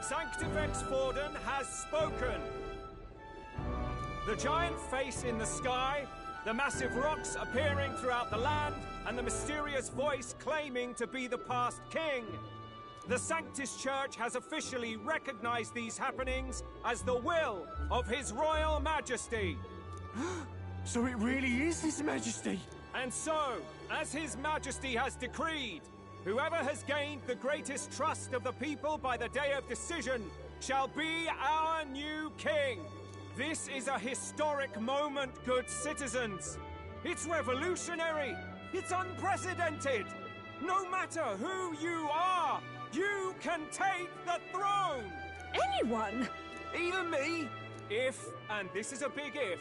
Sanctifex Forden has spoken. The giant face in the sky, the massive rocks appearing throughout the land, and the mysterious voice claiming to be the past king. The Sanctus Church has officially recognized these happenings as the will of His Royal Majesty. So it really is His Majesty? And so, as His Majesty has decreed, whoever has gained the greatest trust of the people by the day of decision shall be our new king. This is a historic moment, good citizens. It's revolutionary. It's unprecedented. No matter who you are, you can take the throne. Anyone? Even me? If, and this is a big if,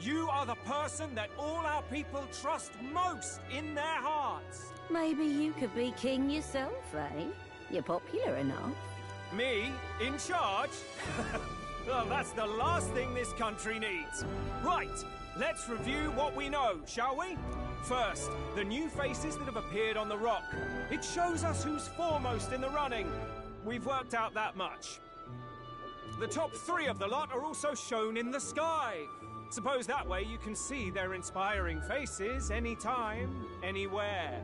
you are the person that all our people trust most in their hearts. Maybe you could be king yourself, eh? You're popular enough. Me? In charge? Well, that's the last thing this country needs. Right, let's review what we know, shall we? First, the new faces that have appeared on the rock. It shows us who's foremost in the running. We've worked out that much. The top 3 of the lot are also shown in the sky. Suppose that way you can see their inspiring faces anytime, anywhere.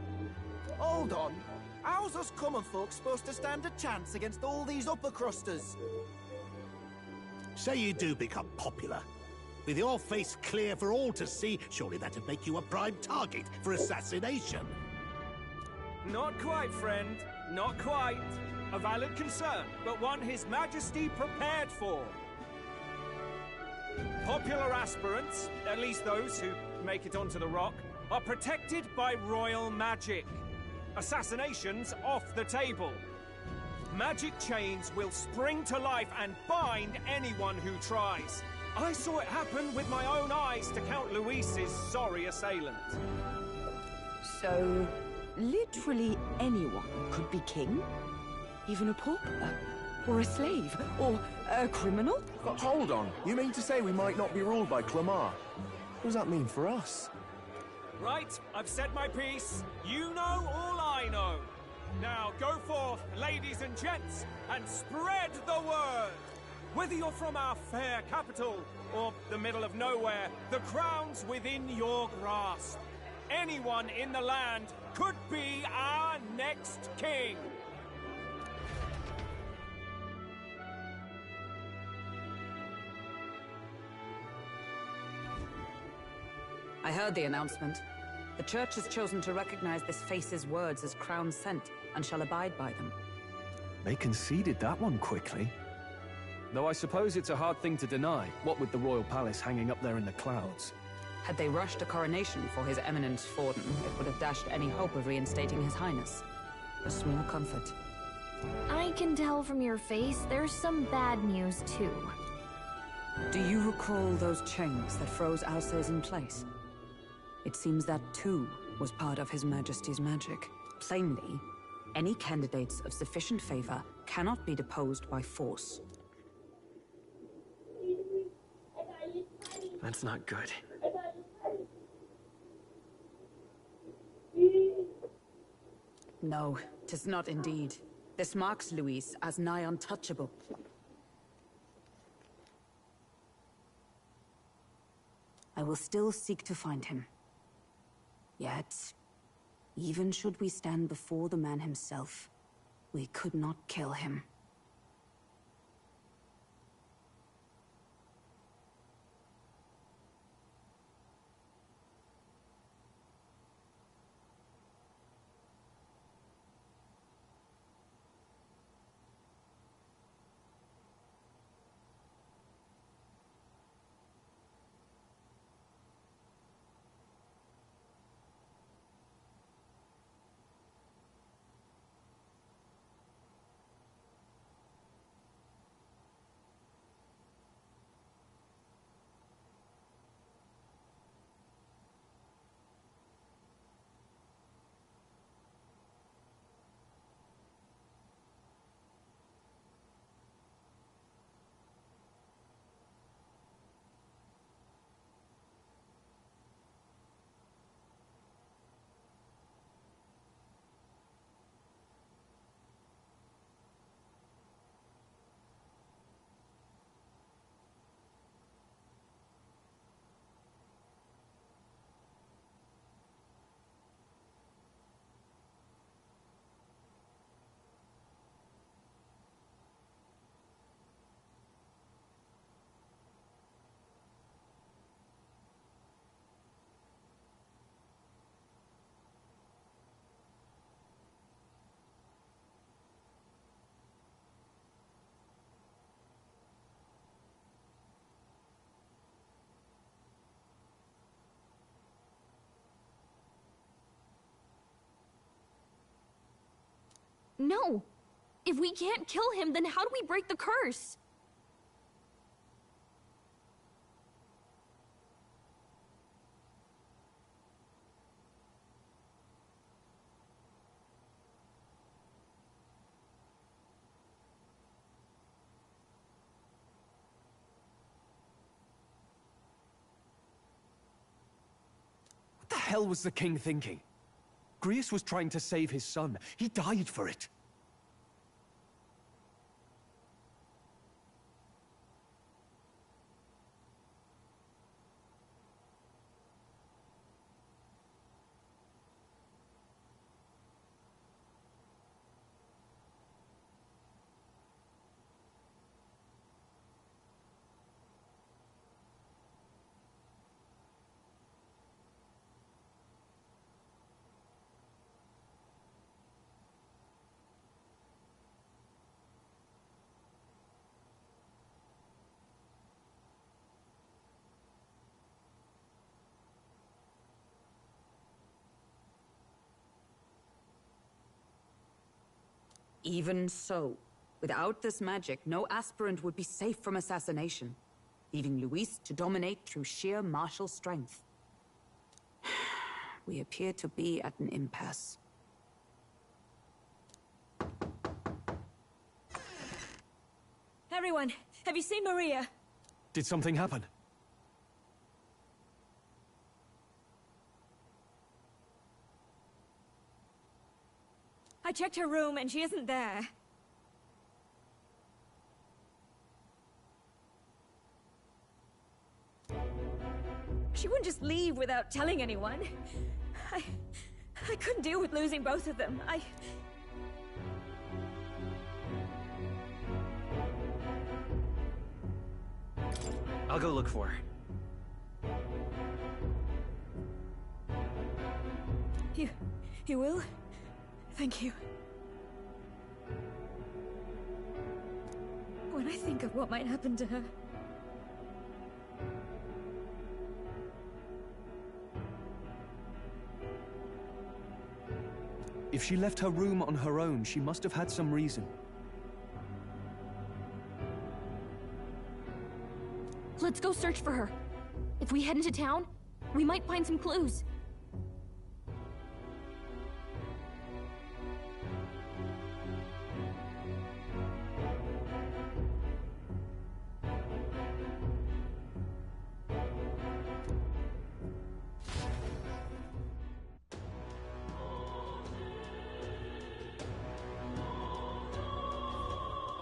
Hold on. How's us common folk supposed to stand a chance against all these upper crusters? Say you do become popular. With your face clear for all to see, surely that'd make you a prime target for assassination. Not quite, friend. Not quite. A valid concern, but one His Majesty prepared for. Popular aspirants, at least those who make it onto the rock, are protected by royal magic. Assassinations off the table. Magic chains will spring to life and bind anyone who tries. I saw it happen with my own eyes to Count Luis's sorry assailant. So, literally anyone could be king? Even a pauper? Or a slave? Or a criminal? But hold on, you mean to say we might not be ruled by Clamar? What does that mean for us? Right, I've said my piece. You know all I know. Now go forth, ladies and gents, and spread the word. Whether you're from our fair capital or the middle of nowhere, the crown's within your grasp. Anyone in the land could be our next king. I heard the announcement. The Church has chosen to recognize this face's words as crown sent, and shall abide by them. They conceded that one quickly. Though I suppose it's a hard thing to deny, what with the royal palace hanging up there in the clouds. Had they rushed a coronation for His Eminence Forden, it would have dashed any hope of reinstating His Highness. A small comfort. I can tell from your face there's some bad news, too. Do you recall those chains that froze Alsace in place? It seems that, too, was part of His Majesty's magic. Plainly, any candidates of sufficient favor cannot be deposed by force. That's not good. No, 'tis not indeed. This marks Luis as nigh untouchable. I will still seek to find him. Yet, even should we stand before the man himself, we could not kill him. No! If we can't kill him, then how do we break the curse? What the hell was the king thinking? Grius was trying to save his son. He died for it. Even so, without this magic, no aspirant would be safe from assassination, leaving Luis to dominate through sheer martial strength. We appear to be at an impasse. Everyone, have you seen Maria? Did something happen? I checked her room and she isn't there. She wouldn't just leave without telling anyone. I couldn't deal with losing both of them. I'll go look for her. You will? Thank you. When I think of what might happen to her... If she left her room on her own, she must have had some reason. Let's go search for her. If we head into town, we might find some clues.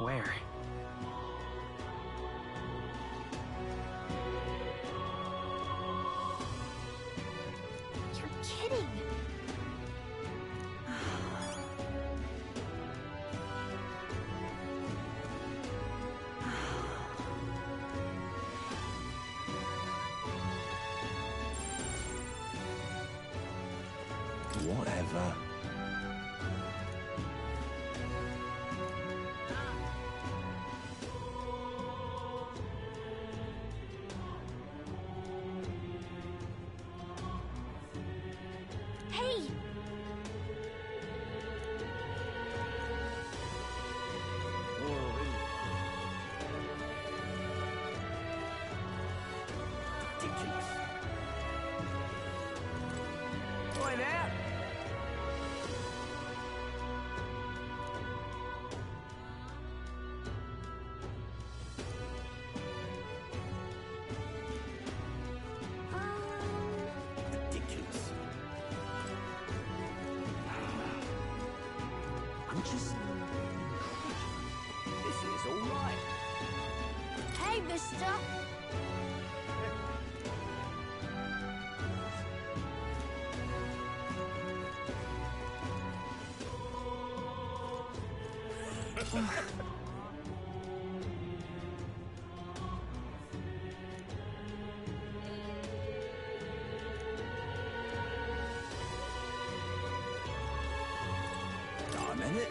Where? You're kidding! Whatever. Hey! Ridiculous. Oi there! Ridiculous. I'm just... This is all right. Hey, mister! Darn it.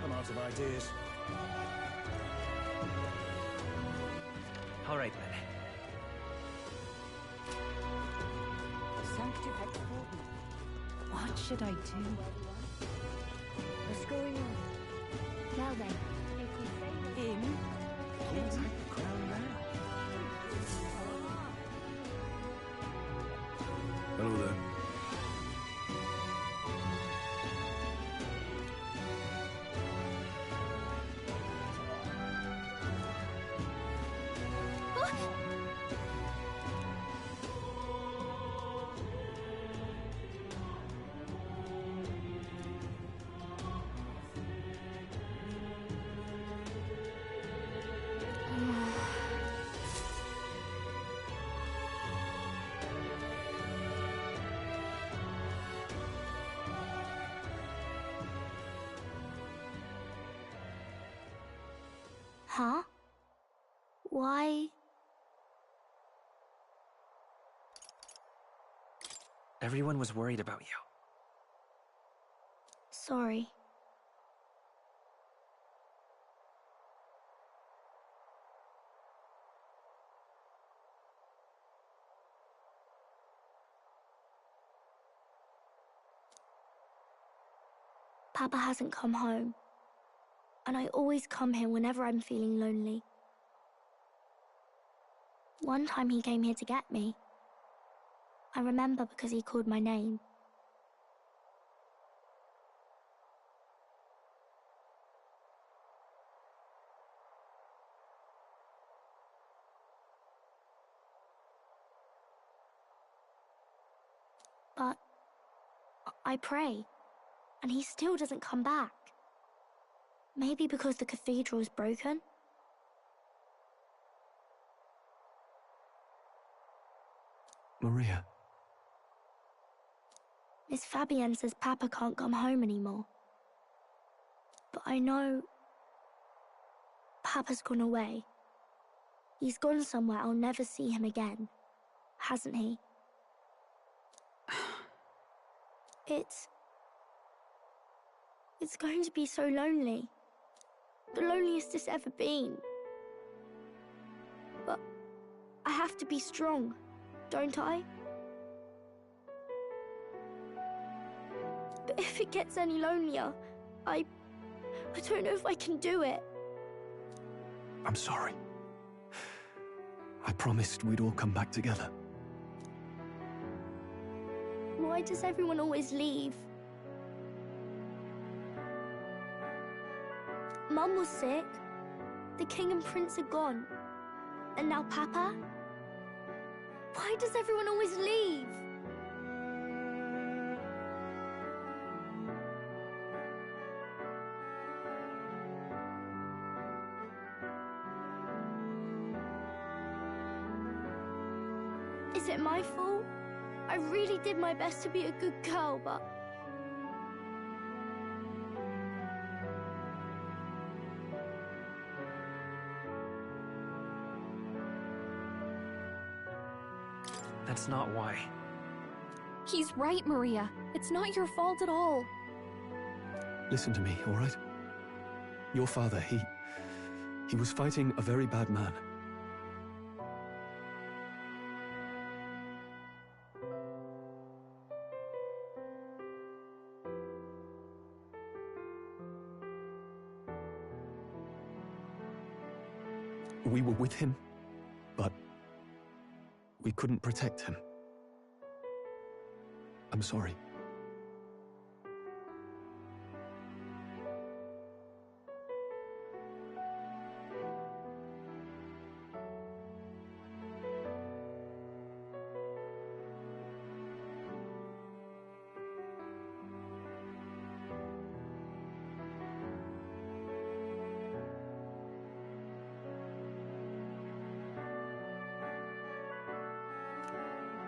I'm out of ideas. All right, then. What should I do? What's going on? Well then, if we say Him? Who'll take the crown now? Hello there. Huh? Why? Everyone was worried about you. Sorry. Papa hasn't come home, and I always come here whenever I'm feeling lonely. One time he came here to get me. I remember because he called my name. But I pray, and he still doesn't come back. Maybe because the cathedral's broken? Maria. Miss Fabienne says Papa can't come home anymore. But I know Papa's gone away. He's gone somewhere I'll never see him again, hasn't he? It's going to be so lonely. The loneliest it's ever been. But I have to be strong, don't I? But if it gets any lonelier, I don't know if I can do it. I'm sorry. I promised we'd all come back together. Why does everyone always leave? Mum was sick. The king and prince are gone. And now Papa? Why does everyone always leave? Is it my fault? I really did my best to be a good girl, but... That's not why. He's right, Maria. It's not your fault at all. Listen to me, all right? Your father, he was fighting a very bad man. We were with him, but we couldn't protect him. I'm sorry.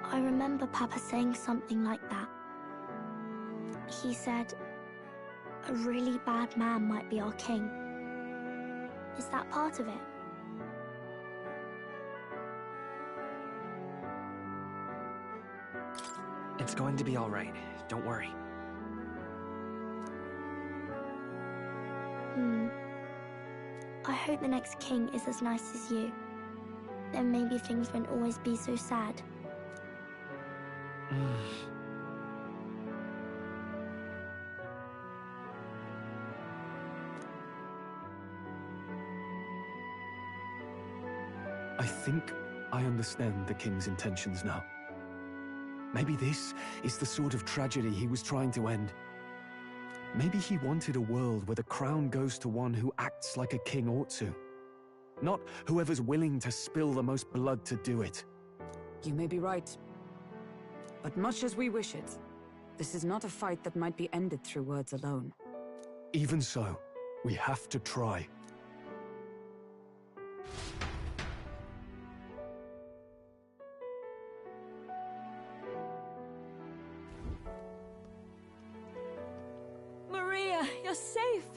I remember Papa saying something like that. He said, a really bad man might be our king. Is that part of it? It's going to be all right. Don't worry. I hope the next king is as nice as you. Then maybe things won't always be so sad. I think I understand the king's intentions now. Maybe this is the sort of tragedy he was trying to end. Maybe he wanted a world where the crown goes to one who acts like a king ought to. Not whoever's willing to spill the most blood to do it. You may be right. But much as we wish it, this is not a fight that might be ended through words alone. Even so, we have to try. Maria, you're safe!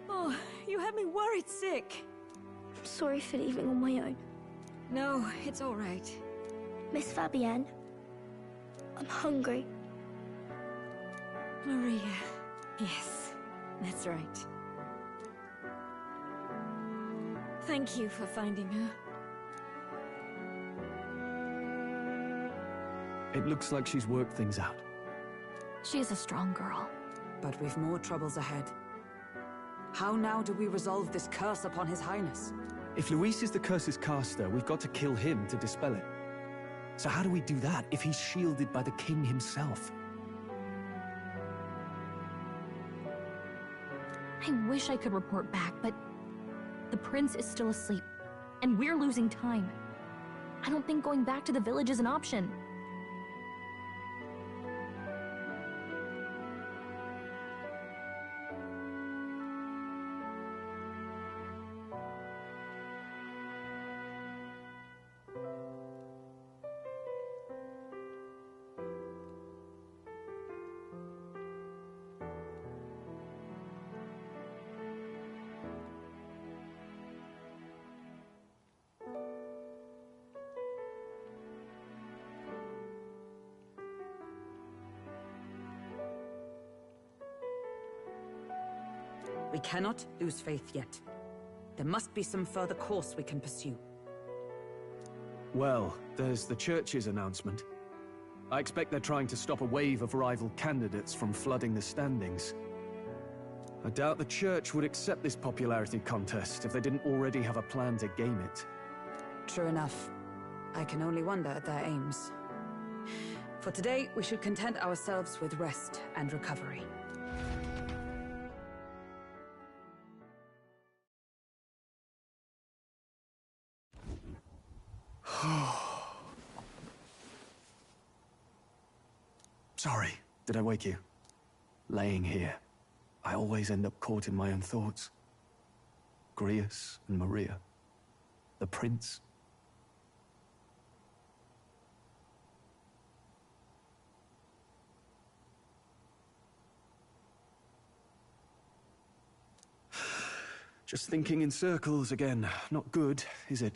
Oh, you had me worried sick. I'm sorry for leaving on my own. No, it's all right. Miss Fabienne, I'm hungry. Maria. Yes, that's right. Thank you for finding her. It looks like she's worked things out. She's a strong girl. But we've more troubles ahead. How now do we resolve this curse upon His Highness? If Luis is the curse's caster, we've got to kill him to dispel it. So how do we do that if he's shielded by the king himself? I wish I could report back, but the prince is still asleep, and we're losing time. I don't think going back to the village is an option. We cannot lose faith yet. There must be some further course we can pursue. Well, there's the church's announcement. I expect they're trying to stop a wave of rival candidates from flooding the standings. I doubt the church would accept this popularity contest if they didn't already have a plan to game it. True enough. I can only wonder at their aims. For today, we should content ourselves with rest and recovery. Sorry, did I wake you? Laying here, I always end up caught in my own thoughts. Grius and Maria. The prince. Just thinking in circles again. Not good, is it?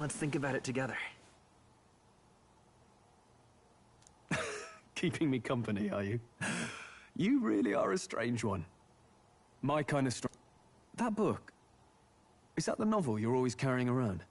Let's think about it together. Keeping me company, are you? You really are a strange one. My kind of That book, is that the novel you're always carrying around?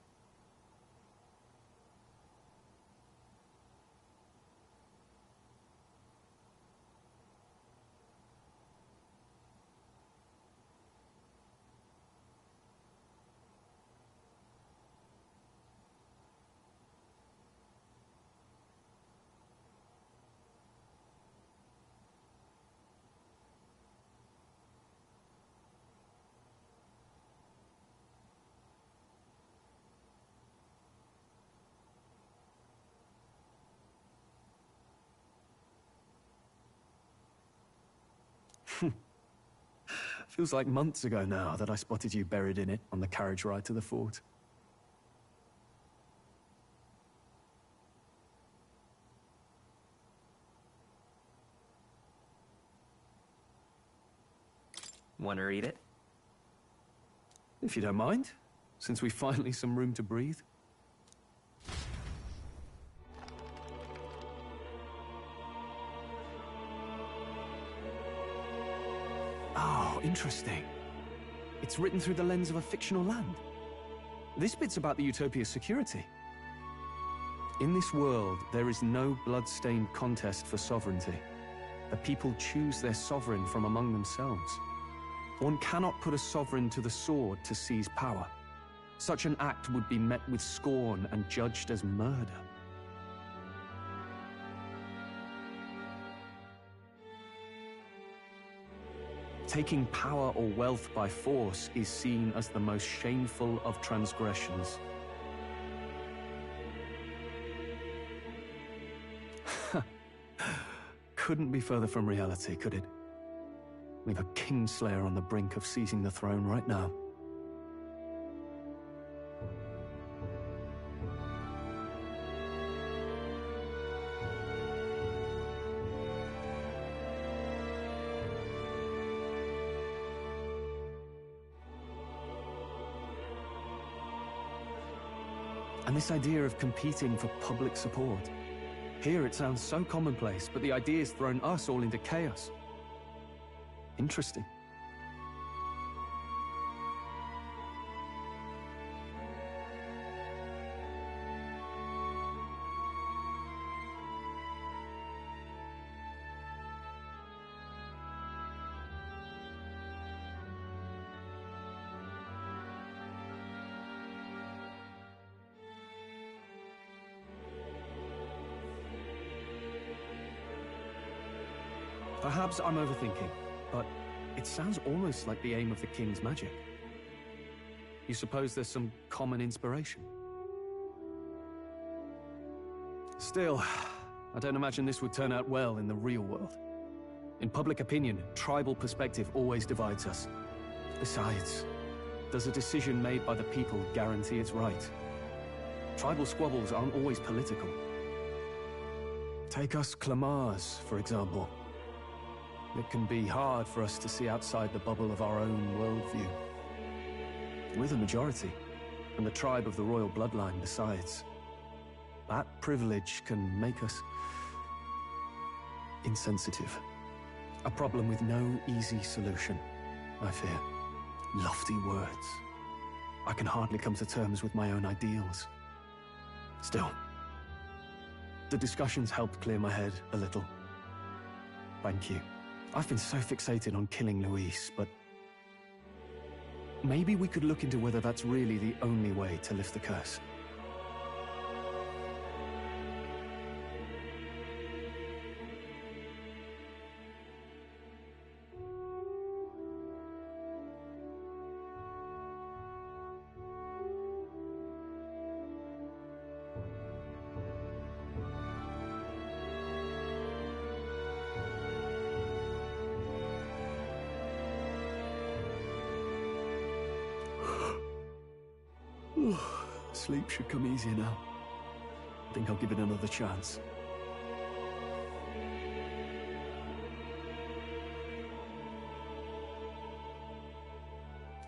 Feels like months ago now that I spotted you buried in it on the carriage ride to the fort. Want to read it? If you don't mind, since we finally some room to breathe. Oh, interesting. It's written through the lens of a fictional land. This bit's about the Utopia's security. In this world, there is no blood-stained contest for sovereignty. The people choose their sovereign from among themselves. One cannot put a sovereign to the sword to seize power. Such an act would be met with scorn and judged as murder. Taking power or wealth by force is seen as the most shameful of transgressions. Couldn't be further from reality, could it? We've a Kingslayer on the brink of seizing the throne right now. And this idea of competing for public support. Here it sounds so commonplace, but the idea's thrown us all into chaos. Interesting. Perhaps I'm overthinking, but it sounds almost like the aim of the king's magic. You suppose there's some common inspiration? Still, I don't imagine this would turn out well in the real world. In public opinion, tribal perspective always divides us. Besides, does a decision made by the people guarantee it's right? Tribal squabbles aren't always political. Take us Clamars, for example. It can be hard for us to see outside the bubble of our own worldview. We're the majority, and the tribe of the royal bloodline decides. That privilege can make us insensitive. A problem with no easy solution, I fear. Lofty words. I can hardly come to terms with my own ideals. Still, the discussions helped clear my head a little. Thank you. I've been so fixated on killing Luis, but maybe we could look into whether that's really the only way to lift the curse. Sleep should come easier now. I think I'll give it another chance.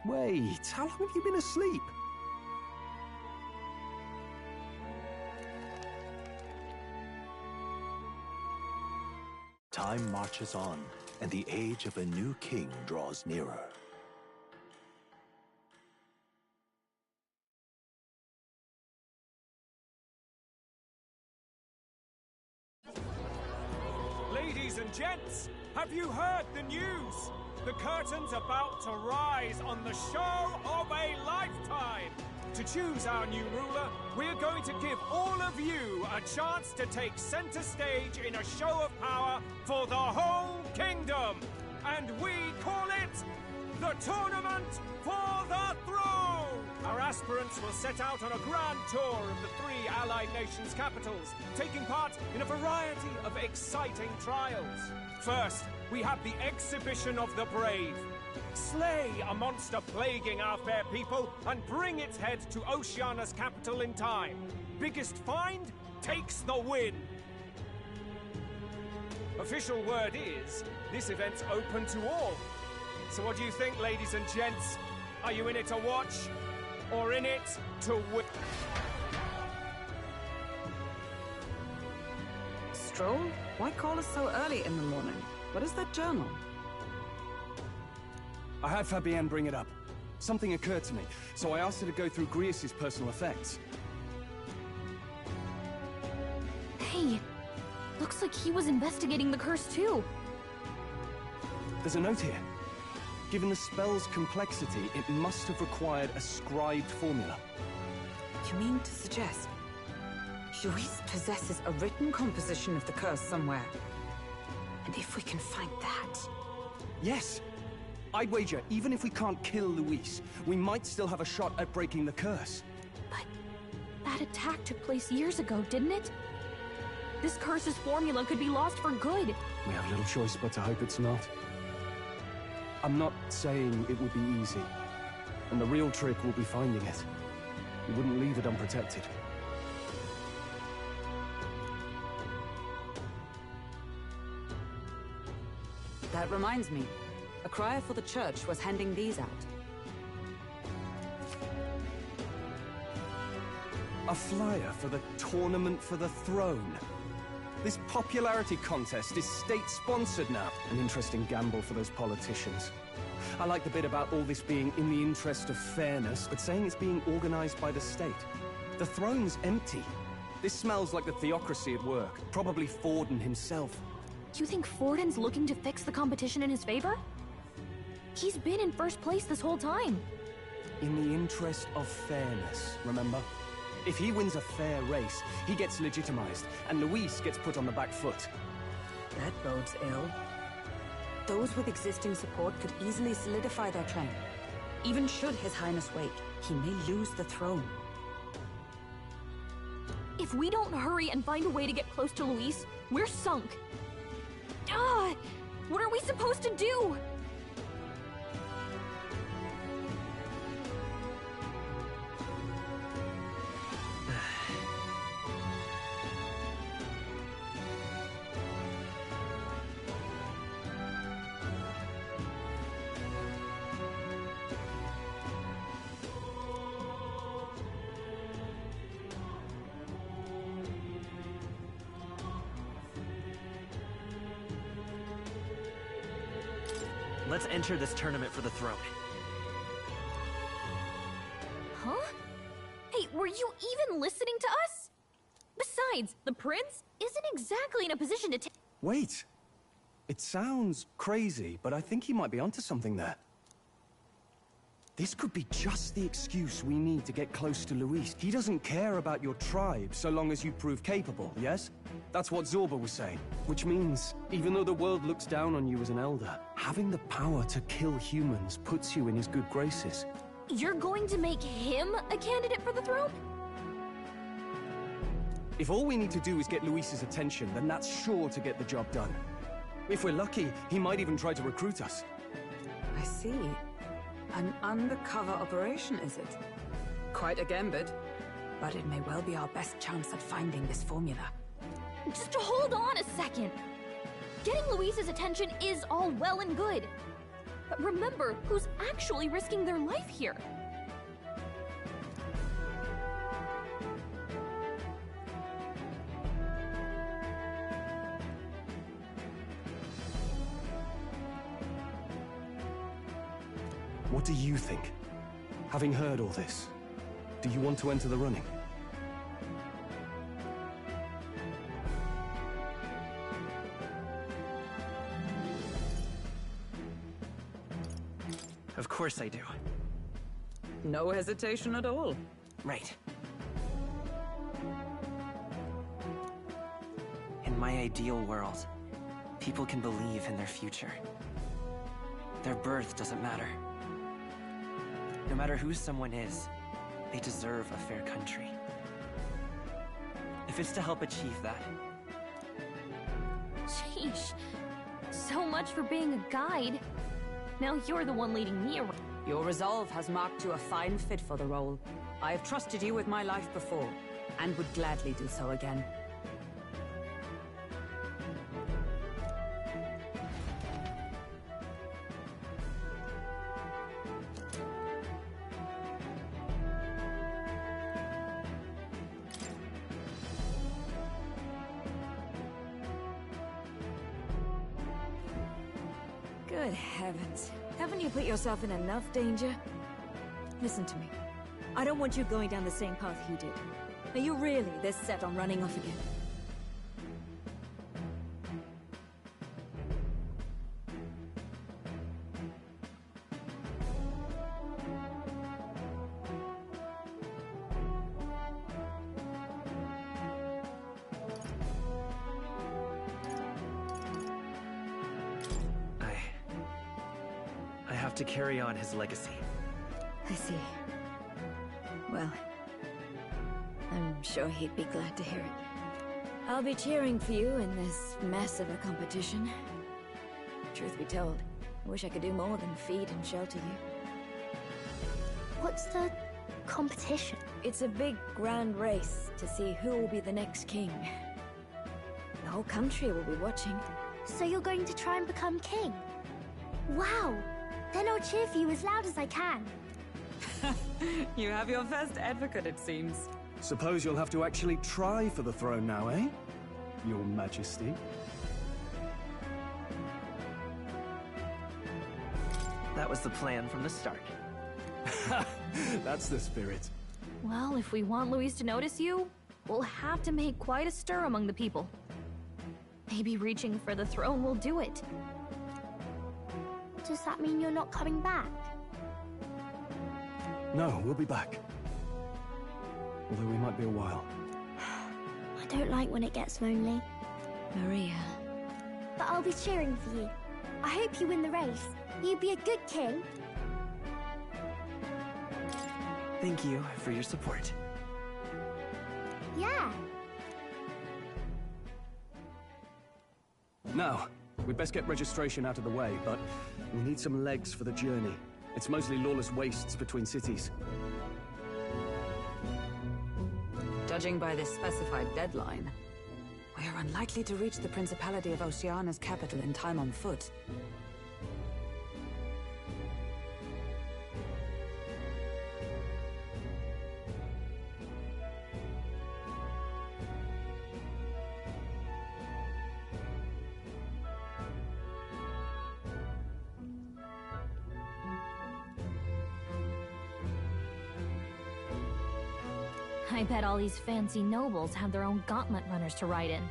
Wait, how long have you been asleep? Time marches on, and the age of a new king draws nearer. Ladies and gents, have you heard the news? The curtain's about to rise on the show of a lifetime. To choose our new ruler, we're going to give all of you a chance to take center stage in a show of power for the whole kingdom. And we call it the Tournament for the Throne! Our aspirants will set out on a grand tour of the 3 allied nations' capitals, taking part in a variety of exciting trials. First, we have the exhibition of the brave. Slay a monster plaguing our fair people and bring its head to Oceania's capital in time. Biggest find takes the win. Official word is, this event's open to all. So what do you think, ladies and gents? Are you in it to watch, or in it to win? Stroll? Why call us so early in the morning? What is that journal? I had Fabienne bring it up. Something occurred to me, so I asked her to go through Grius' personal effects. Hey, looks like he was investigating the curse too. There's a note here. Given the spell's complexity, it must have required a scribed formula. You mean to suggest Luis possesses a written composition of the curse somewhere? And if we can find that... Yes! I'd wager, even if we can't kill Luis, we might still have a shot at breaking the curse. But that attack took place years ago, didn't it? This curse's formula could be lost for good. We have little choice but to hope it's not. I'm not saying it would be easy. And the real trick will be finding it. We wouldn't leave it unprotected. That reminds me. A crier for the church was handing these out. A flyer for the Tournament for the Throne. This popularity contest is state-sponsored now. An interesting gamble for those politicians. I like the bit about all this being in the interest of fairness, but saying it's being organized by the state. The throne's empty. This smells like the theocracy at work. Probably Forden himself. You think Forden's looking to fix the competition in his favor? He's been in first place this whole time. In the interest of fairness, remember? If he wins a fair race, he gets legitimized, and Luis gets put on the back foot. That bodes ill. Those with existing support could easily solidify their claim. Even should His Highness wait, he may lose the throne. If we don't hurry and find a way to get close to Luis, we're sunk. Ah! What are we supposed to do? Let's enter this tournament for the throne. Huh? Hey, were you even listening to us? Besides, the prince isn't exactly in a position to take... Wait. It sounds crazy, but I think he might be onto something there. This could be just the excuse we need to get close to Luis. He doesn't care about your tribe so long as you prove capable, yes? That's what Zorba was saying. Which means, even though the world looks down on you as an elder, having the power to kill humans puts you in his good graces. You're going to make him a candidate for the throne? If all we need to do is get Luis's attention, then that's sure to get the job done. If we're lucky, he might even try to recruit us. I see. An undercover operation, is it? Quite a gambit. But it may well be our best chance at finding this formula. Just hold on a second. Getting Luis's attention is all well and good. But remember who's actually risking their life here. What do you think? Having heard all this, do you want to enter the running? Of course I do. No hesitation at all. Right. In my ideal world, people can believe in their future. Their birth doesn't matter. No matter who someone is, they deserve a fair country. If it's to help achieve that... Sheesh. So much for being a guide. Now you're the one leading me around. Your resolve has marked you a fine fit for the role. I have trusted you with my life before, and would gladly do so again. Good heavens. Haven't you put yourself in enough danger? Listen to me. I don't want you going down the same path he did. Are you really this set on running off again? I have to carry on his legacy. I see. Well, I'm sure he'd be glad to hear it. I'll be cheering for you in this mess of a competition. Truth be told, I wish I could do more than feed and shelter you. What's the competition? It's a big, grand race to see who will be the next king. The whole country will be watching. So you're going to try and become king? Wow! Then I'll cheer for you as loud as I can. You have your first advocate, it seems. Suppose you'll have to actually try for the throne now, eh? Your Majesty. That was the plan from the start. That's the spirit. Well, if we want Luis to notice you, we'll have to make quite a stir among the people. Maybe reaching for the throne will do it. Does that mean you're not coming back? No, we'll be back. Although we might be a while. I don't like when it gets lonely. Maria. But I'll be cheering for you. I hope you win the race. You'd be a good king. Thank you for your support. Yeah. Now, we'd best get registration out of the way, but we need some legs for the journey. It's mostly lawless wastes between cities. Judging by this specified deadline, we are unlikely to reach the Principality of Oceana's capital in time on foot. I bet all these fancy nobles have their own gauntlet runners to ride in.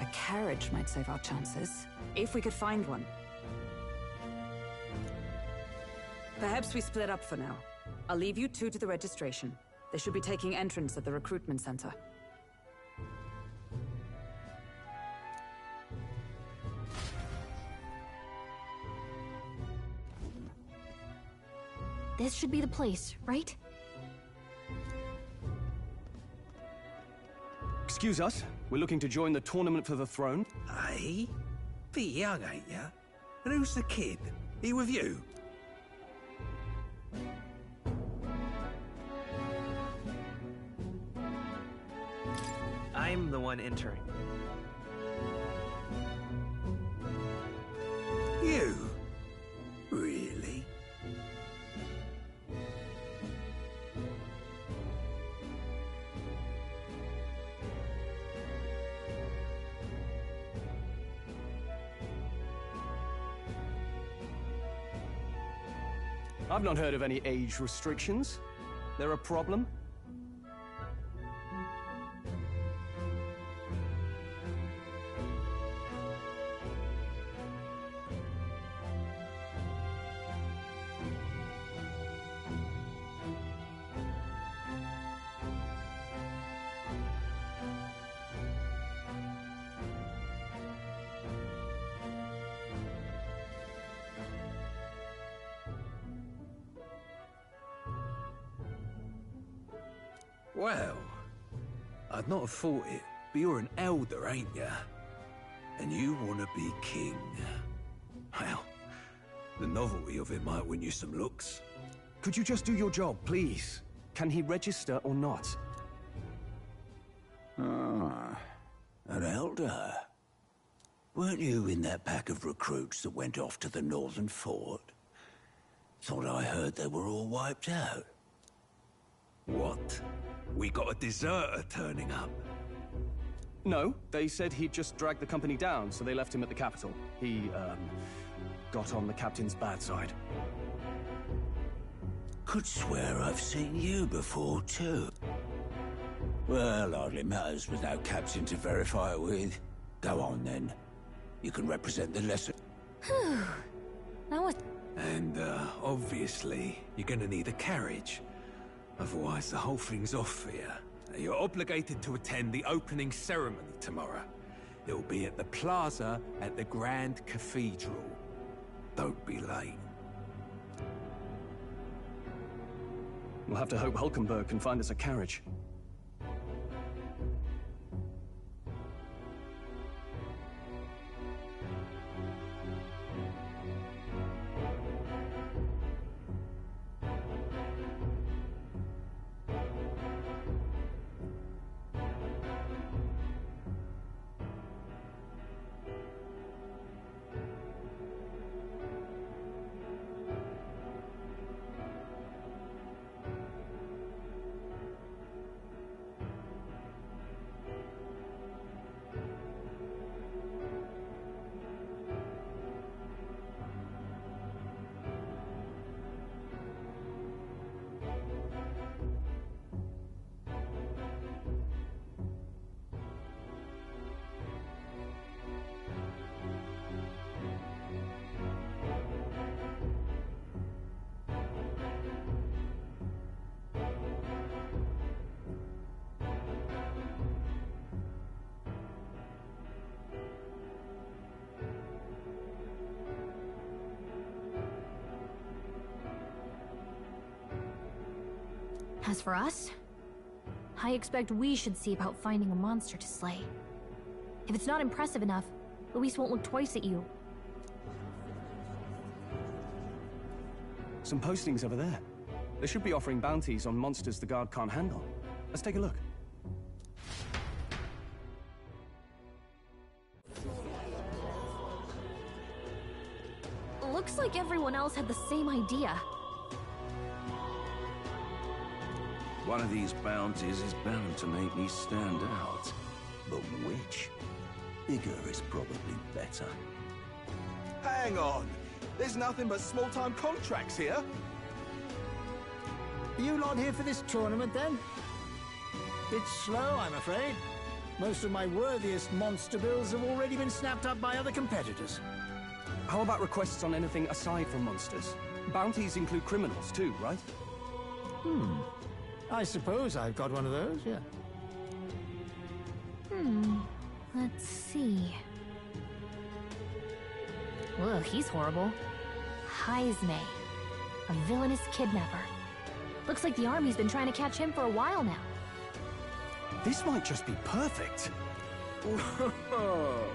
A carriage might save our chances, if we could find one. Perhaps we split up for now. I'll leave you two to the registration. They should be taking entrance at the recruitment center. This should be the place, right? Excuse us, we're looking to join the tournament for the throne. Hey? Bit young, ain't ya? And who's the kid? He with you? I'm the one entering. You? Really? I've not heard of any age restrictions. There a problem? Well, I'd not have thought it, but you're an elder, ain't ya? And you want to be king. Well, the novelty of it might win you some looks. Could you just do your job, please? Can he register or not? Ah, an elder. Weren't you in that pack of recruits that went off to the northern fort? Thought I heard they were all wiped out. What? We got a deserter turning up. No, they said he'd just dragged the company down, so they left him at the capital. He, got on the captain's bad side. Could swear I've seen you before, too. Well, hardly matters with no captain to verify it with. Go on, then. You can represent the lesser... Whew. That was... And, obviously, you're gonna need a carriage. Otherwise, the whole thing's off for you. You're obligated to attend the opening ceremony tomorrow. It'll be at the plaza at the Grand Cathedral. Don't be late. We'll have to hope Hulkenberg can find us a carriage. As for us, I expect we should see about finding a monster to slay. If it's not impressive enough, Luis won't look twice at you. Some postings over there. They should be offering bounties on monsters the guard can't handle. Let's take a look. Looks like everyone else had the same idea. One of these bounties is bound to make me stand out. But which? Bigger is probably better. Hang on! There's nothing but small-time contracts here. Are you lot here for this tournament, then? Bit slow, I'm afraid. Most of my worthiest monster bills have already been snapped up by other competitors. How about requests on anything aside from monsters? Bounties include criminals too, right? I suppose I've got one of those, yeah. Let's see. Well, he's horrible. Heisme, a villainous kidnapper. Looks like the army's been trying to catch him for a while now. This might just be perfect. Whoa.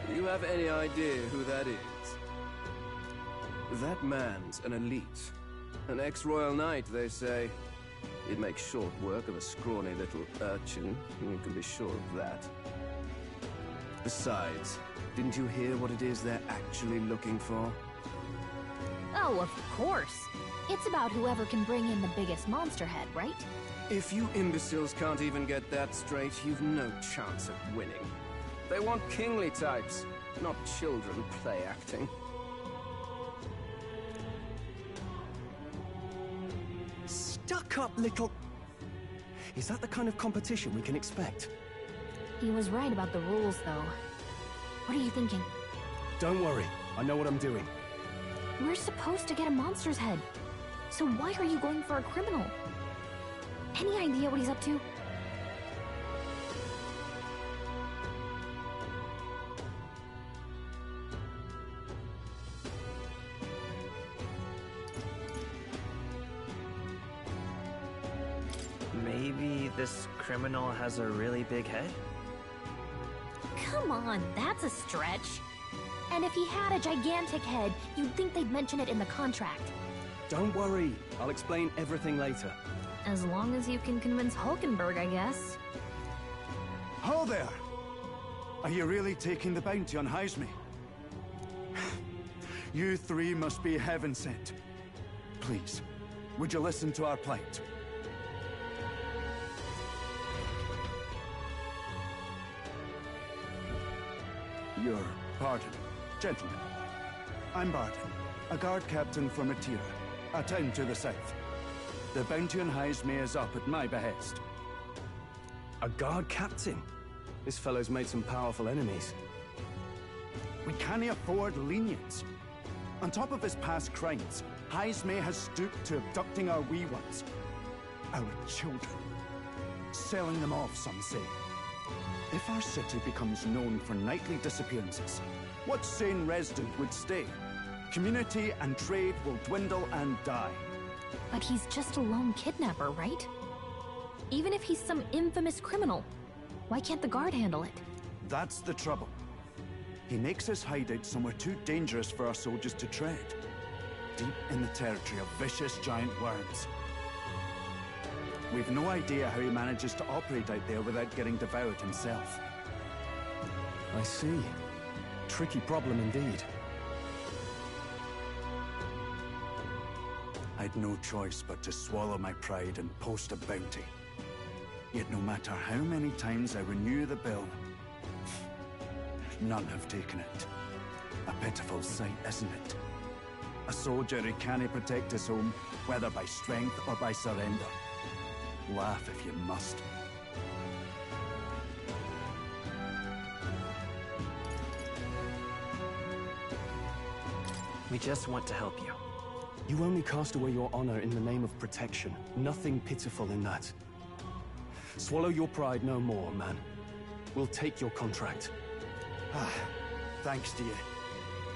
Do you have any idea who that is? That man's an elite. An ex-royal knight, they say. He'd make short work of a scrawny little urchin, you can be sure of that. Besides, didn't you hear what it is they're actually looking for? Oh, of course. It's about whoever can bring in the biggest monster head, right? If you imbeciles can't even get that straight, you've no chance of winning. They want kingly types, not children play acting. Stuck-up little... Is that the kind of competition we can expect? He was right about the rules, though. What are you thinking? Don't worry, I know what I'm doing. We're supposed to get a monster's head. So why are you going for a criminal? Any idea what he's up to? Maybe this criminal has a really big head? Come on, that's a stretch. And if he had a gigantic head, you'd think they'd mention it in the contract. Don't worry, I'll explain everything later. As long as you can convince Hulkenberg, I guess. Ho there! Are you really taking the bounty on Haisme? You three must be heaven sent. Please, would you listen to our plight? Your pardon, gentlemen. I'm Barton, a guard captain from Atira, a town to the south. The bounty on Haisme is up at my behest. A guard captain? This fellow's made some powerful enemies. We can't afford lenience. On top of his past crimes, Haisme has stooped to abducting our wee ones. Our children. Selling them off, some say. If our city becomes known for nightly disappearances, what sane resident would stay? Community and trade will dwindle and die. But he's just a lone kidnapper, right? Even if he's some infamous criminal, why can't the guard handle it? That's the trouble. He makes his hideout somewhere too dangerous for our soldiers to tread. Deep in the territory of vicious giant worms. We've no idea how he manages to operate out there without getting devoured himself. I see. Tricky problem indeed. I'd no choice but to swallow my pride and post a bounty. Yet no matter how many times I renew the bill, none have taken it. A pitiful sight, isn't it? A soldier who can't protect his home, whether by strength or by surrender. Laugh if you must. We just want to help you. You only cast away your honor in the name of protection. Nothing pitiful in that. Swallow your pride no more, man. We'll take your contract. Thanks to you.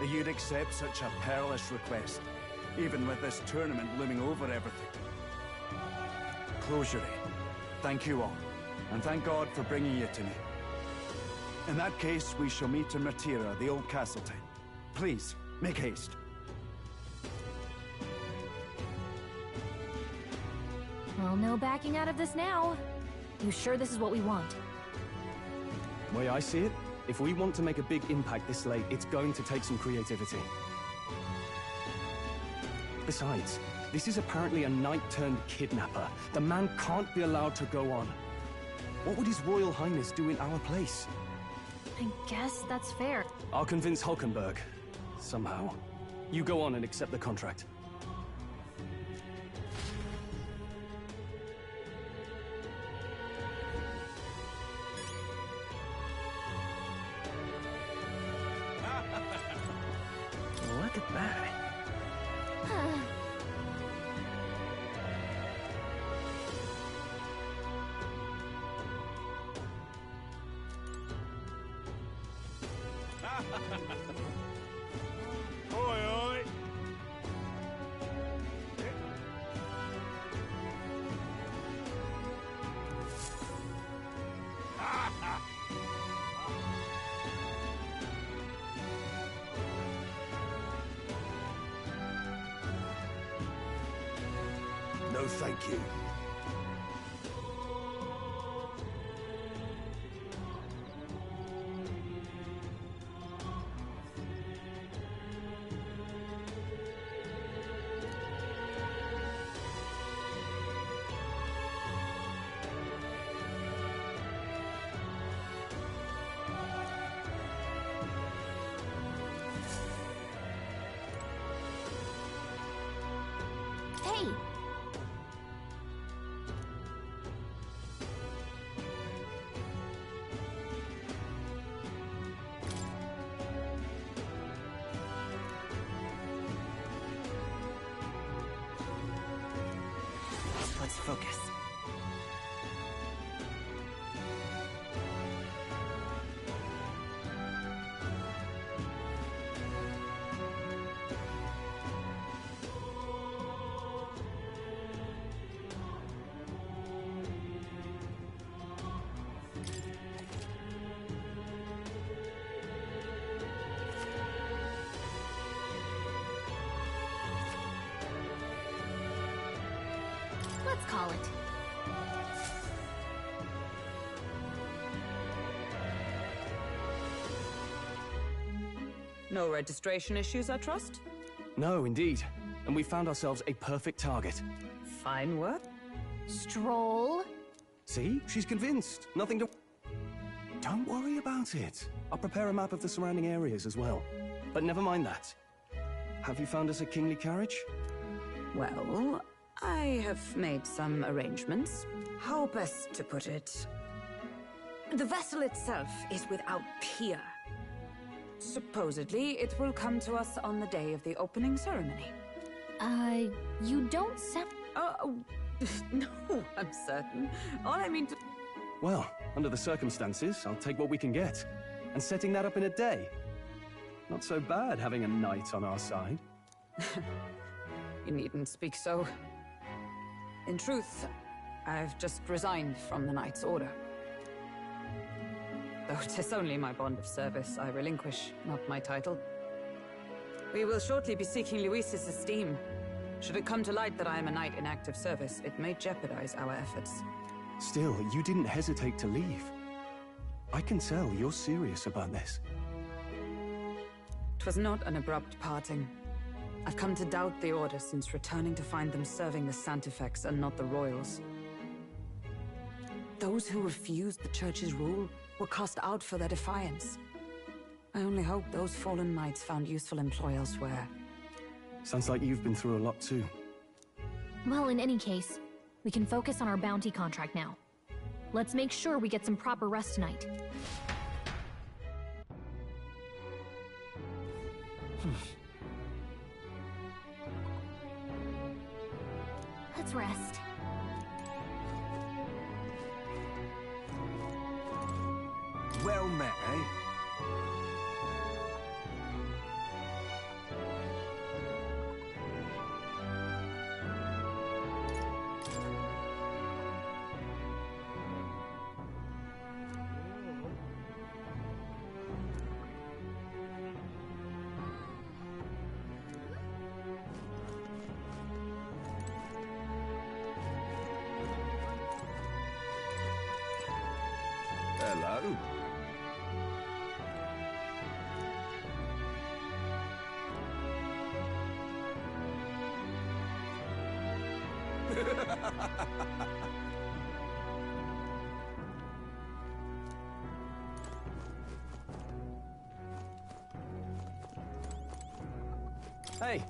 That you'd accept such a perilous request, even with this tournament looming over everything. Closure. Thank you all, and thank God for bringing you to me. In that case, we shall meet in Matira, the old castle town. Please, make haste. Well, no backing out of this now. You sure this is what we want? The way I see it, if we want to make a big impact this late, it's going to take some creativity. Besides, this is apparently a knight-turned-kidnapper. The man can't be allowed to go on. What would His Royal Highness do in our place? I guess that's fair. I'll convince Hulkenberg. Somehow. You go on and accept the contract. Look at that. Oi, oi! No, thank you. Hey! Let's focus. Let's call it. No registration issues, I trust? No, indeed. And we found ourselves a perfect target. Fine work. Stroll. See? She's convinced. Nothing to... Don't worry about it. I'll prepare a map of the surrounding areas as well. But never mind that. Have you found us a kingly carriage? Well, I have made some arrangements. How best to put it? The vessel itself is without peer. Supposedly, it will come to us on the day of the opening ceremony. You don't sound... Oh, no, I'm certain. All I mean to... Well, under the circumstances, I'll take what we can get. And setting that up in a day. Not so bad having a knight on our side. You needn't speak so. In truth, I've just resigned from the Knight's Order. Though 'tis only my bond of service I relinquish, not my title. We will shortly be seeking Luis's esteem. Should it come to light that I am a knight in active service, it may jeopardize our efforts. Still, you didn't hesitate to leave. I can tell you're serious about this. 'Twas not an abrupt parting. I've come to doubt the Order since returning to find them serving the Santifex and not the Royals. Those who refused the Church's rule were cast out for their defiance. I only hope those fallen knights found useful employ elsewhere. Sounds like you've been through a lot too. Well, in any case, we can focus on our bounty contract now. Let's make sure we get some proper rest tonight. Let's rest. Well met, eh? Hello. Hey!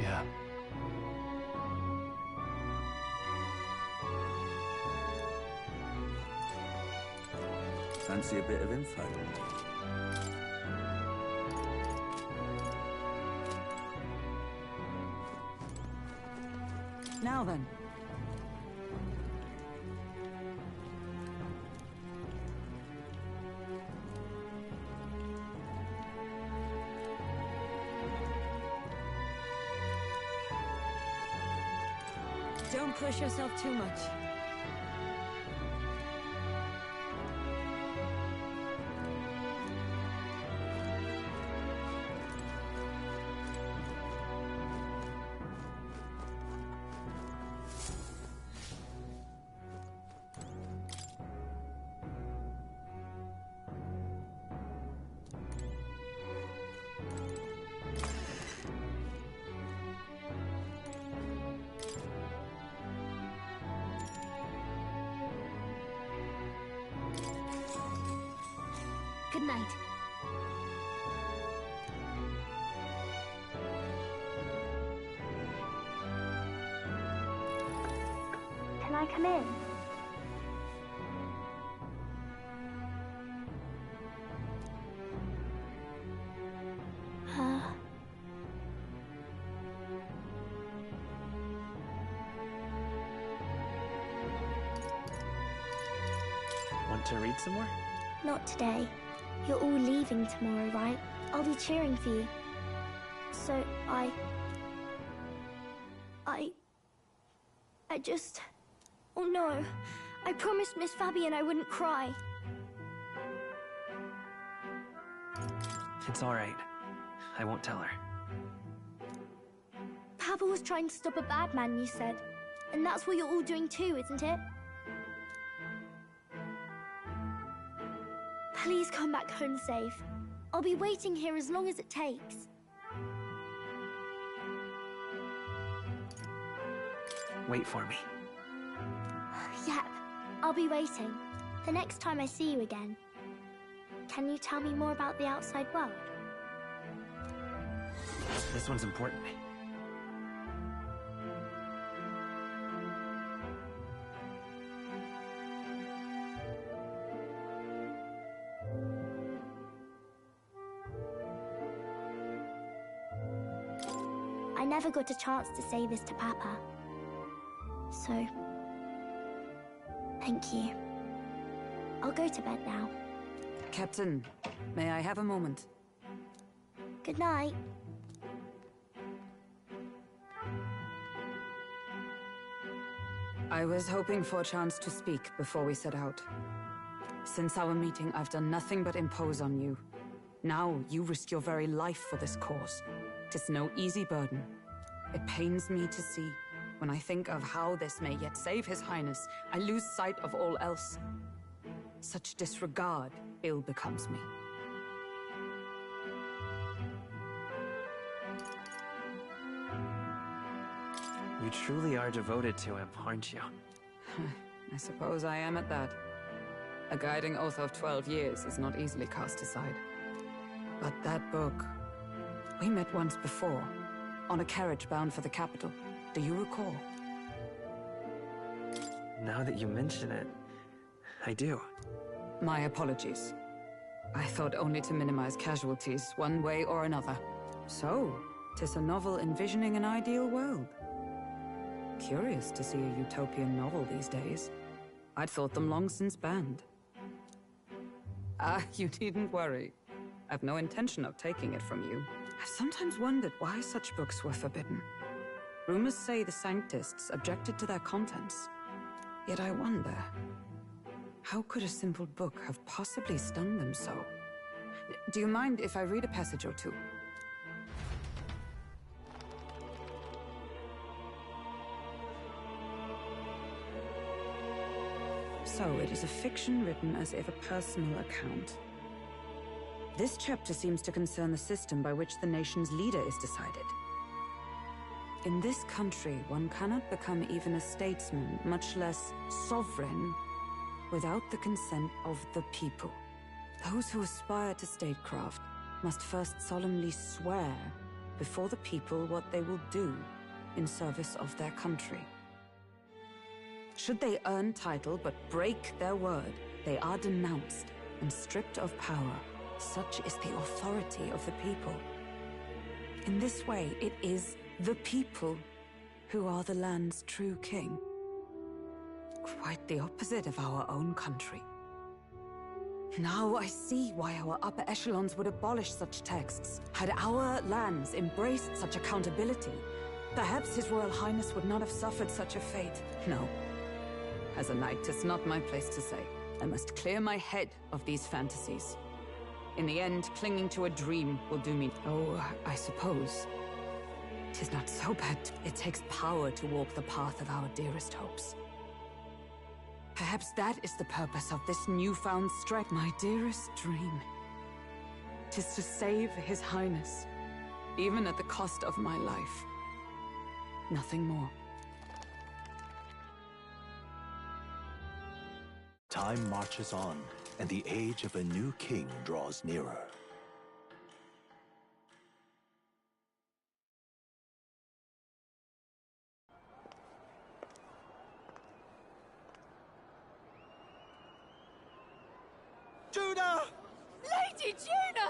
Yeah. Fancy a bit of info? Now then. Don't push yourself too much. Good night. Can I come in? Want to read some more? Not today. You're all leaving tomorrow, right? I'll be cheering for you. So I just... Oh no. I promised Miss Fabian I wouldn't cry. It's all right. I won't tell her. Papa was trying to stop a bad man, you said. And that's what you're all doing too, isn't it? Please come back home safe. I'll be waiting here as long as it takes. Wait for me. Yep, I'll be waiting. The next time I see you again. Can you tell me more about the outside world? This one's important. I never got a chance to say this to Papa. So, thank you. I'll go to bed now. Captain, may I have a moment? Good night. I was hoping for a chance to speak before we set out. Since our meeting, I've done nothing but impose on you. Now, you risk your very life for this cause. 'Tis no easy burden. It pains me to see. When I think of how this may yet save His Highness, I lose sight of all else. Such disregard ill becomes me. You truly are devoted to him, aren't you? I suppose I am at that. A guiding oath of 12 years is not easily cast aside. But that book... We met once before, on a carriage bound for the capital. Do you recall? Now that you mention it, I do. My apologies. I thought only to minimize casualties, one way or another. So, 'tis a novel envisioning an ideal world. Curious to see a utopian novel these days. I'd thought them long since banned. Ah, you needn't worry. I've no intention of taking it from you. I've sometimes wondered why such books were forbidden. Rumors say the Sanctists objected to their contents. Yet I wonder, how could a simple book have possibly stung them so? Do you mind if I read a passage or two? So, it is a fiction written as if a personal account. This chapter seems to concern the system by which the nation's leader is decided. In this country, one cannot become even a statesman, much less sovereign, without the consent of the people. Those who aspire to statecraft must first solemnly swear before the people what they will do in service of their country. Should they earn title but break their word, they are denounced and stripped of power. Such is the authority of the people. In this way, it is the people who are the land's true king. Quite the opposite of our own country. Now I see why our upper echelons would abolish such texts. Had our lands embraced such accountability, perhaps His Royal Highness would not have suffered such a fate. No. As a knight, 'tis not my place to say. I must clear my head of these fantasies. In the end, clinging to a dream will do me... Oh, I suppose. 'Tis not so bad. It takes power to walk the path of our dearest hopes. Perhaps that is the purpose of this newfound strength. My dearest dream. 'Tis to save His Highness, even at the cost of my life. Nothing more. Time marches on, and the age of a new king draws nearer. Juna! Lady Juna!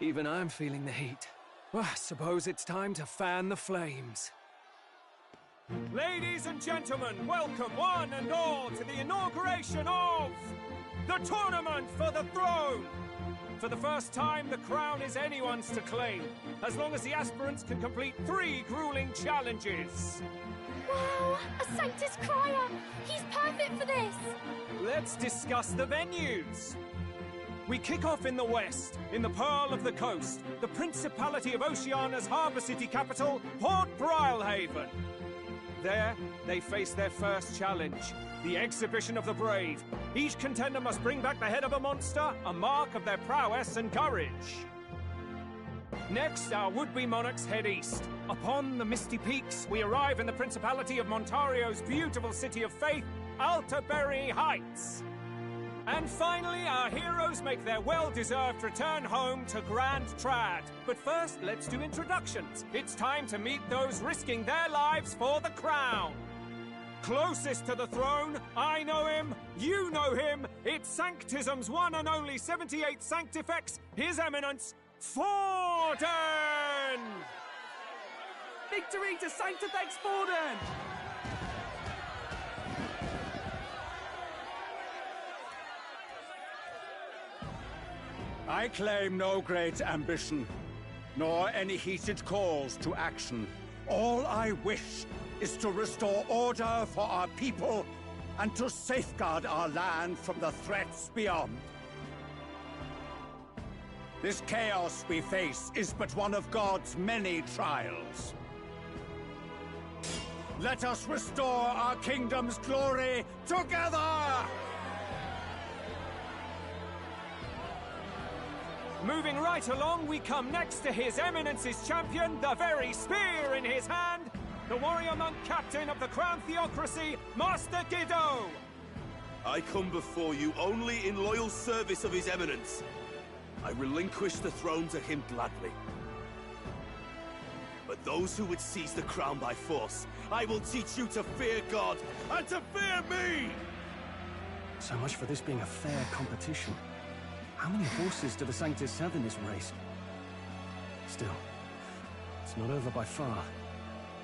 Even I'm feeling the heat. Well, I suppose it's time to fan the flames. Ladies and gentlemen, welcome one and all to the inauguration of the Tournament for the Throne! For the first time, the crown is anyone's to claim, as long as the aspirants can complete 3 grueling challenges. Wow, a Sanctus Crier! He's perfect for this! Let's discuss the venues. We kick off in the west, in the Pearl of the Coast, the Principality of Oceania's harbour city capital, Port Brilehaven. There, they face their first challenge, the Exhibition of the Brave. Each contender must bring back the head of a monster, a mark of their prowess and courage. Next, our would-be monarchs head east. Upon the misty peaks, we arrive in the Principality of Montario's beautiful city of faith, Altaberry Heights. And finally, our heroes make their well-deserved return home to Grand Trad. But first, let's do introductions. It's time to meet those risking their lives for the crown. Closest to the throne, I know him, you know him. It's Sanctism's one and only 78 Sanctifex, His Eminence, Forden! Victory to Sanctifex Forden! I claim no great ambition, nor any heated calls to action. All I wish is to restore order for our people and to safeguard our land from the threats beyond. This chaos we face is but one of God's many trials. Let us restore our kingdom's glory together! Moving right along, we come next to His Eminence's champion, the very spear in his hand, the warrior monk captain of the Crown Theocracy, Master Giddo! I come before you only in loyal service of His Eminence. I relinquish the throne to him gladly. But those who would seize the crown by force, I will teach you to fear God and to fear me! So much for this being a fair competition. How many horses do the Sanctus have in this race? Still, it's not over by far.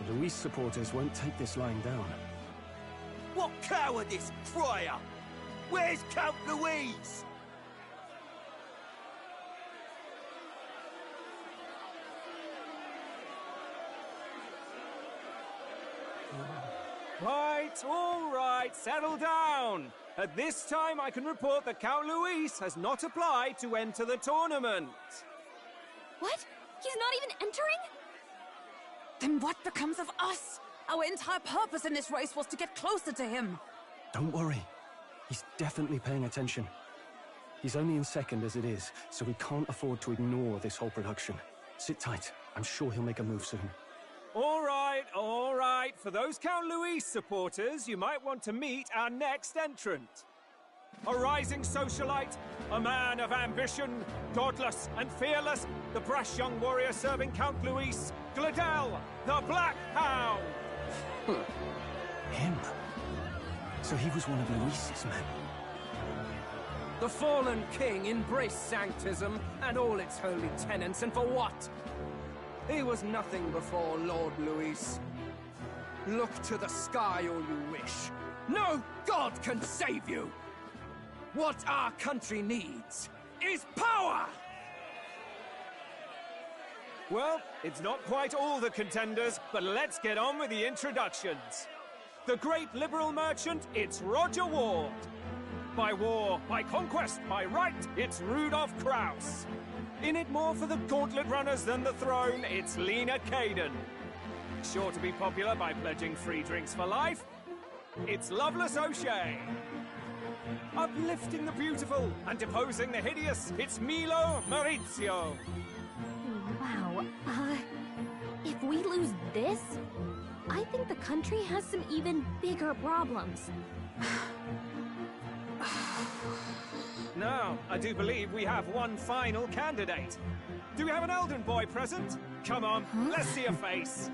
The Luis supporters won't take this lying down. What cowardice, Friar! Where's Count Louise? All right, settle down. At this time, I can report that Count Luis has not applied to enter the tournament. What? He's not even entering? Then what becomes of us? Our entire purpose in this race was to get closer to him. Don't worry. He's definitely paying attention. He's only in second as it is, so we can't afford to ignore this whole production. Sit tight. I'm sure he'll make a move soon. All right. For those Count Luis supporters, you might want to meet our next entrant. A rising socialite, a man of ambition, godless and fearless, the brash young warrior serving Count Luis, Gladel, the Black Hound! Him? So he was one of Luis's men? The fallen king embraced Sanctism and all its holy tenets, and for what? He was nothing before Lord Luis. Look to the sky all you wish. No god can save you! What our country needs is power! Well, it's not quite all the contenders, but let's get on with the introductions. The great liberal merchant, it's Roger Ward. By war, by conquest, by right, it's Rudolph Kraus. In it more for the gauntlet runners than the throne, it's Lena Caden. Sure to be popular by pledging free drinks for life, it's Loveless O'Shea. Uplifting the beautiful and deposing the hideous, it's Milo Maurizio. Wow, if we lose this, I think the country has some even bigger problems. Now, I do believe we have one final candidate. Do we have an Elden boy present? Come on, let's see a face.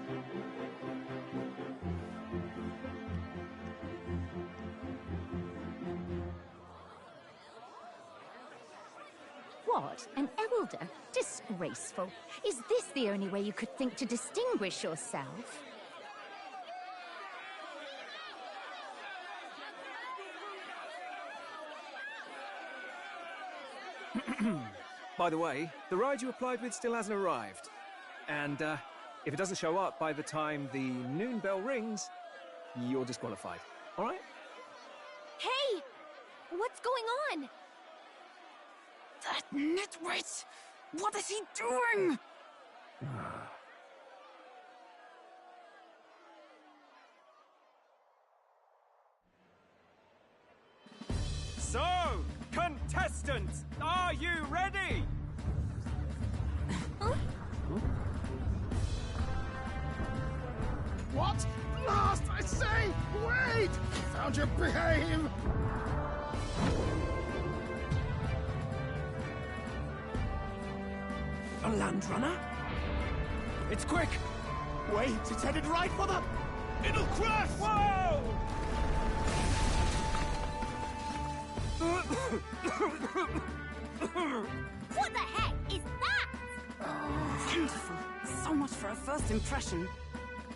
What? An elder? Disgraceful. Is this the only way you could think to distinguish yourself? By the way, the ride you applied with still hasn't arrived. And, if it doesn't show up by the time the noon bell rings, you're disqualified. All right? Hey! What's going on? That nitwit! What is he doing? So, contestants, are you ready? What? Last, I say! Wait! Found you, behave! A land runner? It's quick! Wait, it's headed right for the... It'll crash! Whoa! What the heck is that? Wonderful. So much for a first impression.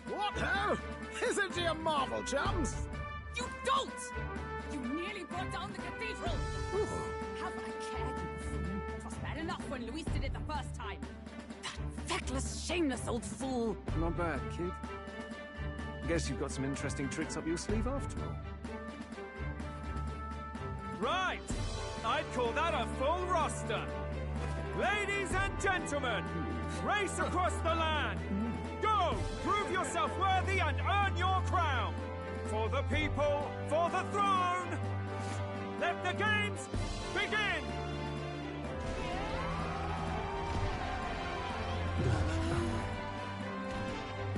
What ho? Isn't he a marvel, chums? You don't! You nearly brought down the cathedral! Have I cared, you fool? It was bad enough when Luis did it the first time. That feckless, shameless old fool! Not bad, kid. Guess you've got some interesting tricks up your sleeve after all. Right! I'd call that a full roster. Ladies and gentlemen, race across the land. Go! Prove yourself worthy and earn your crown. For the people, for the throne. Let the games begin!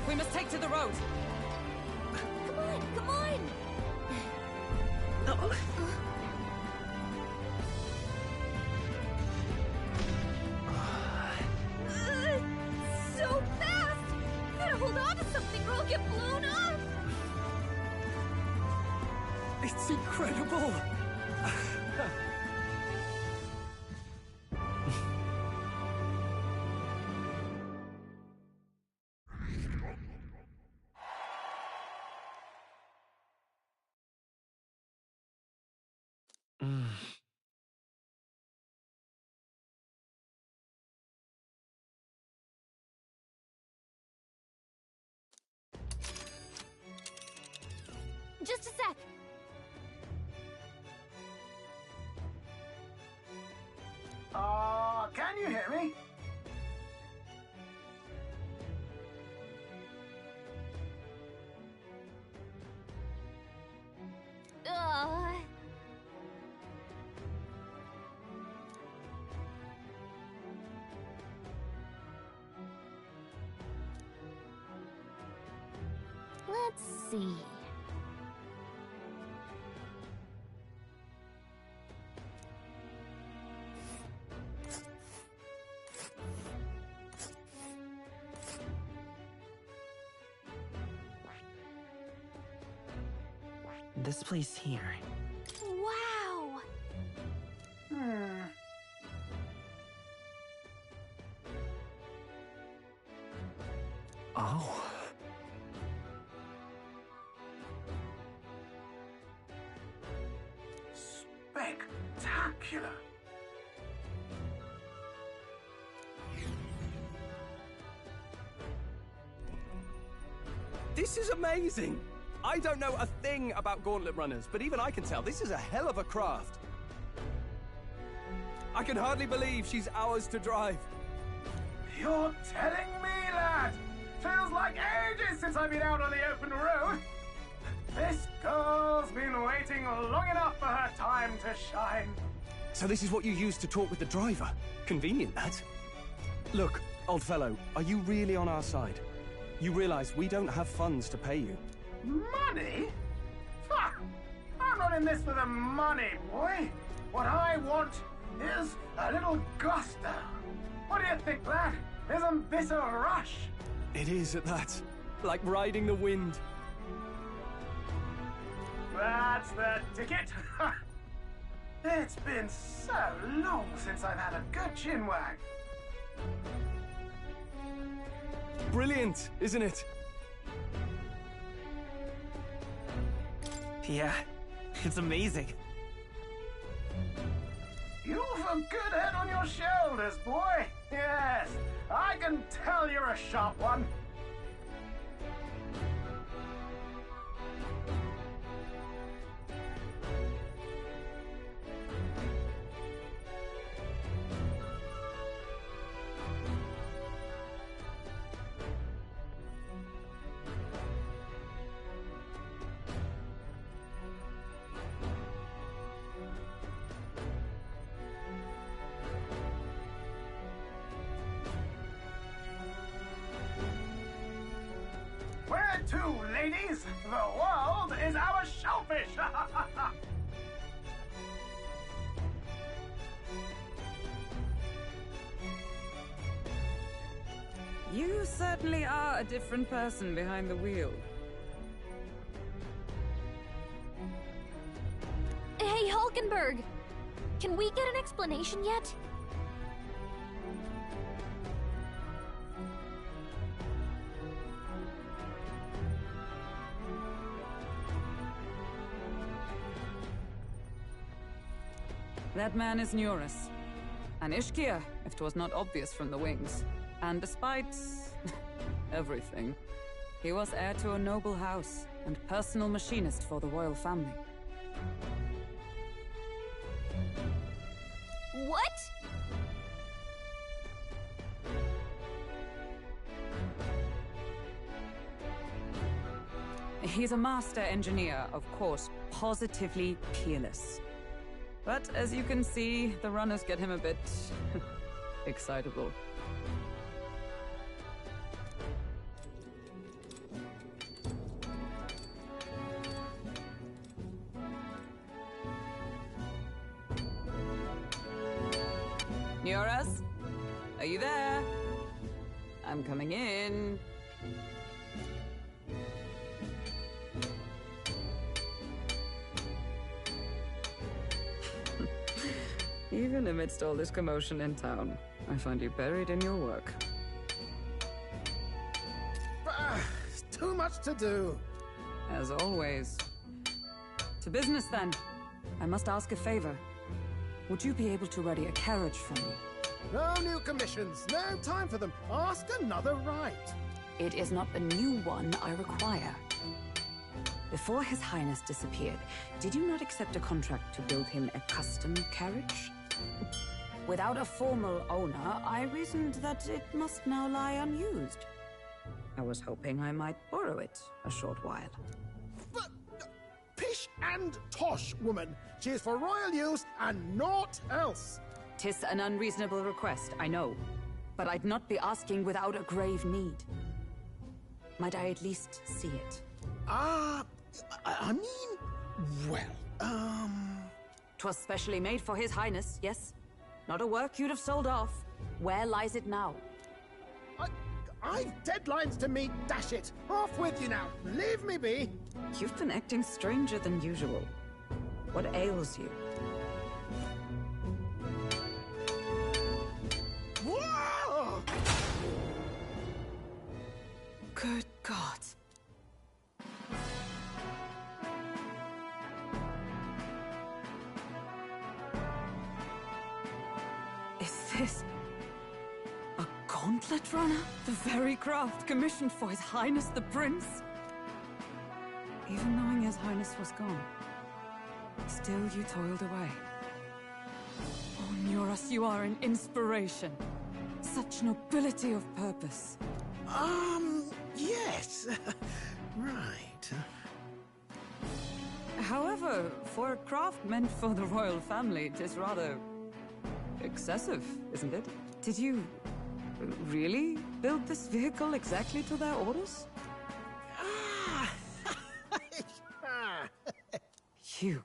We must take to the road. Come on, come on! So fast! Gotta hold on to something or I'll get blown up! It's incredible! Just a sec. Can you hear me? Let's see. This place here. Wow! Oh. Spectacular! This is amazing! I don't know a thing about gauntlet runners, but even I can tell this is a hell of a craft. I can hardly believe she's ours to drive. You're telling me, lad? Feels like ages since I've been out on the open road. This girl's been waiting long enough for her time to shine. So this is what you used to talk with the driver? Convenient, that. Look, old fellow, are you really on our side? You realize we don't have funds to pay you. Money? Ha! I'm not in this for the money, boy. What I want is a little gusto. What do you think, lad? Isn't this a rush? It is at that. Like riding the wind. That's the ticket. It's been so long since I've had a good chinwag. Brilliant, isn't it? Yeah, it's amazing. You've a good head on your shoulders, boy. Yes, I can tell you're a sharp one. Where to, ladies? The world is our shellfish! You certainly are a different person behind the wheel. Hey, Hulkenberg! Can we get an explanation yet? That man is Nuris. An Ishkia, if 'twas not obvious from the wings. And despite everything, he was heir to a noble house and personal machinist for the royal family. What? He's a master engineer, of course, positively peerless. But as you can see, the runners get him a bit excitable. Nuris? Are you there? I'm coming in. Even amidst all this commotion in town, I find you buried in your work. It's too much to do. As always. To business, then. I must ask a favor. Would you be able to ready a carriage for me? No new commissions. No time for them. Ask another right. It is not a new one I require. Before His Highness disappeared, did you not accept a contract to build him a custom carriage? Without a formal owner, I reasoned that it must now lie unused. I was hoping I might borrow it a short while. But, pish and tosh, woman. She is for royal use and naught else. 'Tis an unreasonable request, I know. But I'd not be asking without a grave need. Might I at least see it? I mean, well, 'Twas specially made for His Highness, yes? Not a work you'd have sold off. Where lies it now? I've deadlines to meet, dash it! Off with you now! Leave me be! You've been acting stranger than usual. What ails you? Whoa! Good God. Is this a gauntlet runner? The very craft commissioned for His Highness the Prince? Even knowing His Highness was gone, still you toiled away. Oh, Nuris, you are an inspiration. Such nobility of purpose. Yes. Right. However, for a craft meant for the royal family, it is rather excessive, isn't it? Did you really build this vehicle exactly to their orders? You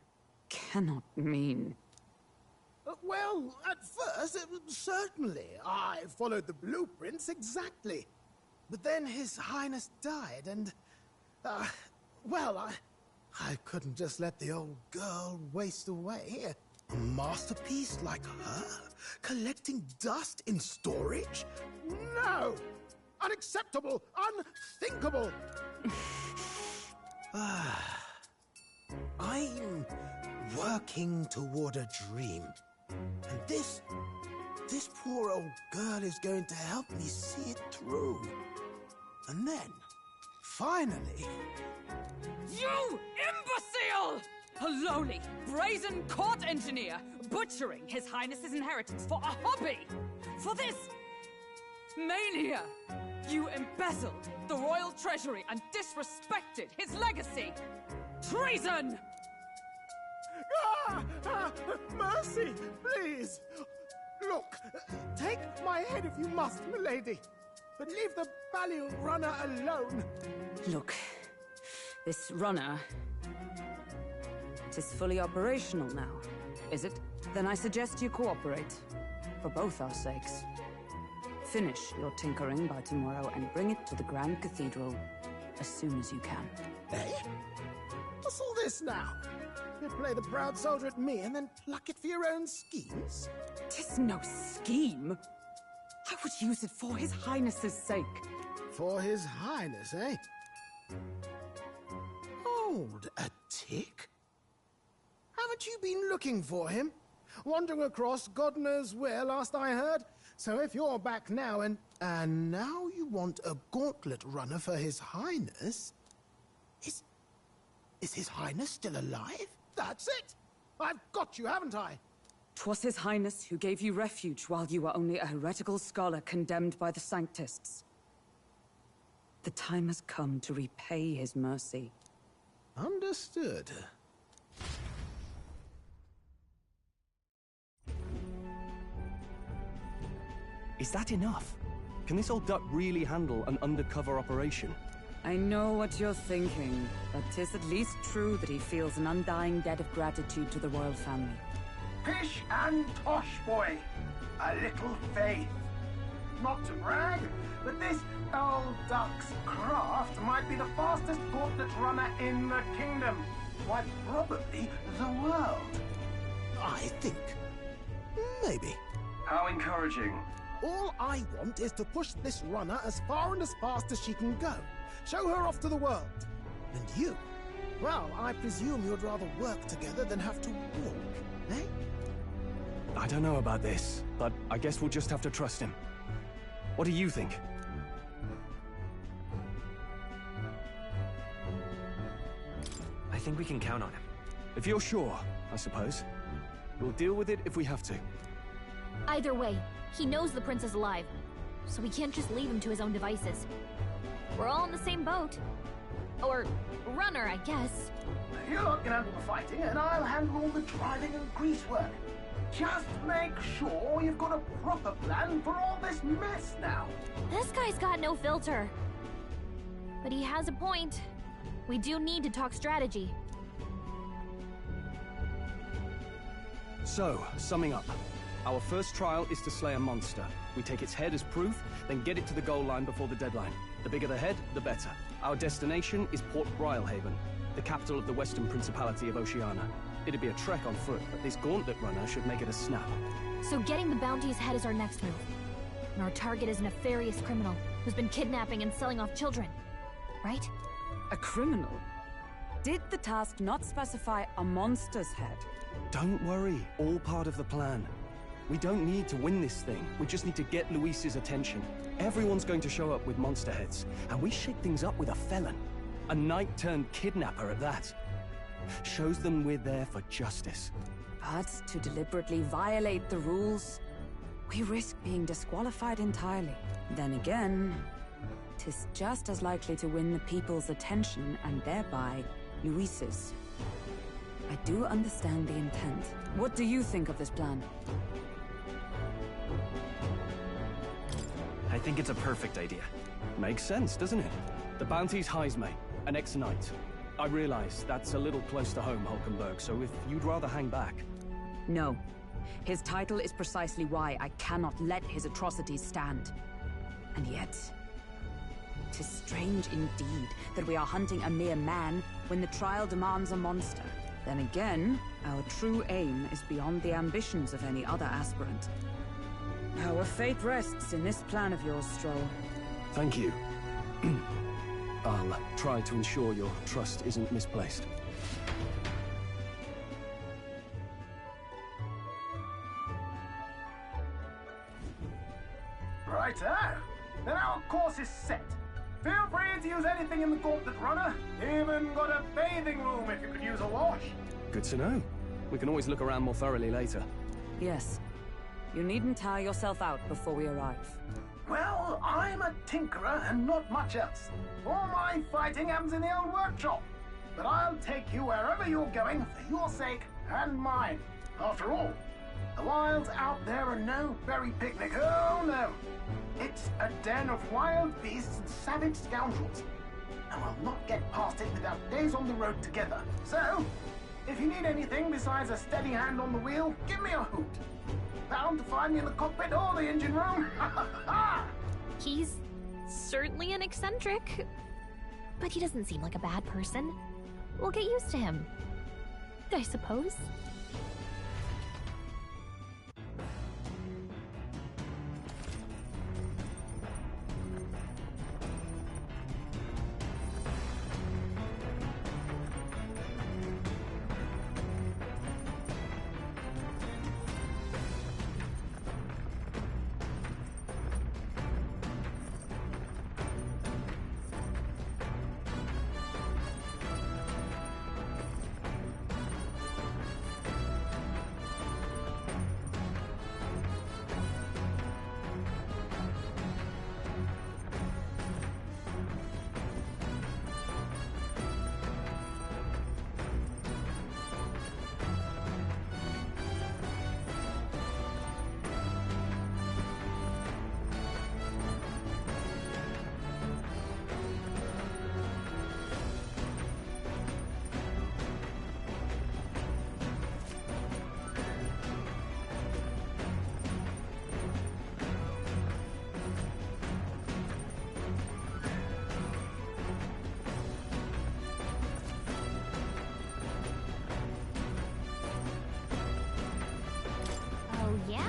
cannot mean... Well, at first, certainly. I followed the blueprints exactly. But then His Highness died, and... well, I couldn't just let the old girl waste away. A masterpiece like her? Collecting dust in storage? No! Unacceptable! Unthinkable! I'm working toward a dream. And this poor old girl is going to help me see it through. And then, finally... You imbecile! A lowly, brazen court engineer butchering His Highness's inheritance for a hobby! For this mania! You embezzled the royal treasury and disrespected his legacy! Treason! Mercy, please! Look, take my head if you must, milady. But leave the valiant runner alone. Look, this runner... it is fully operational now, is it? Then I suggest you cooperate. For both our sakes. Finish your tinkering by tomorrow and bring it to the Grand Cathedral as soon as you can. Eh? What's all this now? You play the proud soldier at me and then pluck it for your own schemes? 'Tis no scheme. I would use it for His Highness's sake. For His Highness, eh? Hold a tick. Haven't you been looking for him? Wandering across God knows where, last I heard. So if you're back now and now you want a gauntlet runner for His Highness? Is His Highness still alive? That's it! I've got you, haven't I? 'Twas His Highness who gave you refuge while you were only a heretical scholar condemned by the Sanctists. The time has come to repay his mercy. Understood. Is that enough? Can this old duck really handle an undercover operation? I know what you're thinking, but 'tis at least true that he feels an undying debt of gratitude to the royal family. Pish and tosh, boy. A little faith. Not to brag, but this old duck's craft might be the fastest gauntlet runner in the kingdom. Quite probably the world. I think. Maybe. How encouraging. All I want is to push this runner as far and as fast as she can go. Show her off to the world. And you? Well, I presume you'd rather work together than have to walk, eh? I don't know about this, but I guess we'll just have to trust him. What do you think? I think we can count on him. If you're sure, I suppose. We'll deal with it if we have to. Either way, he knows the prince is alive, so we can't just leave him to his own devices. We're all in the same boat. Or runner, I guess. You lot can handle the fighting, and I'll handle all the driving and grease work. Just make sure you've got a proper plan for all this mess now. This guy's got no filter. But he has a point. We do need to talk strategy. So, summing up. Our first trial is to slay a monster. We take its head as proof, then get it to the goal line before the deadline. The bigger the head, the better. Our destination is Port Brylehaven, the capital of the Western Principality of Oceania. It'd be a trek on foot, but this gauntlet runner should make it a snap. So getting the bounty's head is our next move. And our target is a nefarious criminal who's been kidnapping and selling off children. Right? A criminal? Did the task not specify a monster's head? Don't worry, all part of the plan. We don't need to win this thing. We just need to get Luis's attention. Everyone's going to show up with monster heads, and we shake things up with a felon. A knight-turned-kidnapper at that. Shows them we're there for justice. But to deliberately violate the rules, we risk being disqualified entirely. Then again, 'tis just as likely to win the people's attention and thereby Luis's. I do understand the intent. What do you think of this plan? I think it's a perfect idea. Makes sense, doesn't it? The bounty's Heisme, an ex-knight. I realize that's a little close to home, Hulkenberg, so if you'd rather hang back... No. His title is precisely why I cannot let his atrocities stand. And yet... 'tis strange indeed that we are hunting a mere man when the trial demands a monster. Then again, our true aim is beyond the ambitions of any other aspirant. Our fate rests in this plan of yours, Stroll. Thank you. I'll try to ensure your trust isn't misplaced. Righto! Then our course is set. Feel free to use anything in the gauntlet runner. Even got a bathing room if you could use a wash. Good to know. We can always look around more thoroughly later. Yes. You needn't tire yourself out before we arrive. Well, I'm a tinkerer and not much else. All my fighting happens in the old workshop. But I'll take you wherever you're going for your sake and mine. After all, the wilds out there are no berry picnic. Oh no. It's a den of wild beasts and savage scoundrels. And we'll not get past it without days on the road together. So, if you need anything besides a steady hand on the wheel, give me a hoot. Bound to find me in the cockpit or the engine room. He's certainly an eccentric, but he doesn't seem like a bad person. We'll get used to him, I suppose. Yeah?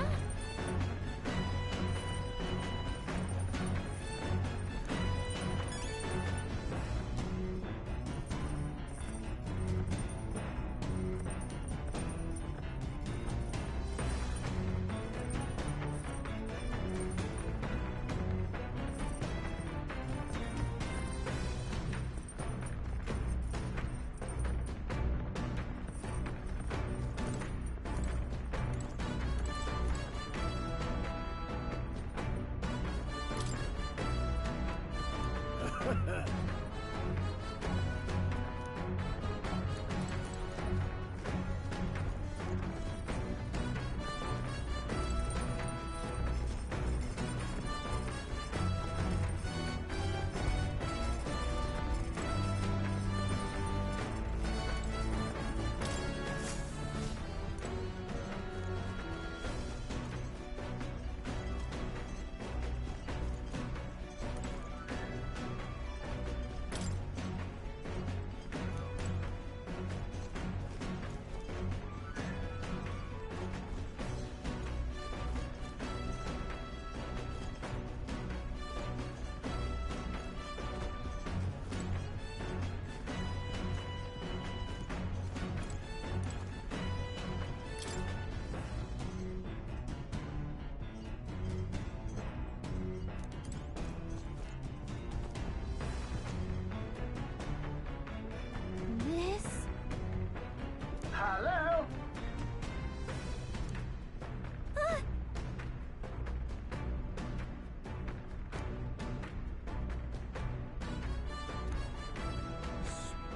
Hello?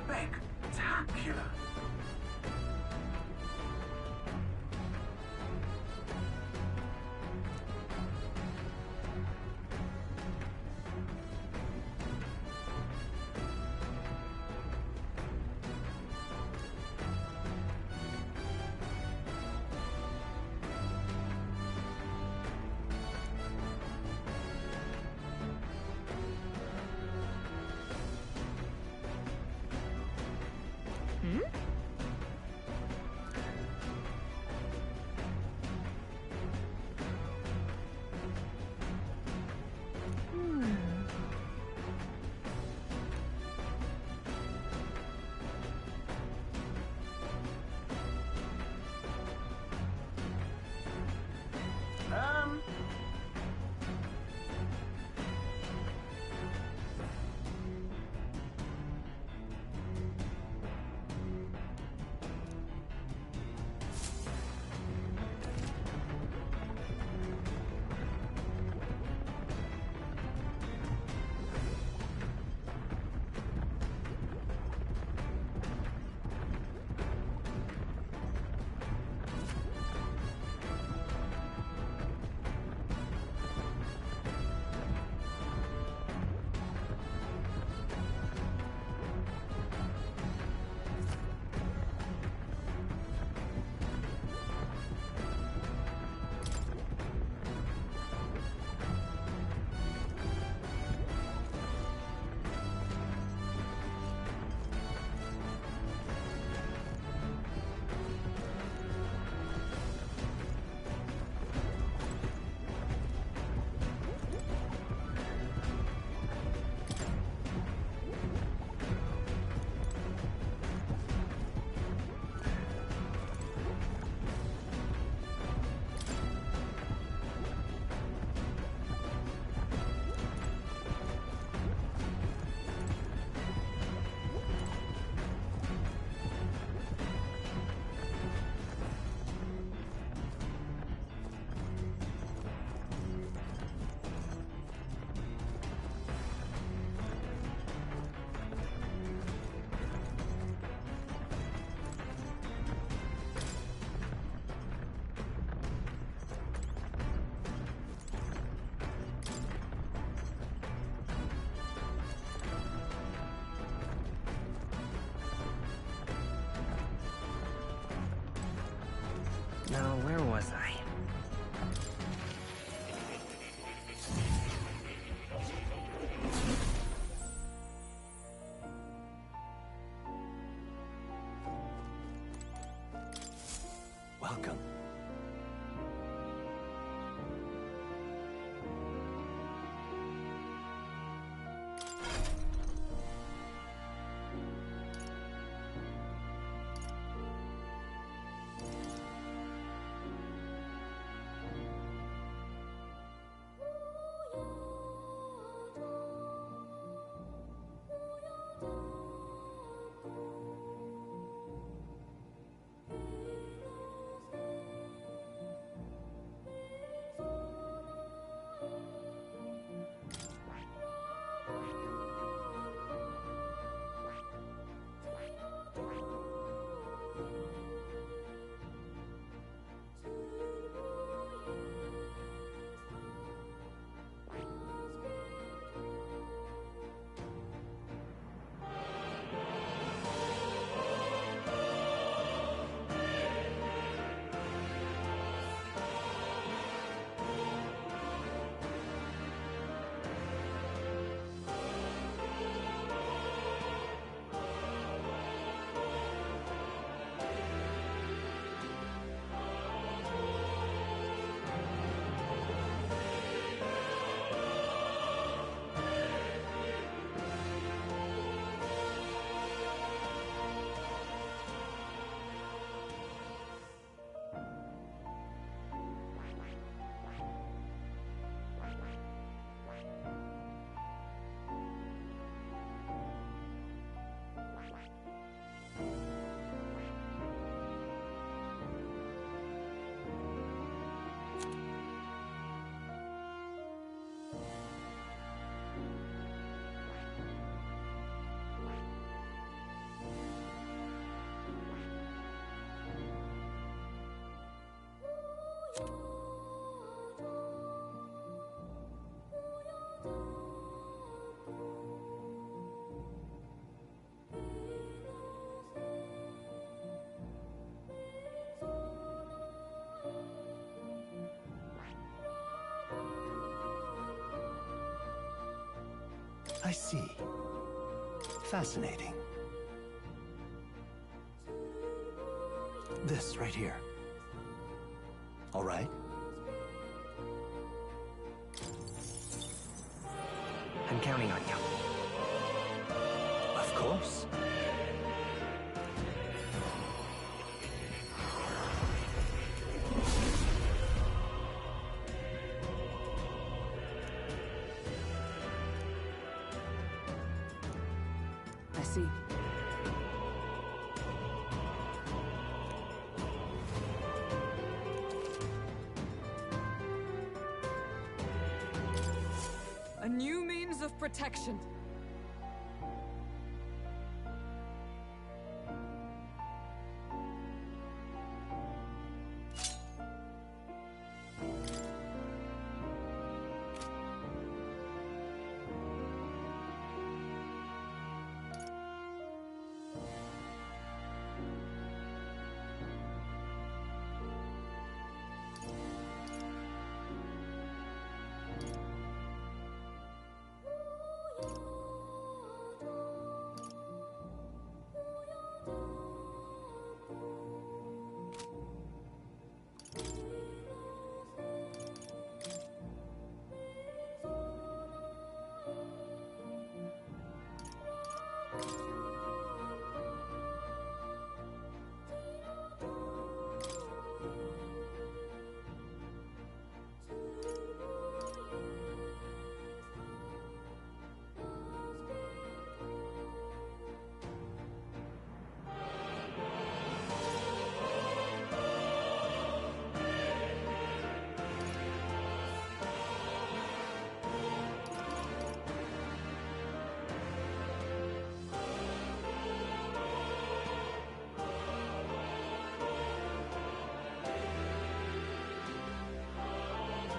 Spectacular. Now, where was I? Welcome. I see. Fascinating. This right here. All right? I'm counting on you. Of course. I see. A new means of protection.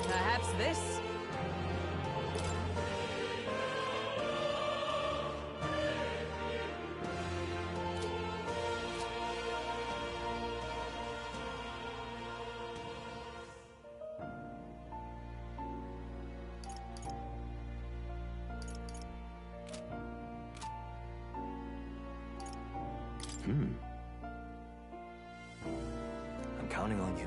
Perhaps this? I'm counting on you.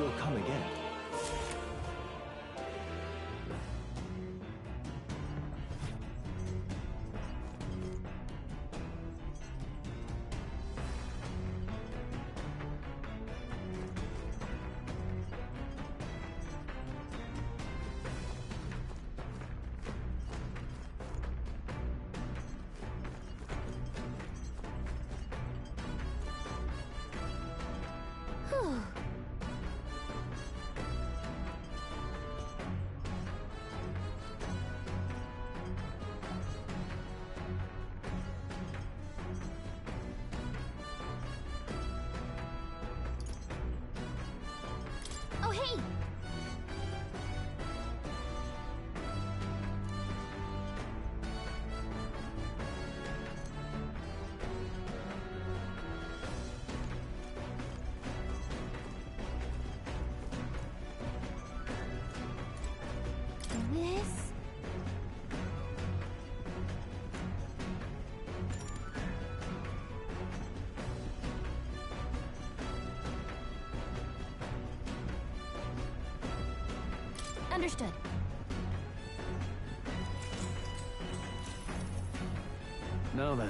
will come again. Oh, hey! This... Understood. Now then.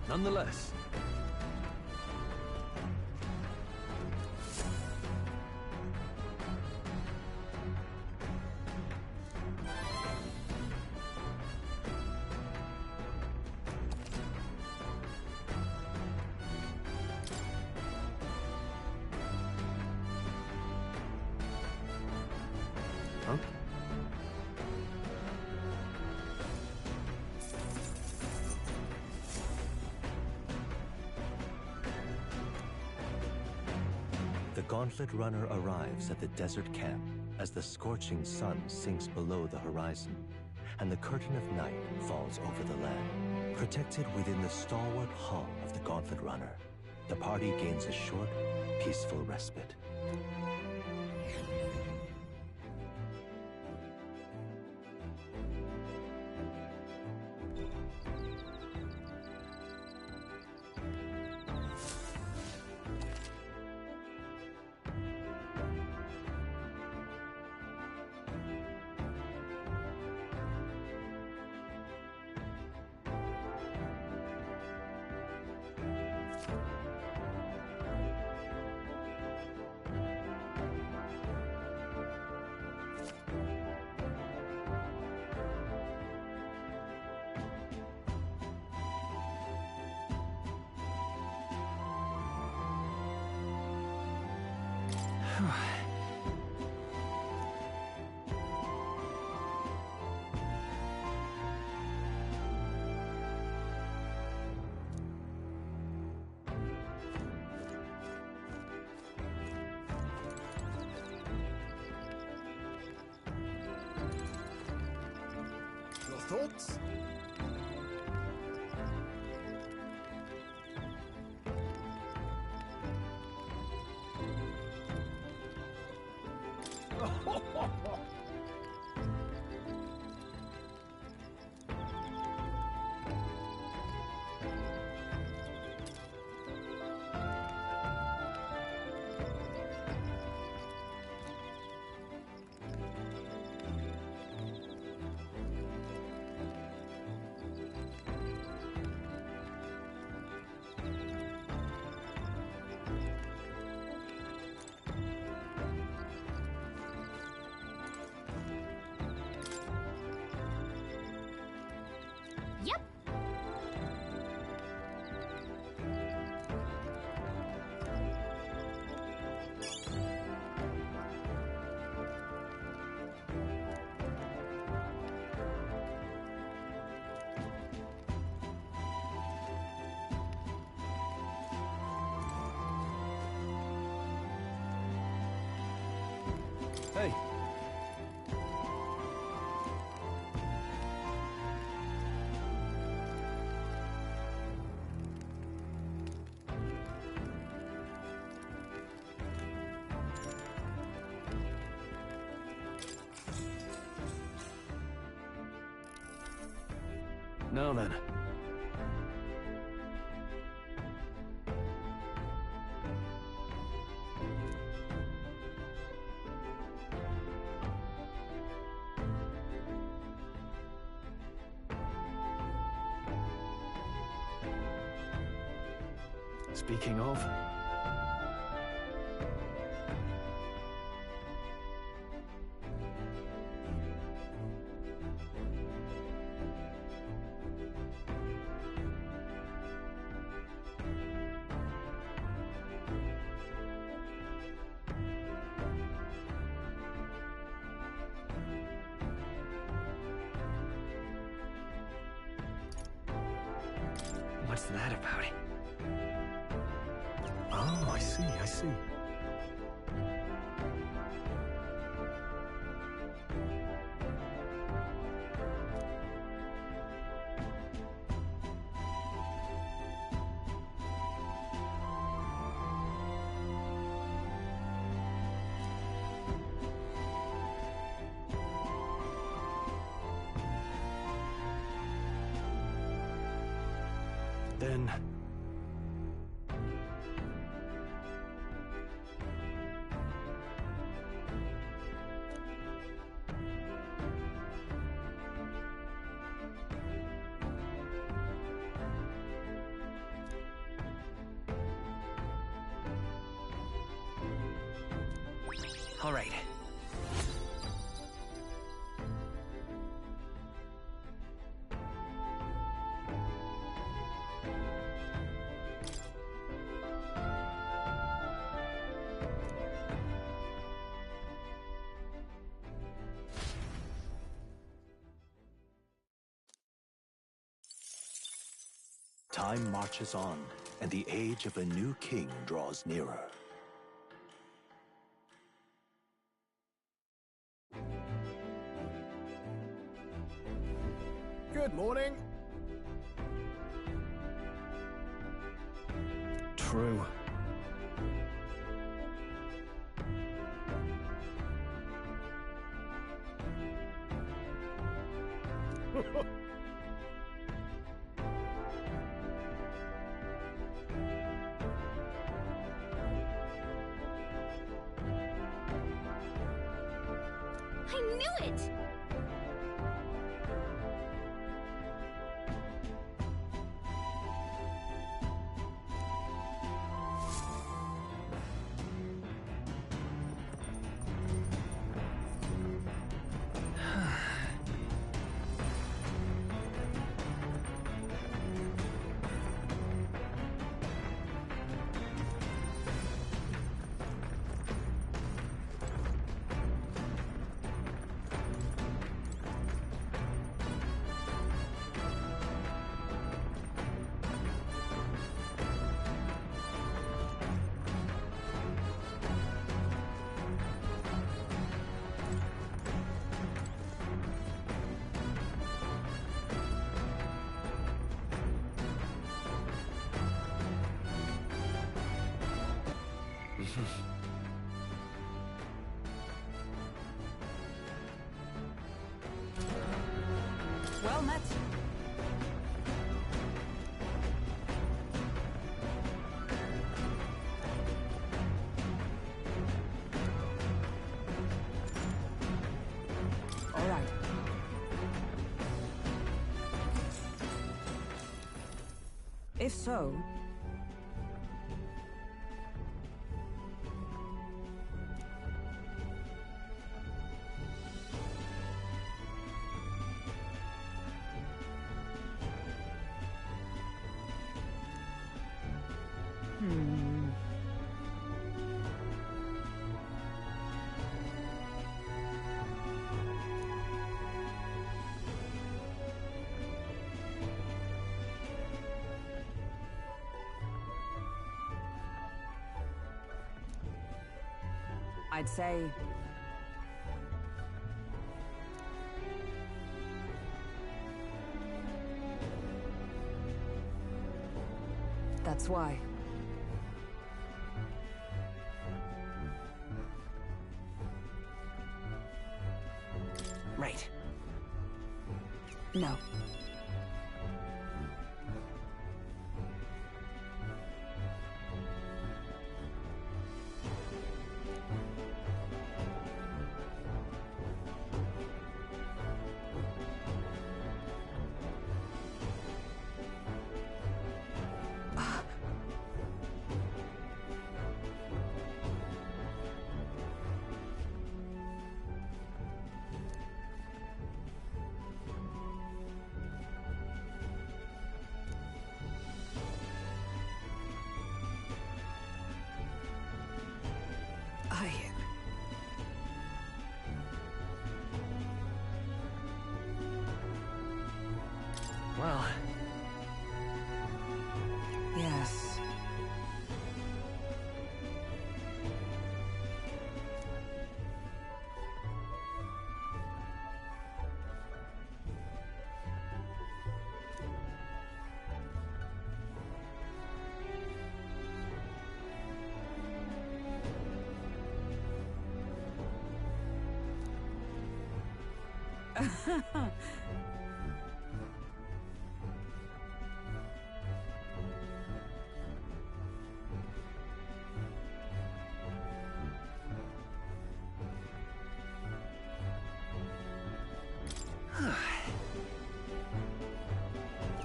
Nonetheless. Huh? The Gauntlet Runner arrives at the desert camp as the scorching sun sinks below the horizon, and the curtain of night falls over the land. Protected within the stalwart hull of the Gauntlet Runner, the party gains a short, peaceful respite. Your thoughts? Now then. Speaking of... What's that about? Oh, I see, I see. Then... All right. Time marches on, and the age of a new king draws nearer. Good morning. True. I knew it! Well met. All right. If so... I'd say... That's why. Right. No.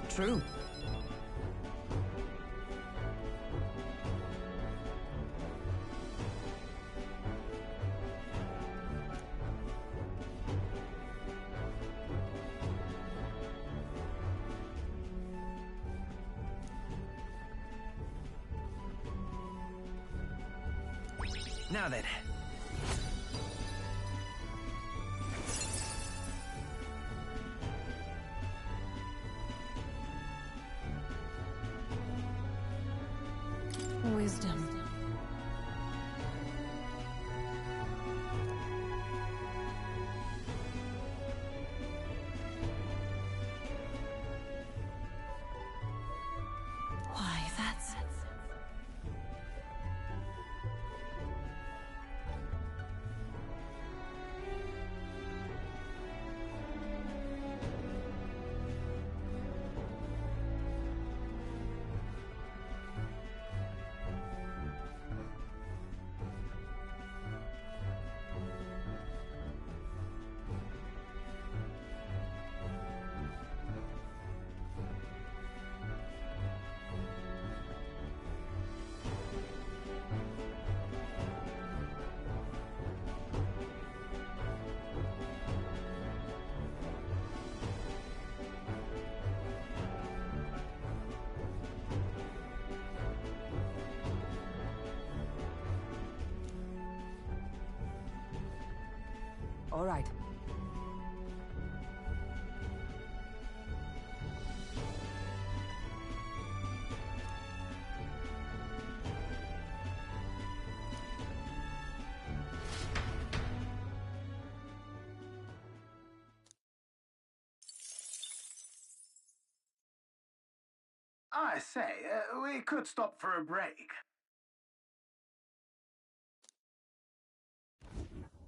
True. Now then. Wisdom. Why, that's... All right. I say, we could stop for a break.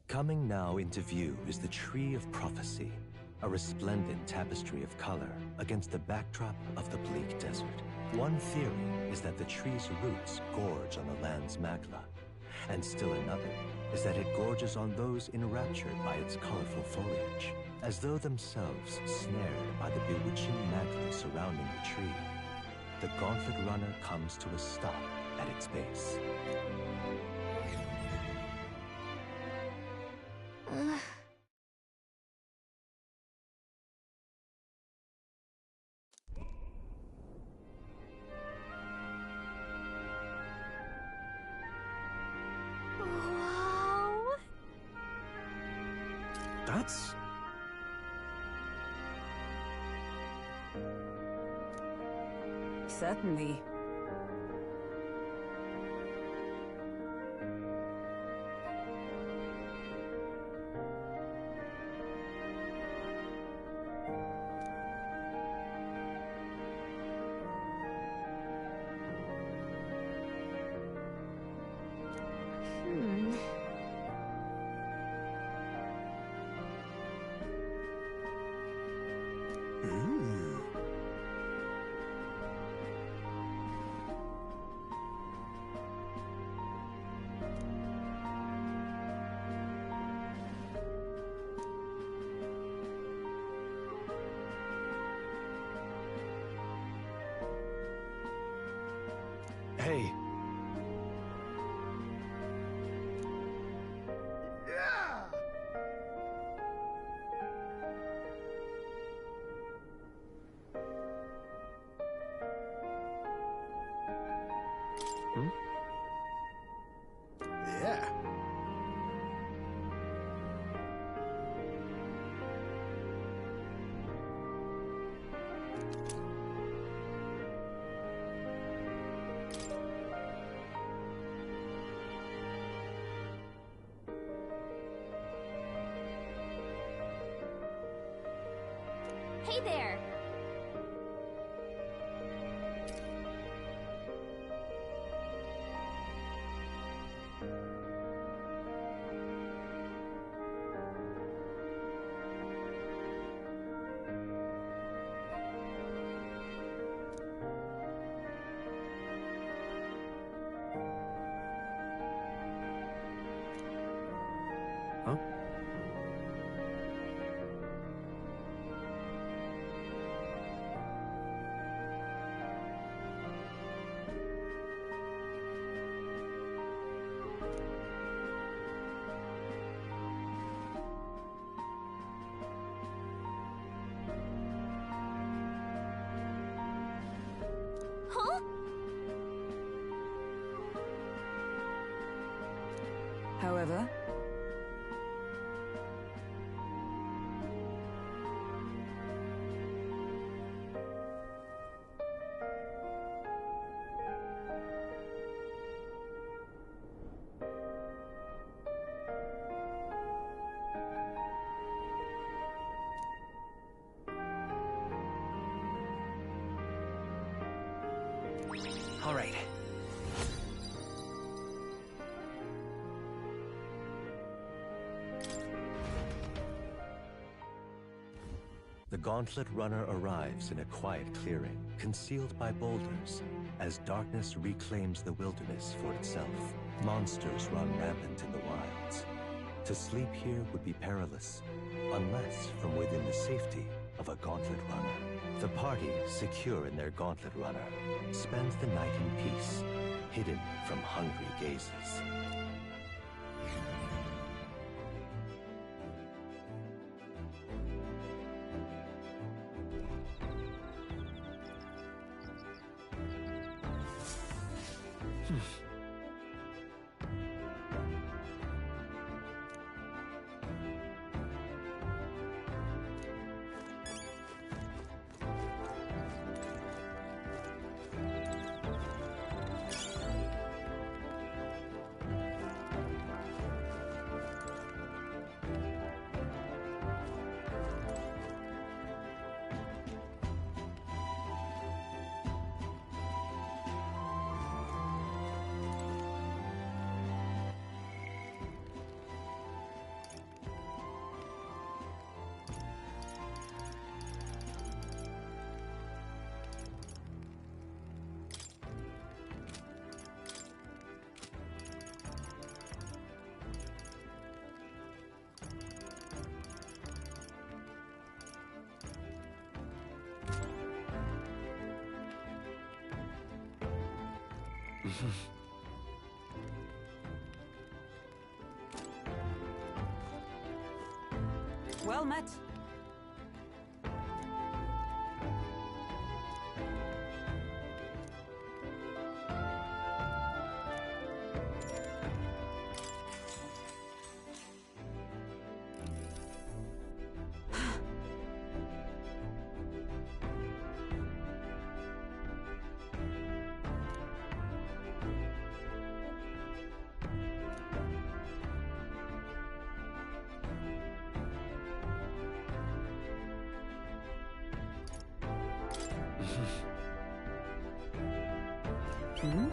Coming now into view is the Tree of Prophecy, a resplendent tapestry of color against the backdrop of the bleak desert. One theory is that the tree's roots gorge on the land's magla, and still another is that it gorges on those enraptured by its colorful foliage, as though themselves snared by the bewitching magla surrounding the tree. The Gauntlet Runner comes to a stop at its base. Wow. That's... Certainly. Hey. Yeah. Hey there! However, all right. The Gauntlet Runner arrives in a quiet clearing, concealed by boulders, as darkness reclaims the wilderness for itself. Monsters run rampant in the wilds. To sleep here would be perilous, unless from within the safety of a Gauntlet Runner. The party, secure in their Gauntlet Runner, spends the night in peace, hidden from hungry gazes. well met. Hmm?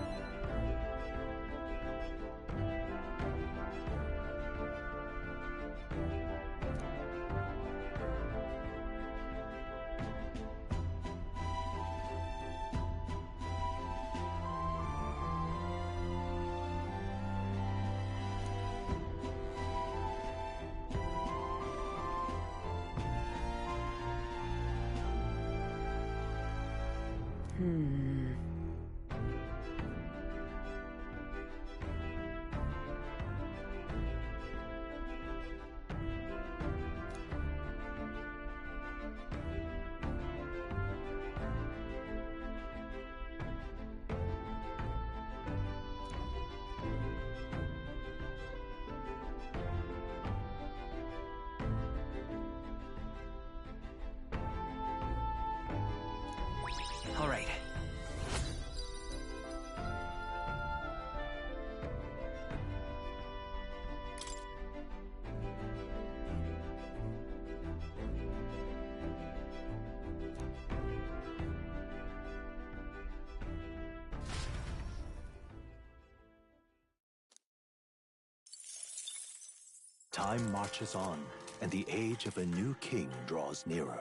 All right. Time marches on, and the age of a new king draws nearer.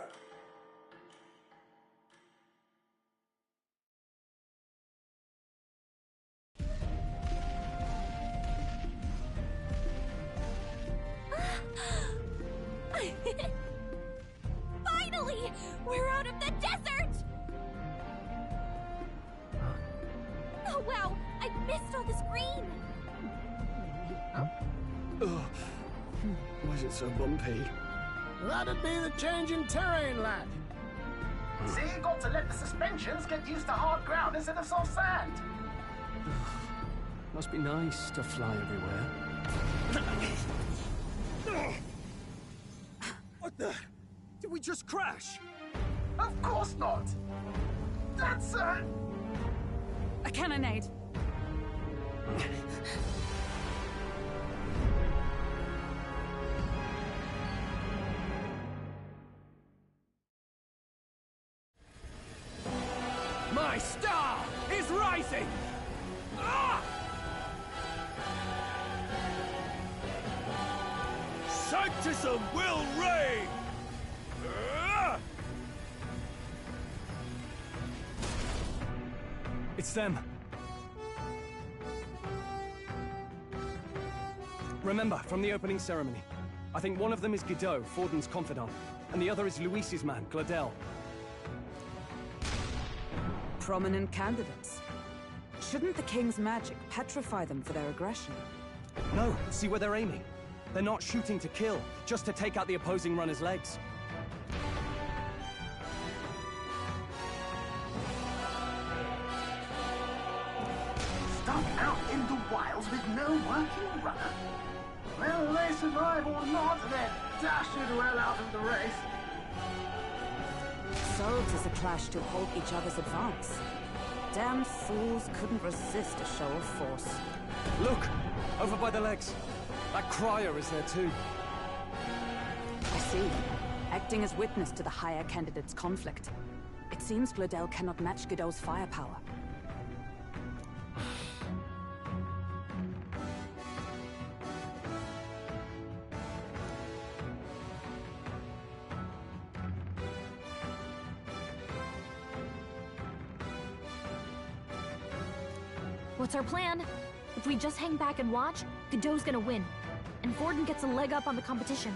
Finally! We're out of the desert! Oh wow, I missed all this green! Ugh. Why is it so bumpy? That'd be the change in terrain, lad. See, you got to let the suspensions get used to hard ground instead of soft sand. Must be nice to fly everywhere. What the? Did we just crash? Of course not! That's, A cannonade! My star is rising! Ah! Sanctism will reign! It's them. Remember, from the opening ceremony, I think one of them is Godot, Forden's confidant, and the other is Luis's man, Gladel. Prominent candidates. Shouldn't the king's magic petrify them for their aggression? No, see where they're aiming. They're not shooting to kill, just to take out the opposing runner's legs. stuck out in the wilds with no working runner. Whether they survive or not, they're dashed well out of the race. So 'tis a clash to halt each other's advance. Damned fools couldn't resist a show of force. Look! Over by the legs. That crier is there too. I see. Acting as witness to the higher candidate's conflict. It seems Gladel cannot match Godot's firepower. What's our plan? If we just hang back and watch, Godot's gonna win. And Forden gets a leg up on the competition.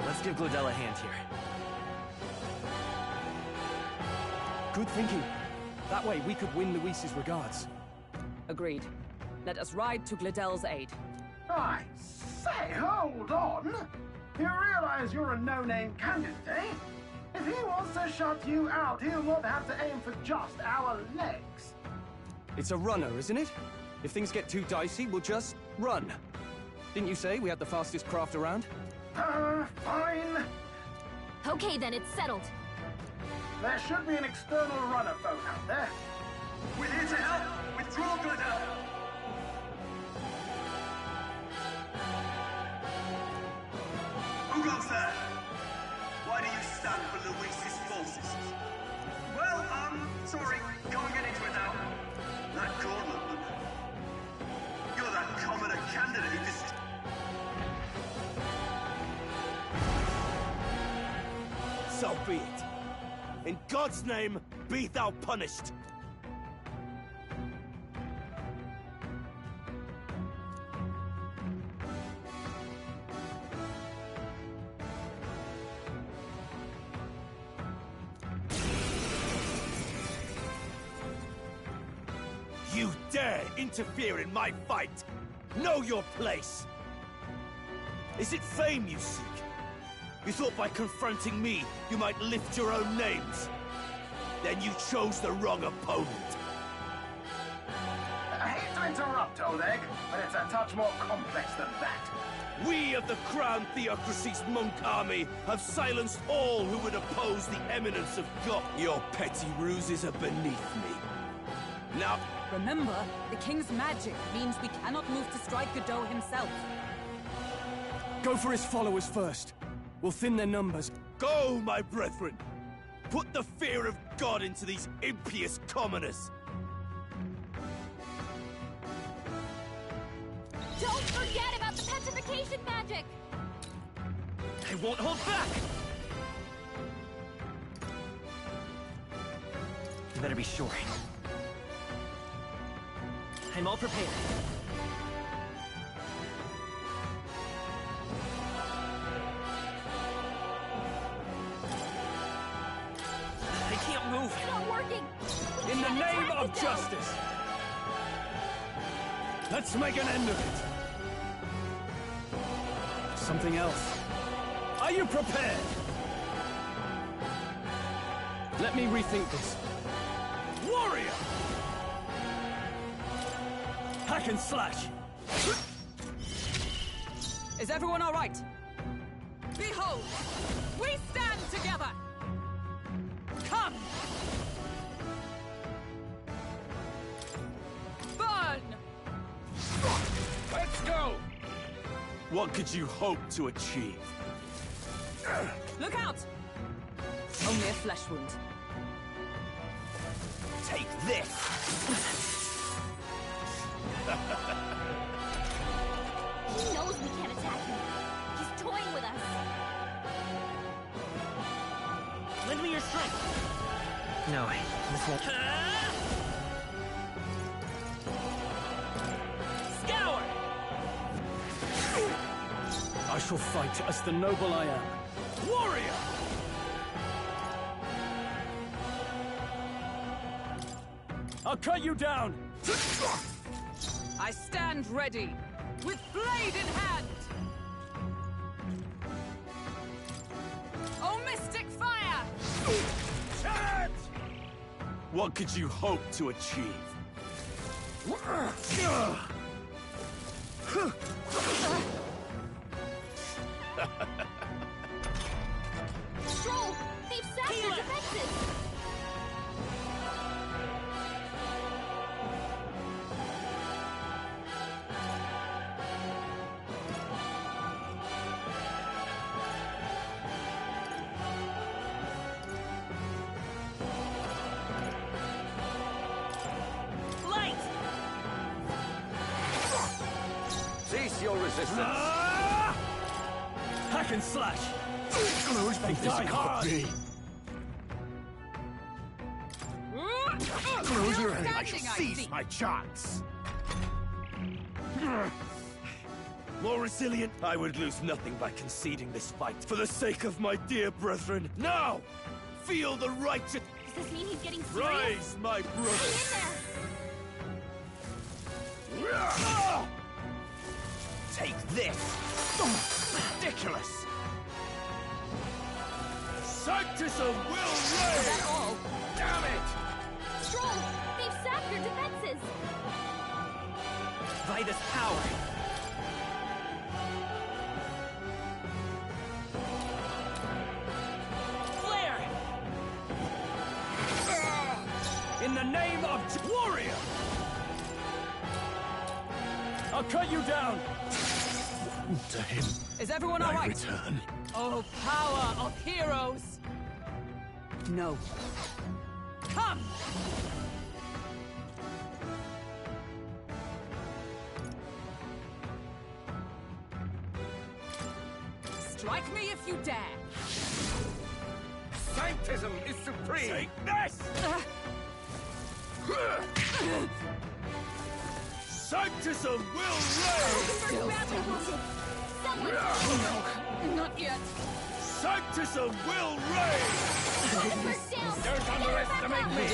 Let's give Gladel a hand here. Good thinking. That way we could win Luis's regards. Agreed. Let us ride to Gladel's aid. I say, hold on! You realize you're a no-name candidate, eh? If he wants to shut you out, he'll not have to aim for just our legs. It's a runner, isn't it? If things get too dicey, we'll just run. Didn't you say we had the fastest craft around? Fine. Okay then, it's settled. There should be an external runner phone out there. We're here to help! Withdraw, Gladel! Who goes there? Why do you stand for Luis's forces? Well, sorry, can't get into it now. That Gauntlet, you're that commoner candidate who just... So be it. In God's name, be thou punished! You dare interfere in my fight! Know your place! Is it fame you seek? You thought by confronting me, you might lift your own names? Then you chose the wrong opponent. I hate to interrupt, Old Egg, but it's a touch more complex than that. We of the Crown Theocracy's monk army have silenced all who would oppose the eminence of God. Your petty ruses are beneath me. Now... Remember, the king's magic means we cannot move to strike Godot himself. Go for his followers first. We'll thin their numbers. Go, my brethren! Put the fear of God into these impious commoners! Don't forget about the petrification magic! I won't hold back! You better be sure. I'm all prepared. It's not working! In the name of justice! Let's make an end of it! Something else. Are you prepared? Let me rethink this. Warrior! Hack and slash! Is everyone all right? Behold, we stand together! Come! Burn! Let's go! What could you hope to achieve? Look out! Only a flesh wound. Take this! He knows we can't attack him. He's toying with us. Lend me your strength. No, this won't. Scour! I shall fight as the noble I am. Warrior! I'll cut you down! I stand ready, with blade in hand! Oh, mystic fire! Charge! What could you hope to achieve? Stroll! They've sapped their defenses! Light! Cease your resistance. Hack and slash! Close They die hard! Close your Still head. I standing, shall I seize see. my chance. More resilient? I would lose nothing by conceding this fight for the sake of my dear brethren. Now! Feel the righteous... Does this mean he's getting serious? Rise, my brothers! Hang in there! Take this! Ridiculous! Sanctus of Will Is Reign! that all? Damn it! Stroll! They've sapped your defenses! Vitus power! Flare! In the name of Warrior! I'll cut you down! To him, Is everyone all I right? return. Oh, power of heroes! No. Come! Strike me if you dare! Sanctism is supreme! Take this! Sanctus of Will Reign! Still badly wounded! Someone! Not yet. Sanctus of Will Reign! First down! Don't underestimate me!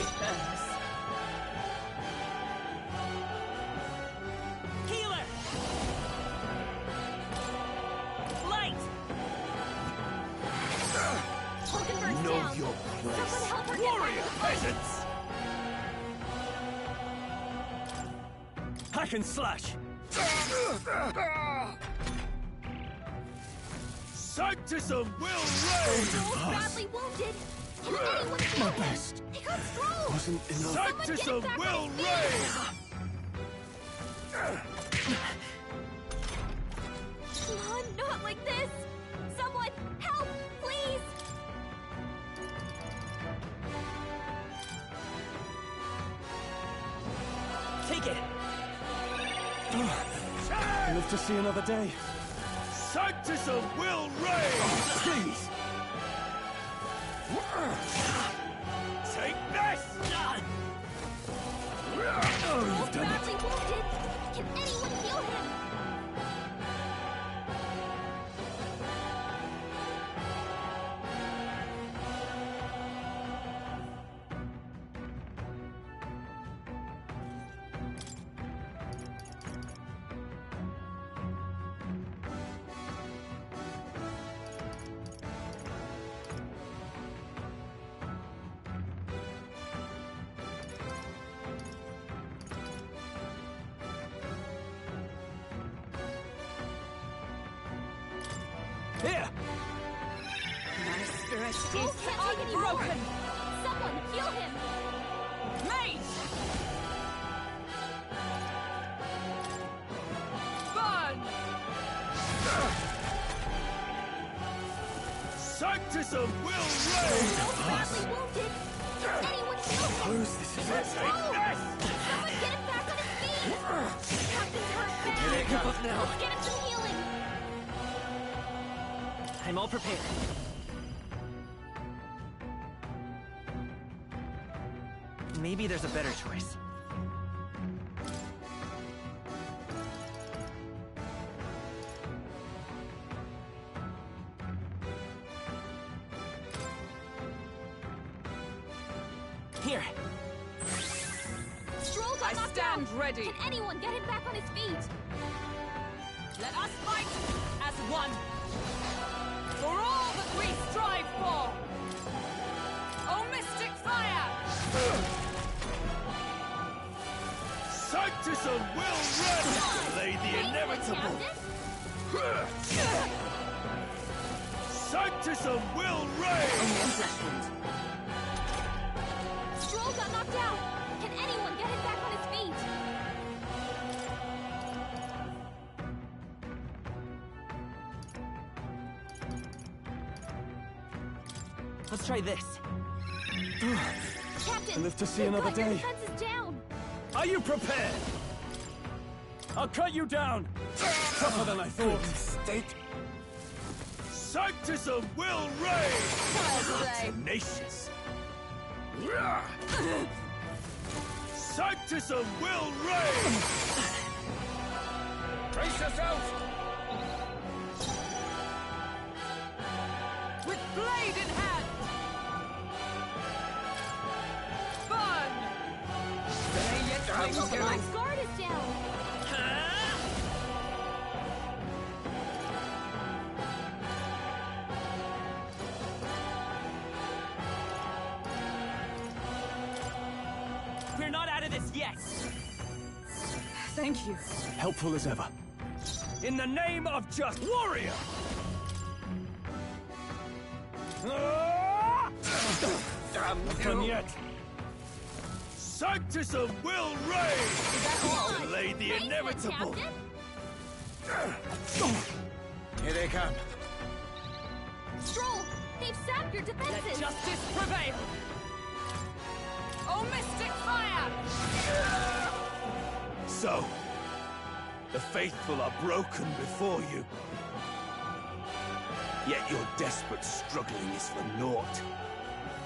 Healer! Light! Hulkenberg's Know down! your Someone place. help her get Warrior back to fight! peasants! Hack and slash! Sanctus of Will Reign! Stroll's badly wounded! Can anyone heal My him? best. They got Stroll! Wasn't enough. Sanctus Someone of get him back Will on his feet! Come on, not like this! Someone, help, please! Take it! Live to see another day. Sanctus of Will Reign! Please! Take this! Oh, you've done it. Badly wounded! Can anyone heal him? Here! My spirit Stroll is can't take any more! unbroken! Someone heal him! Mate! Burn! Sanctism will reign! Stroll's badly wounded! Anyone heal him! Suppose this is it. Someone get him back on his feet! Captain's hurt bad! Give up now. Let's get him some healing! I'm all prepared. Maybe there's a better choice. Here. Stroll got knocked stand out. ready. Can anyone get him back on his feet? Let us fight as one! For all that we strive for! Oh, mystic fire! Sanctism will reign! Delay the inevitable! Sanctism will reign! Stroll got knocked out. Can anyone get him back on his feet? Let's try this. Captain, live to see you've another got your day. defenses down. Are you prepared? I'll cut you down! Tougher than I thought. State. Sanctism will reign! Tenacious. Sanctism will reign! Brace yourself! With blade in hand! Burn! Stay yet Look, my guard is down. We're not out of this yet. Thank you. Helpful as ever. In the name of just warrior! Not done yet. Sanctism will reign! Delay the inevitable! Here they come. Stroll, they've sapped your defenses. Let justice prevail! Oh, mystic fire! So, the faithful are broken before you. Yet your desperate struggling is for naught.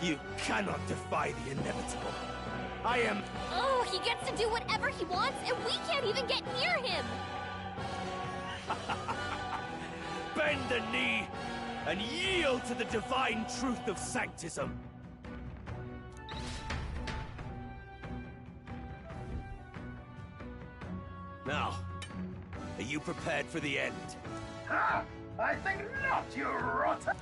You cannot defy the inevitable. I am... Oh, he gets to do whatever he wants, and we can't even get near him. Bend the knee and yield to the divine truth of Sanctism. Now, are you prepared for the end? Ha! I think not, you rotter!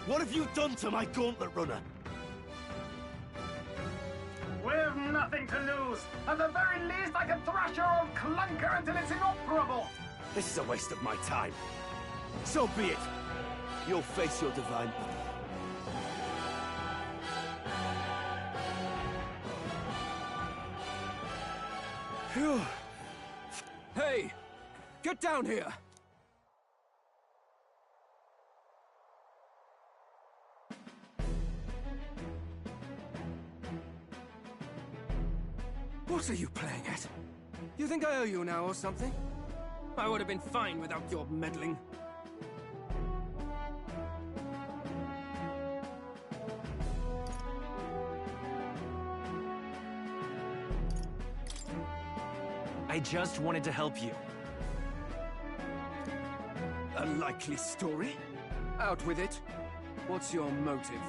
What have you done to my gauntlet runner? We've nothing to lose. At the very least, I can thrash your old clunker until it's inoperable. This is a waste of my time. So be it. You'll face your divine... Phew. Hey! Get down here! What are you playing at? You think I owe you now or something? I would have been fine without your meddling. I just wanted to help you. A likely story? Out with it. What's your motive?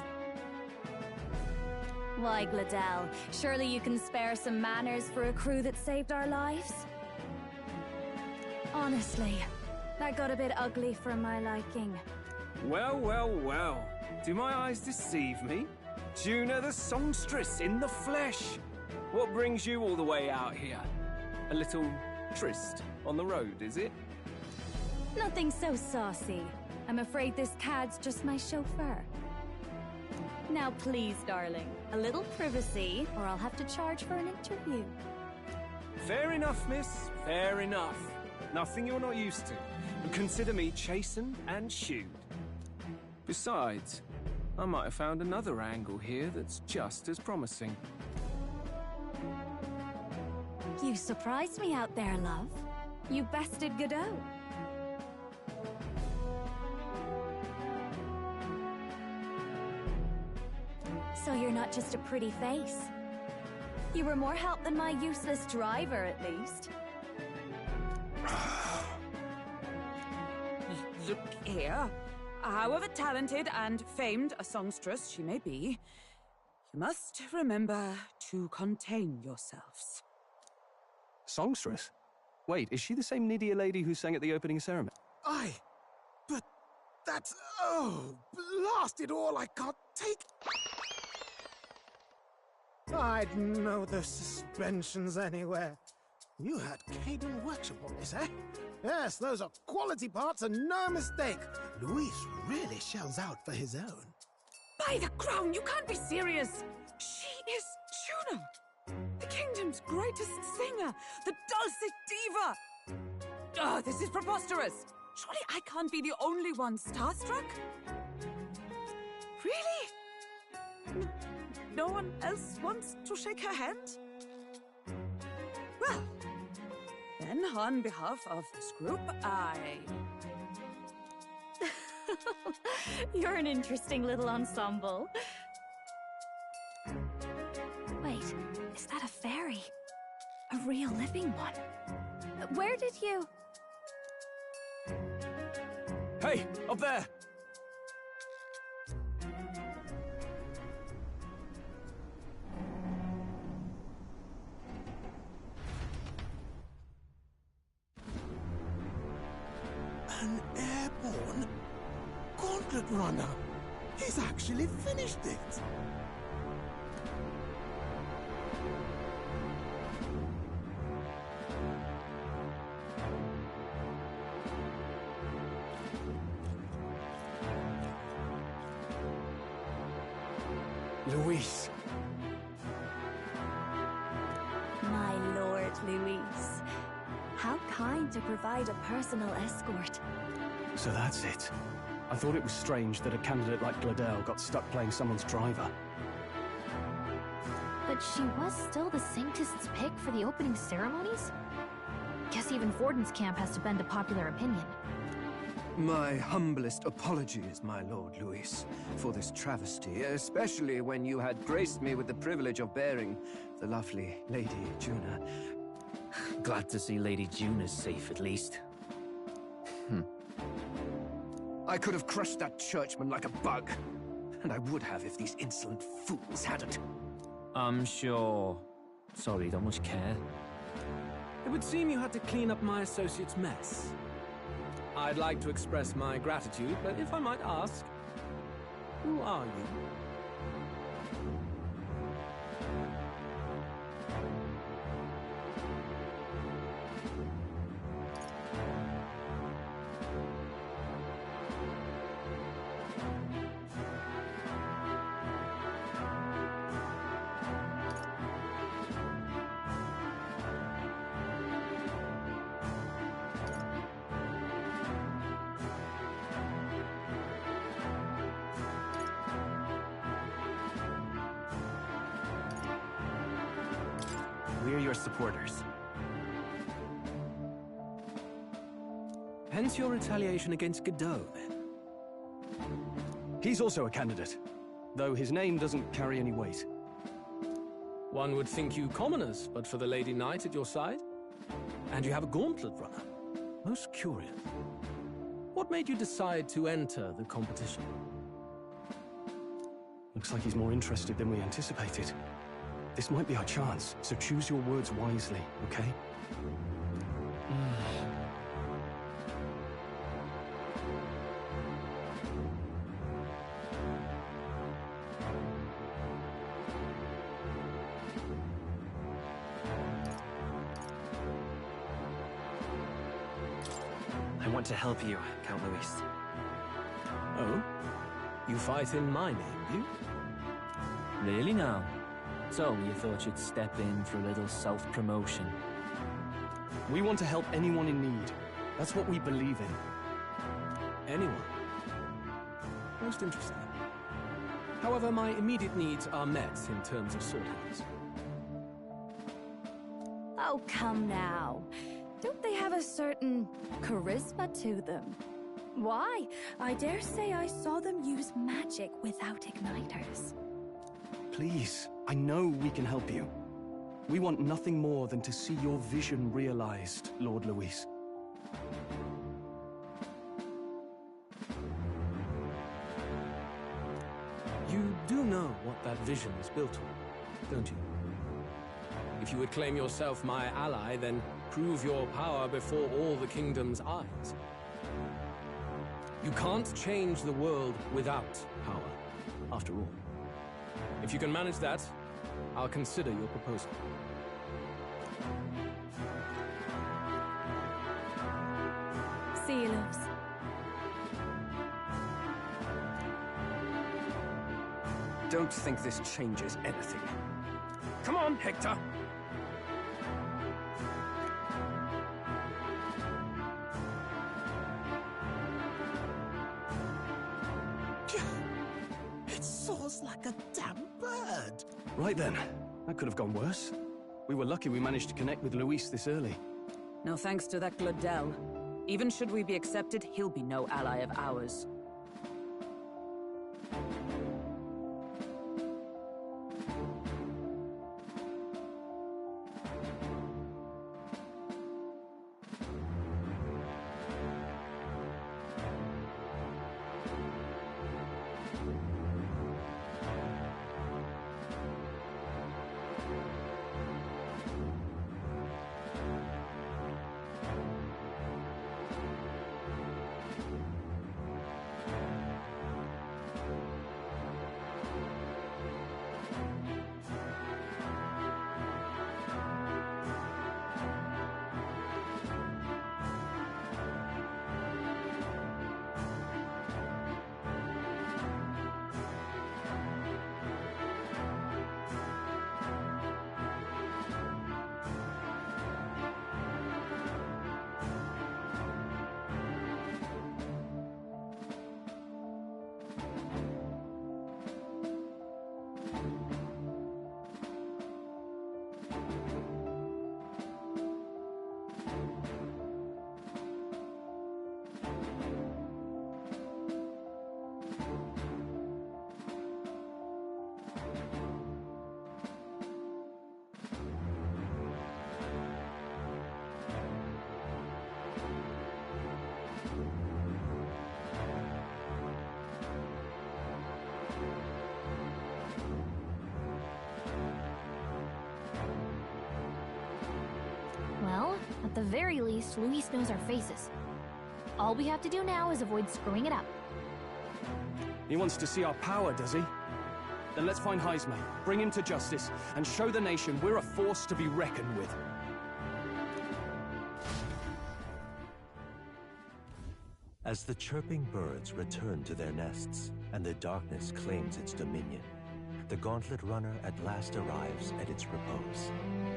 Why, Gladell, surely you can spare some manners for a crew that saved our lives? Honestly, that got a bit ugly for my liking. Well, well, well. Do my eyes deceive me? Juna the songstress in the flesh. What brings you all the way out here? A little tryst on the road, is it? Nothing so saucy. I'm afraid this cad's just my chauffeur. Now please, darling, a little privacy, or I'll have to charge for an interview. Fair enough, miss. Fair enough. Nothing you're not used to. Consider me chastened and shooed. Besides, I might have found another angle here that's just as promising. You surprised me out there, love. You bested Godot. So you're not just a pretty face. You were more help than my useless driver, at least. Look here. However talented and famed a songstress she may be, you must remember to contain yourselves. Songstress? Wait, is she the same Nydia lady who sang at the opening ceremony? Aye, but that's... oh, blast it all, I can't take... I'd know those suspensions anywhere. You had Caden Workshop on this, eh? Yes, those are quality parts and no mistake. Luis really shells out for his own. By the crown, you can't be serious! She is Juno! The kingdom's greatest singer! The dulcet diva! Oh, this is preposterous! Surely I can't be the only one starstruck? Really? No one else wants to shake her hand? Well, then on behalf of this group, You're an interesting little ensemble. Wait, is that a fairy? A real living one? Where did you... Hey, up there! An airborne gauntlet runner. He's actually finished it. Luis. My Lord Luis. How kind to provide a personal escort. So that's it. I thought it was strange that a candidate like Gladel got stuck playing someone's driver. But she was still the Sanctist's pick for the opening ceremonies? Guess even Forden's camp has to bend to popular opinion. My humblest apologies, my Lord Luis, for this travesty, especially when you had graced me with the privilege of bearing the lovely Lady Juna. Glad to see Lady Juna's safe, at least. I could have crushed that churchman like a bug. And I would have if these insolent fools hadn't. I'm sure. Sorry, don't much care. It would seem you had to clean up my associate's mess. I'd like to express my gratitude, but if I might ask, who are you? We're your supporters. Hence your retaliation against Godot, then? He's also a candidate, though his name doesn't carry any weight. One would think you commoners, but for the Lady Knight at your side. And you have a gauntlet runner. Most curious. What made you decide to enter the competition? Looks like he's more interested than we anticipated. This might be our chance, so choose your words wisely, okay? I want to help you, Count Luis. Oh? You fight in my name, do you? Really now? So, you thought you'd step in for a little self-promotion? We want to help anyone in need. That's what we believe in. Anyone. Most interesting. However, my immediate needs are met in terms of swordhands. Oh, come now. Don't they have a certain charisma to them? Why? I dare say I saw them use magic without igniters. Please, I know we can help you. We want nothing more than to see your vision realized, Lord Luis. You do know what that vision is built on, don't you? If you would claim yourself my ally, then prove your power before all the kingdom's eyes. You can't change the world without power, after all. If you can manage that, I'll consider your proposal. See you, loves. Don't think this changes anything. Come on, Hector! It soars like a damn bird. Right then. That could have gone worse. We were lucky we managed to connect with Luis this early. No thanks to that Gladel. Even should we be accepted, he'll be no ally of ours. Well, at the very least, Luis knows our faces. All we have to do now is avoid screwing it up. He wants to see our power, does he? Then let's find Heisme, bring him to justice, and show the nation we're a force to be reckoned with. As the chirping birds return to their nests and the darkness claims its dominion, the Gauntlet Runner at last arrives at its repose,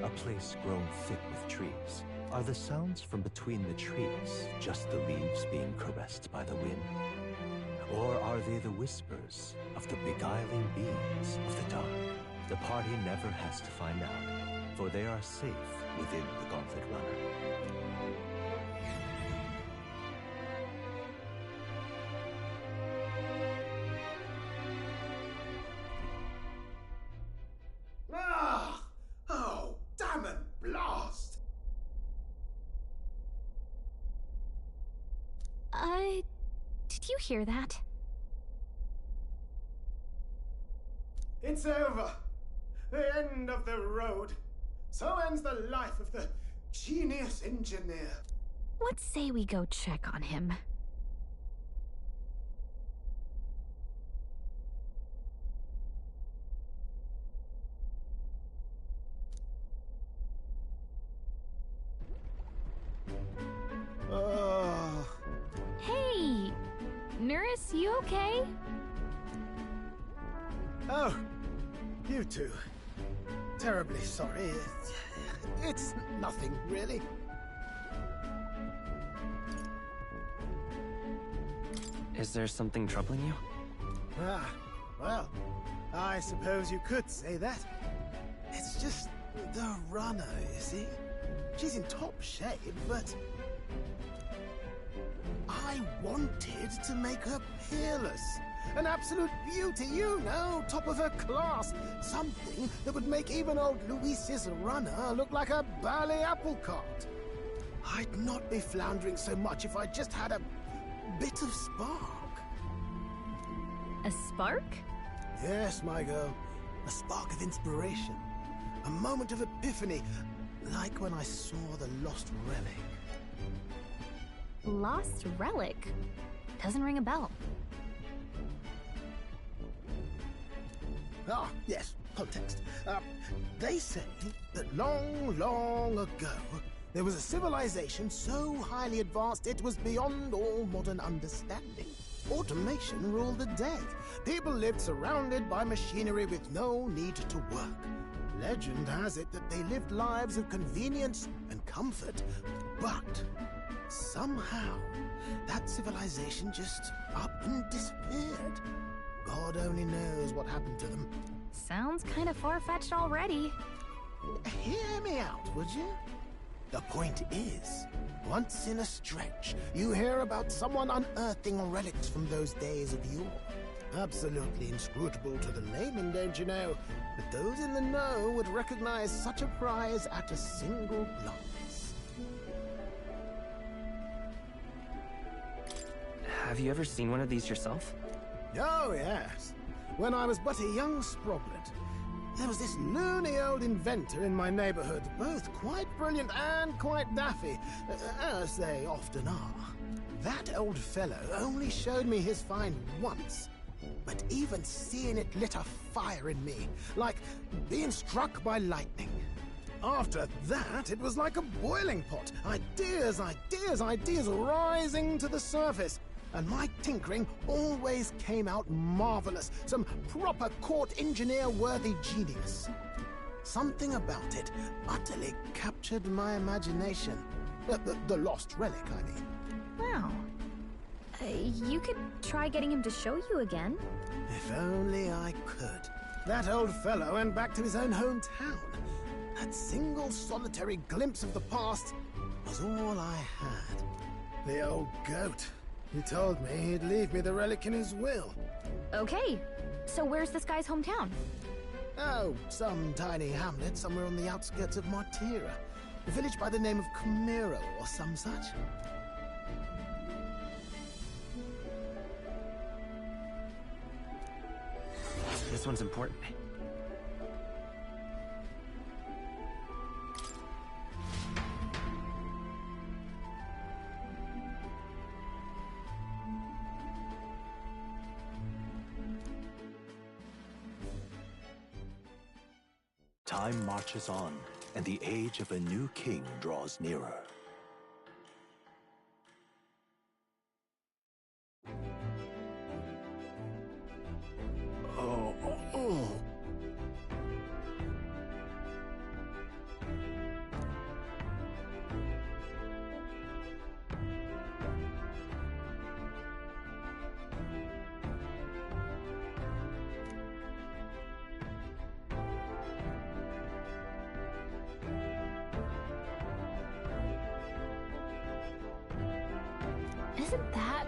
a place grown thick with trees. Are the sounds from between the trees just the leaves being caressed by the wind? Or are they the whispers of the beguiling beings of the dark? The party never has to find out, for they are safe within the Gauntlet Runner. Ah! Oh, damn it, blast! Did you hear that? It's over. The end of the road. So ends the life of the genius engineer. Let's say we go check on him. Chris, you okay? Oh, you two. Terribly sorry. It's nothing, really. Is there something troubling you? Ah, well, I suppose you could say that. It's just the runner, you see? She's in top shape, but I wanted to make her peerless. An absolute beauty, you know, top of her class. Something that would make even old Luis's runner look like a bally apple cart. I'd not be floundering so much if I just had a bit of spark. A spark? Yes, my girl. A spark of inspiration. A moment of epiphany, like when I saw the lost relic. Lost relic? Doesn't ring a bell. Ah, yes, context. They say that long, long ago, there was a civilization so highly advanced it was beyond all modern understanding. Automation ruled the day. People lived surrounded by machinery with no need to work. Legend has it that they lived lives of convenience and comfort, but somehow that civilization just up and disappeared. God only knows what happened to them. Sounds kind of far-fetched already. Hear me out, would you? The point is, once in a stretch, you hear about someone unearthing relics from those days of yore. Absolutely inscrutable to the layman, don't you know? But those in the know would recognize such a prize at a single glance. Have you ever seen one of these yourself? Oh, yes. When I was but a young sproglet, there was this loony old inventor in my neighborhood, both quite brilliant and quite daffy, as they often are. That old fellow only showed me his find once, but even seeing it lit a fire in me, like being struck by lightning. After that, it was like a boiling pot. Ideas, ideas, ideas rising to the surface. And my tinkering always came out marvelous. Some proper court engineer-worthy genius. Something about it utterly captured my imagination. The lost relic, I mean. Wow. You could try getting him to show you again. If only I could. That old fellow went back to his own hometown. That single solitary glimpse of the past was all I had. The old goat. He told me he'd leave me the relic in his will. Okay, so where's this guy's hometown? Oh, some tiny hamlet somewhere on the outskirts of Martira. A village by the name of Camiro or some such. This one's important. Time marches on, and the age of a new king draws nearer. Oh. Isn't that...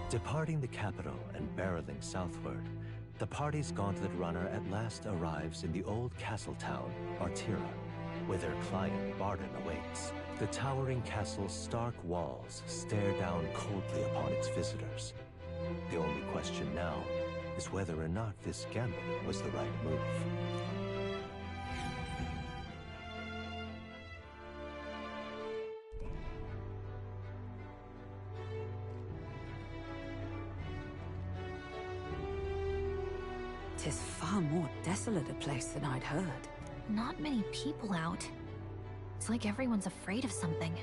Departing the capital and barreling southward, the party's gauntlet runner at last arrives in the old castle town, Martira, where their client Barden awaits. The towering castle's stark walls stare down coldly upon its visitors. The only question now is whether or not this gambit was the right move. 'Tis far more desolate a place than I'd heard. Not many people out. It's like everyone's afraid of something.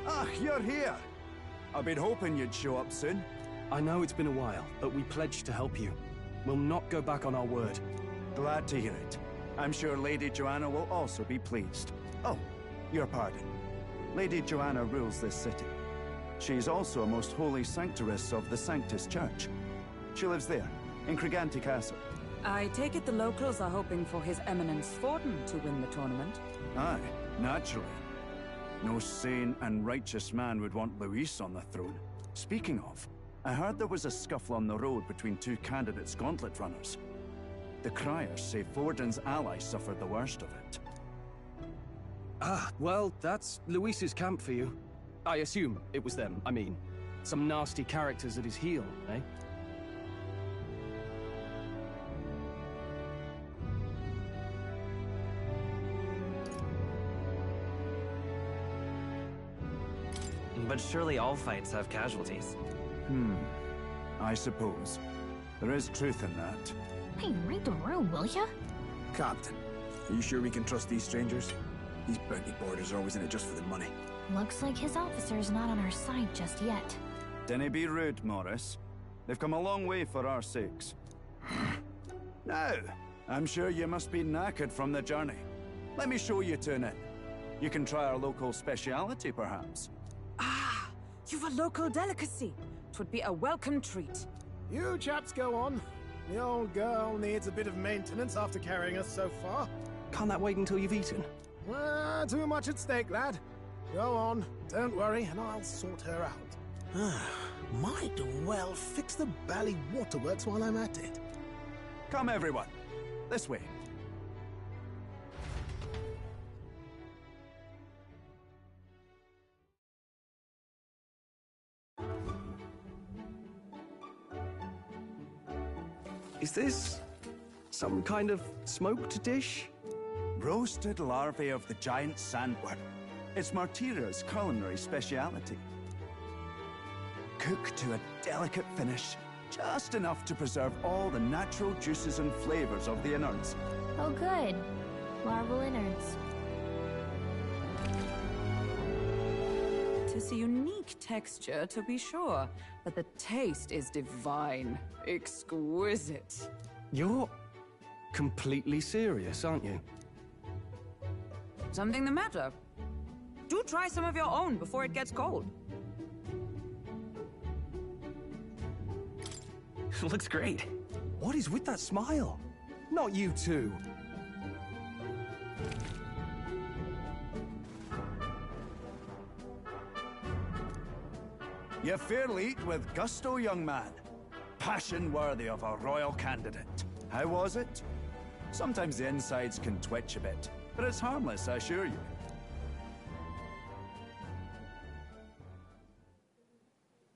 Ah, you're here! I've been hoping you'd show up soon. I know it's been a while, but we pledged to help you. We'll not go back on our word. Glad to hear it. I'm sure Lady Joanna will also be pleased. Oh, your pardon. Lady Joanna rules this city. She's also a most holy sanctoress of the Sanctus Church. She lives there, in Criganti Castle. I take it the locals are hoping for His Eminence Forden to win the tournament? Aye, naturally. No sane and righteous man would want Luis on the throne. Speaking of, I heard there was a scuffle on the road between two candidates gauntlet runners. The criers say Forden's allies suffered the worst of it. Ah, well, that's Luis's camp for you. I assume it was them, I mean. Some nasty characters at his heel, eh? But surely all fights have casualties. I suppose. There is truth in that. Hey, read the room, will ya? Captain, are you sure we can trust these strangers? These bounty boarders are always in it just for the money. Looks like his officer's not on our side just yet. Dinna be rude, Morris. They've come a long way for our sakes. Now, I'm sure you must be knackered from the journey. Let me show you to an inn. You can try our local speciality, perhaps. Ah, you've a local delicacy. 'Twould be a welcome treat. You chaps go on. The old girl needs a bit of maintenance after carrying us so far. Can't that wait until you've eaten? Too much at stake, lad. Go on, don't worry, and I'll sort her out. Might well fix the Bally Waterworks while I'm at it. Come, everyone. This way. Is this some kind of smoked dish? Roasted larvae of the giant sandworm. It's Martira's culinary speciality. Cooked to a delicate finish, just enough to preserve all the natural juices and flavors of the innards. Oh good. Larval innards. 'Tis a unique texture, to be sure, but the taste is divine. Exquisite. You're completely serious, aren't you? Something the matter? Do try some of your own before it gets cold. Looks great. What is with that smile? Not you two. You fairly eat with gusto, young man. Passion worthy of a royal candidate. How was it? Sometimes the insides can twitch a bit, but it's harmless, I assure you.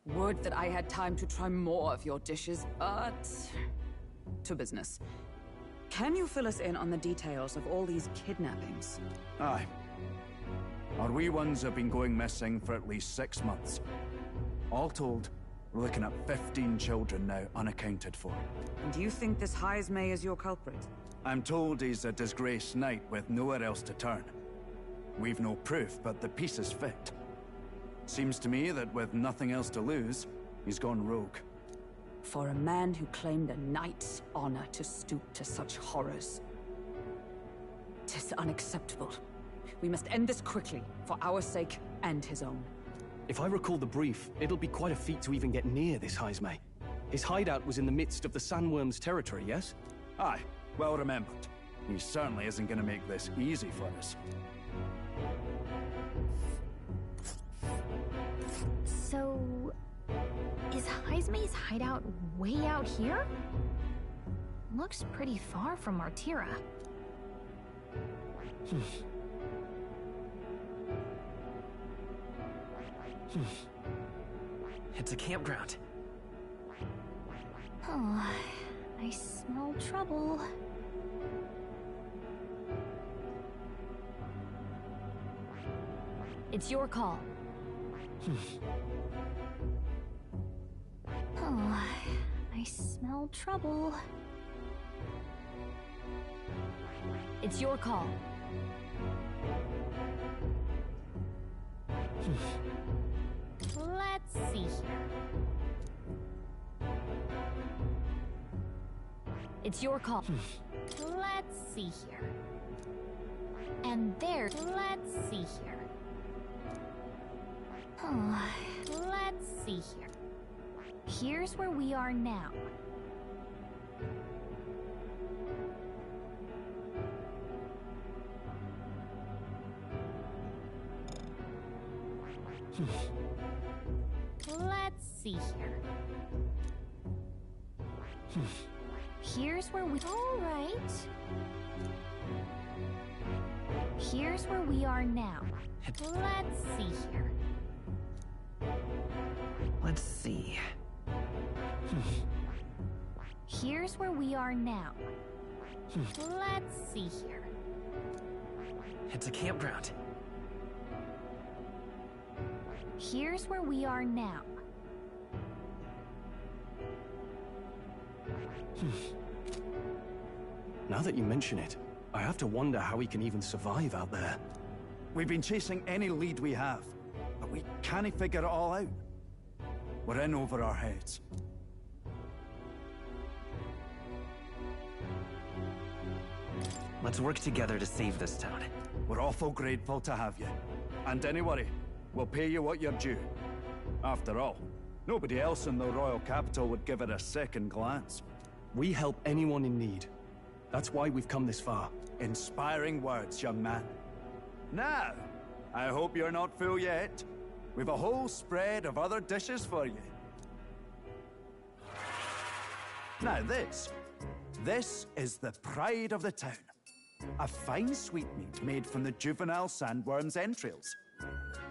Would that I had time to try more of your dishes, but... to business. Can you fill us in on the details of all these kidnappings? Aye. Our wee ones have been going missing for at least 6 months. All told, we're looking at 15 children now unaccounted for. And you think this Heismay is your culprit? I'm told he's a disgraced knight with nowhere else to turn. We've no proof, but the pieces fit. Seems to me that with nothing else to lose, he's gone rogue. For a man who claimed a knight's honor to stoop to such horrors. 'Tis unacceptable. We must end this quickly, for our sake and his own. If I recall the brief, it'll be quite a feat to even get near this Heismay. His hideout was in the midst of the Sandworm's territory, yes? Aye, well remembered. He certainly isn't going to make this easy for us. So... is Heismay's hideout way out here? Looks pretty far from Martira. It's a campground. Oh, I smell trouble. It's your call. Oh, I smell trouble. It's your call. Let's see here. It's your call. Let's see here. And there, let's see here. Let's see here. Here's where we are now. Let's see here. Here's where we... All right. Here's where we are now. Let's see here. Let's see. Here's where we are now. Let's see here. It's a campground. Here's where we are now. Now that you mention it, I have to wonder how we can even survive out there. We've been chasing any lead we have, but we can't figure it all out. We're in over our heads. Let's work together to save this town. We're awful grateful to have you. And don't worry, we'll pay you what you're due. After all, nobody else in the royal capital would give it a second glance. We help anyone in need. That's why we've come this far. Inspiring words, young man. Now, I hope you're not full yet. We've a whole spread of other dishes for you. Now this is the pride of the town. A fine sweetmeat made from the juvenile sandworm's entrails.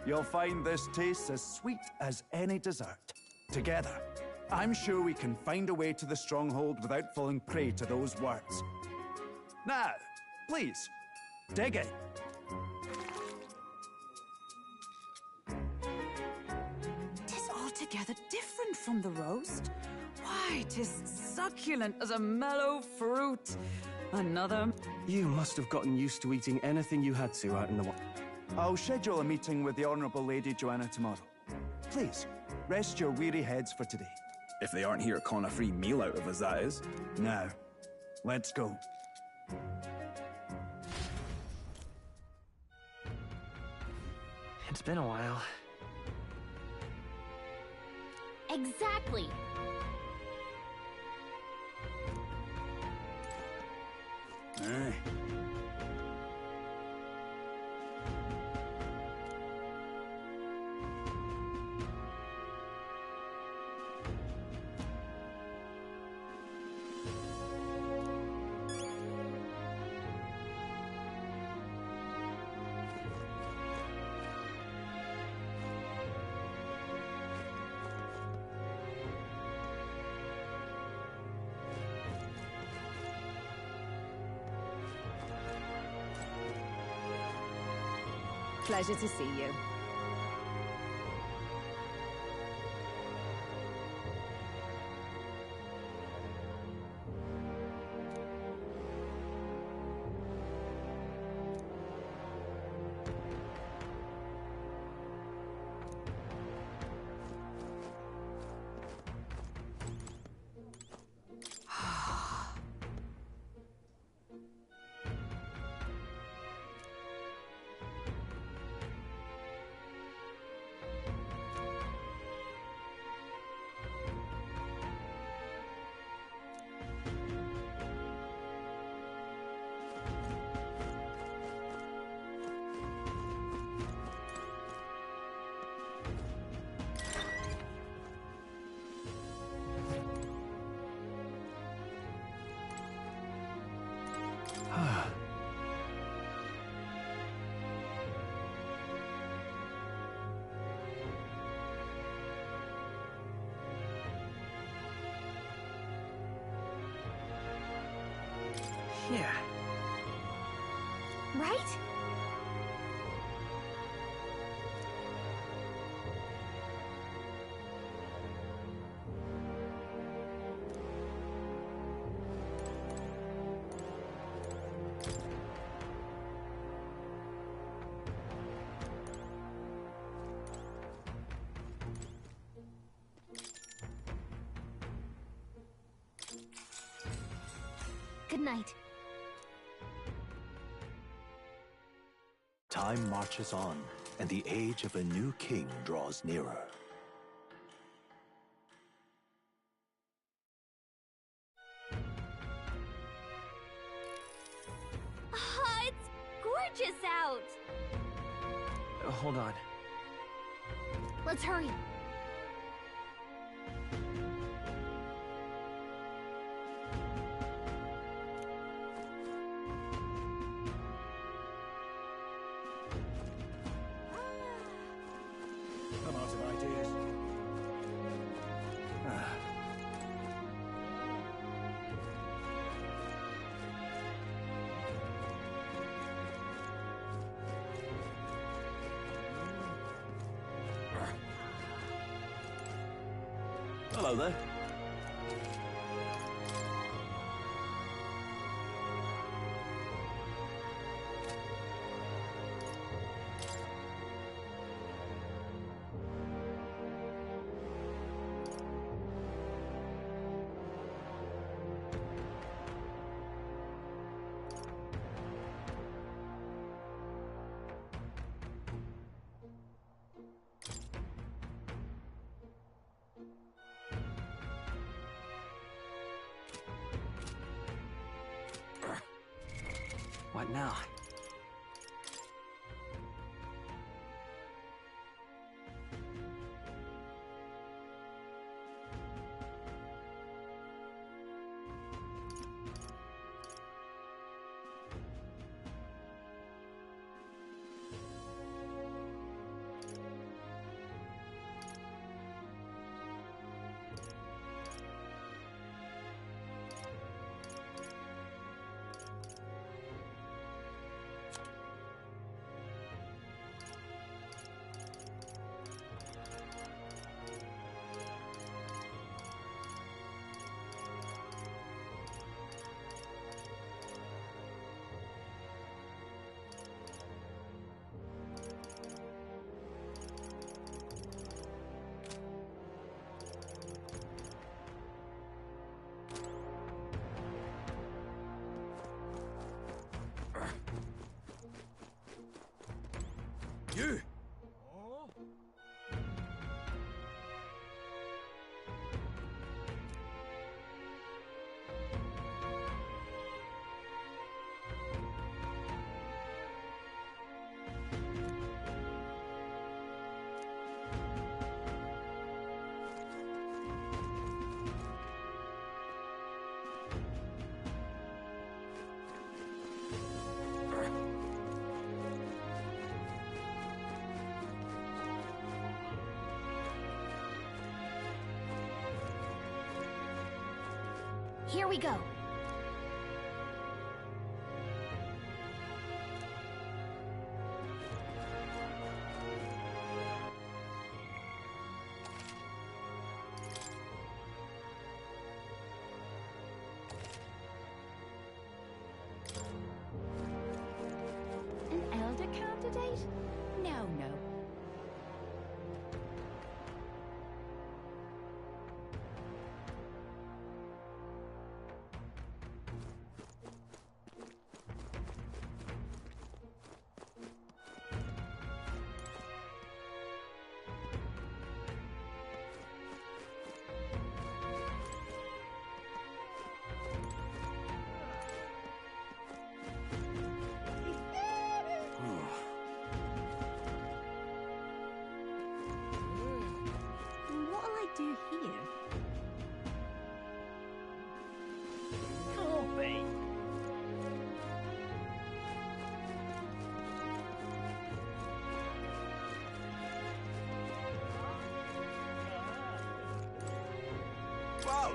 You'll find this tastes as sweet as any dessert. Together, I'm sure we can find a way to the stronghold without falling prey to those words. Now, please, dig in. Tis altogether different from the roast. Why, tis succulent as a mellow fruit. Another... You must have gotten used to eating anything you had to out in the wild. I'll schedule a meeting with the Honourable Lady Joanna tomorrow. Please, rest your weary heads for today. If they aren't here to con a free meal out of us, that is. Now, let's go. It's been a while. Exactly. Aye. Pleasure to see you. Yeah. Right? Good night. Time marches on, and the age of a new king draws nearer. Ah, it's gorgeous out! Hold on. Let's hurry. I'm out of ideas. Hello there. What now? You! Here we go. An elder candidate? No, no. What'll I do here? Coffee. Whoa!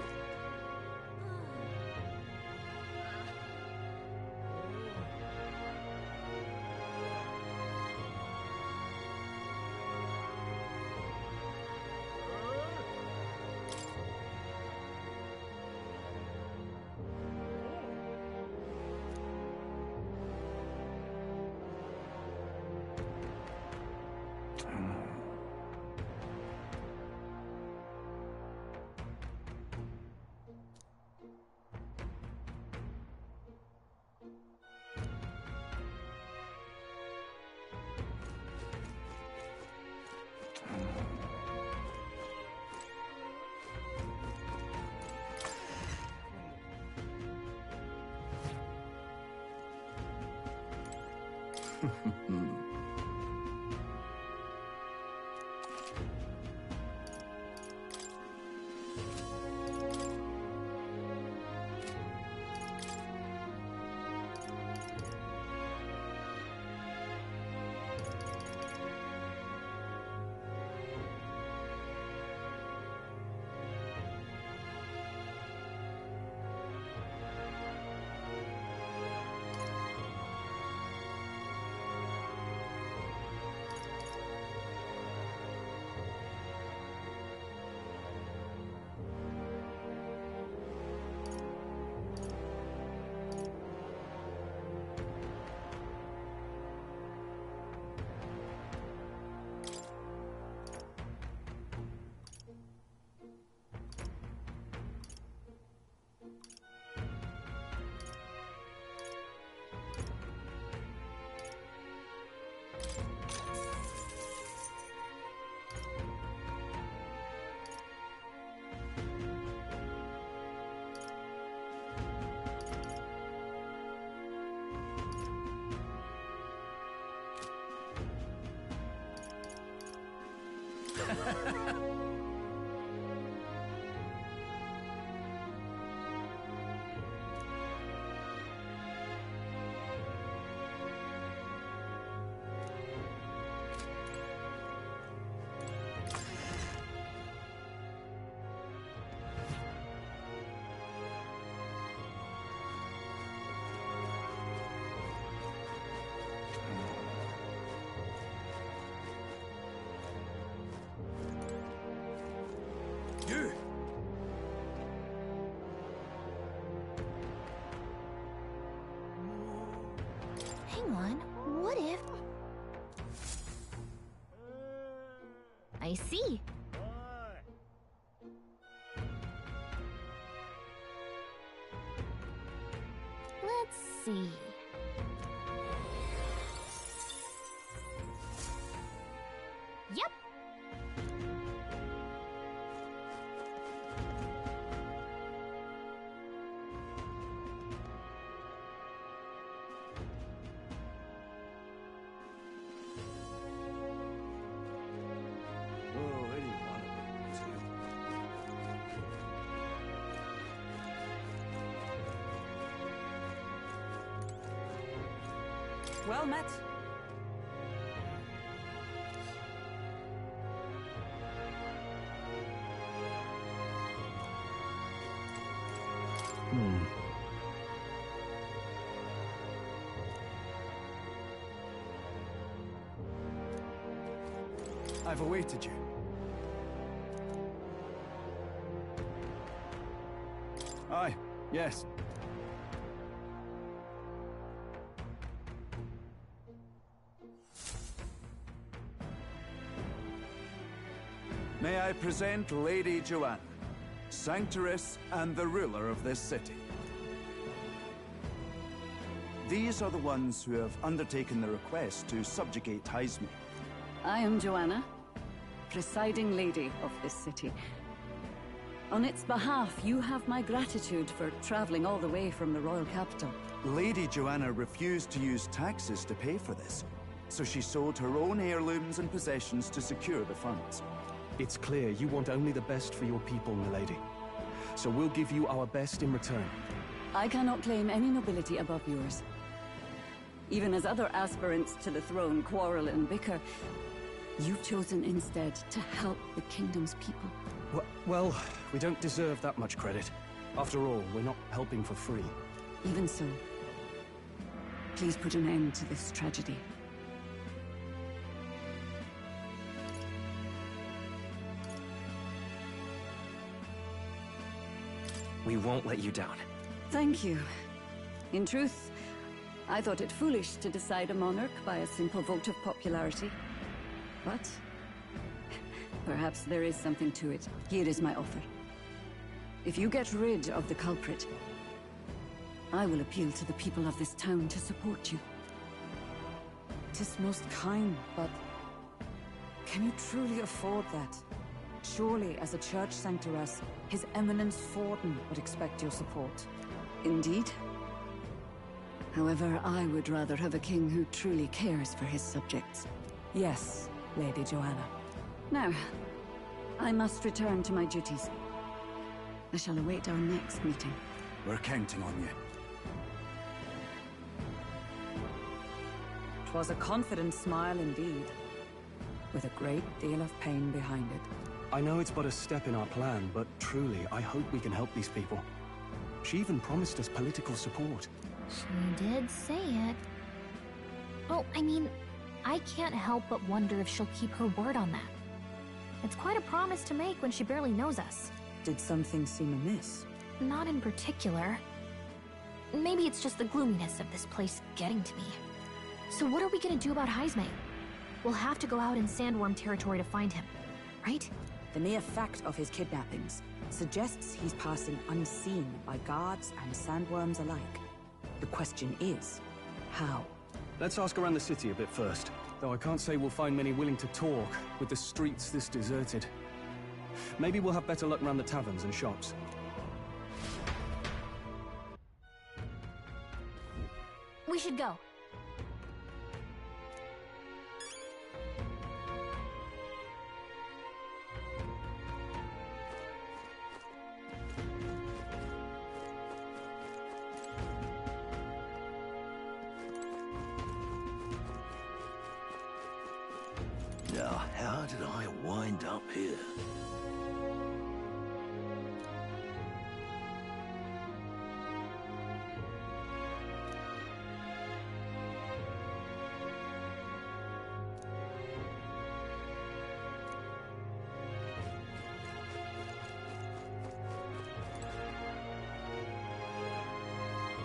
You! Hang on, what if... I see. Let's see. Yep. Well met. I've awaited you. Aye, yes. May I present Lady Joanna, Sanctoress and the ruler of this city. These are the ones who have undertaken the request to subjugate Heisme. I am Joanna, presiding lady of this city. On its behalf, you have my gratitude for traveling all the way from the royal capital. Lady Joanna refused to use taxes to pay for this, so she sold her own heirlooms and possessions to secure the funds. It's clear you want only the best for your people, milady. So we'll give you our best in return. I cannot claim any nobility above yours. Even as other aspirants to the throne quarrel and bicker, you've chosen instead to help the kingdom's people. Well, we don't deserve that much credit. After all, we're not helping for free. Even so, please put an end to this tragedy. We won't let you down. Thank you. In truth, I thought it foolish to decide a monarch by a simple vote of popularity. But perhaps there is something to it. Here is my offer. If you get rid of the culprit, I will appeal to the people of this town to support you. 'Tis most kind, but can you truly afford that? Surely, as a church sanctoress, His Eminence Forden would expect your support. Indeed. However, I would rather have a king who truly cares for his subjects. Yes, Lady Joanna. Now, I must return to my duties. I shall await our next meeting. We're counting on you. 'Twas a confident smile indeed, with a great deal of pain behind it. I know it's but a step in our plan, but truly, I hope we can help these people. She even promised us political support. She did say it. Oh, I mean, I can't help but wonder if she'll keep her word on that. It's quite a promise to make when she barely knows us. Did something seem amiss? Not in particular. Maybe it's just the gloominess of this place getting to me. So what are we gonna do about Heismay? We'll have to go out in Sandworm territory to find him, right? The mere fact of his kidnappings suggests he's passing unseen by guards and sandworms alike. The question is, how? Let's ask around the city a bit first. Though I can't say we'll find many willing to talk, with the streets this deserted. Maybe we'll have better luck around the taverns and shops. We should go. Now, how did I wind up here?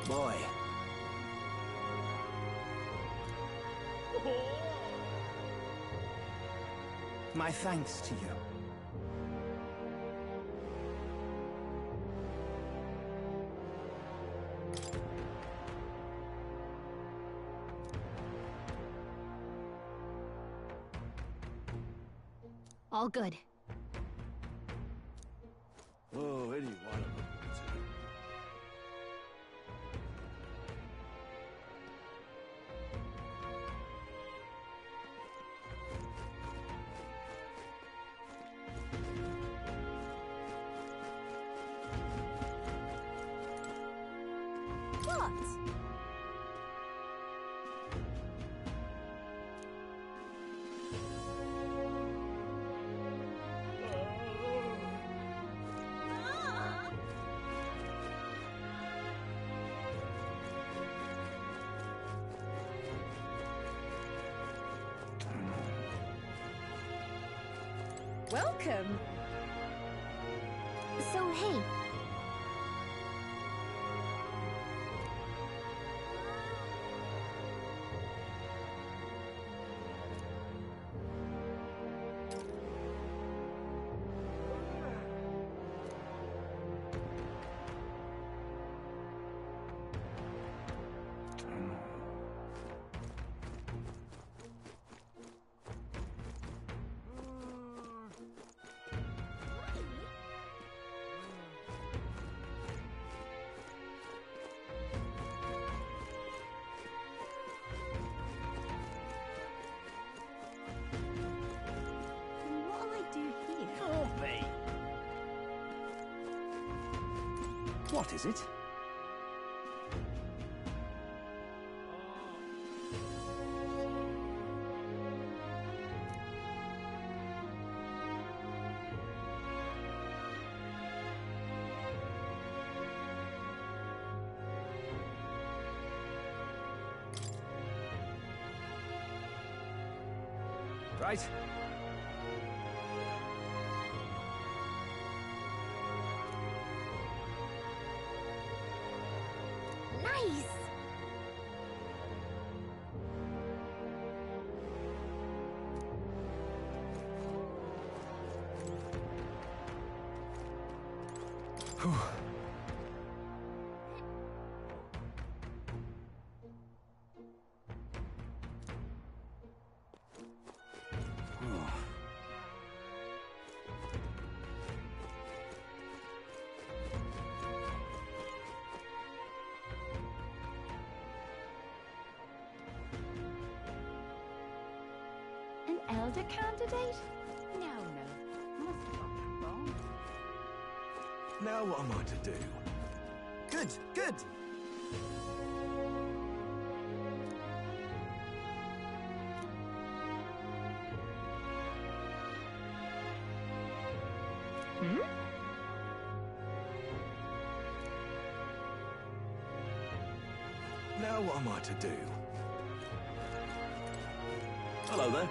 Boy. My thanks to you. All good. Oh, anyone. What? Welcome. So, hey. What is it? Right. Nice! elder candidate? No. Must have got that wrong. Now what am I to do? Good, good. Now what am I to do? Hello there.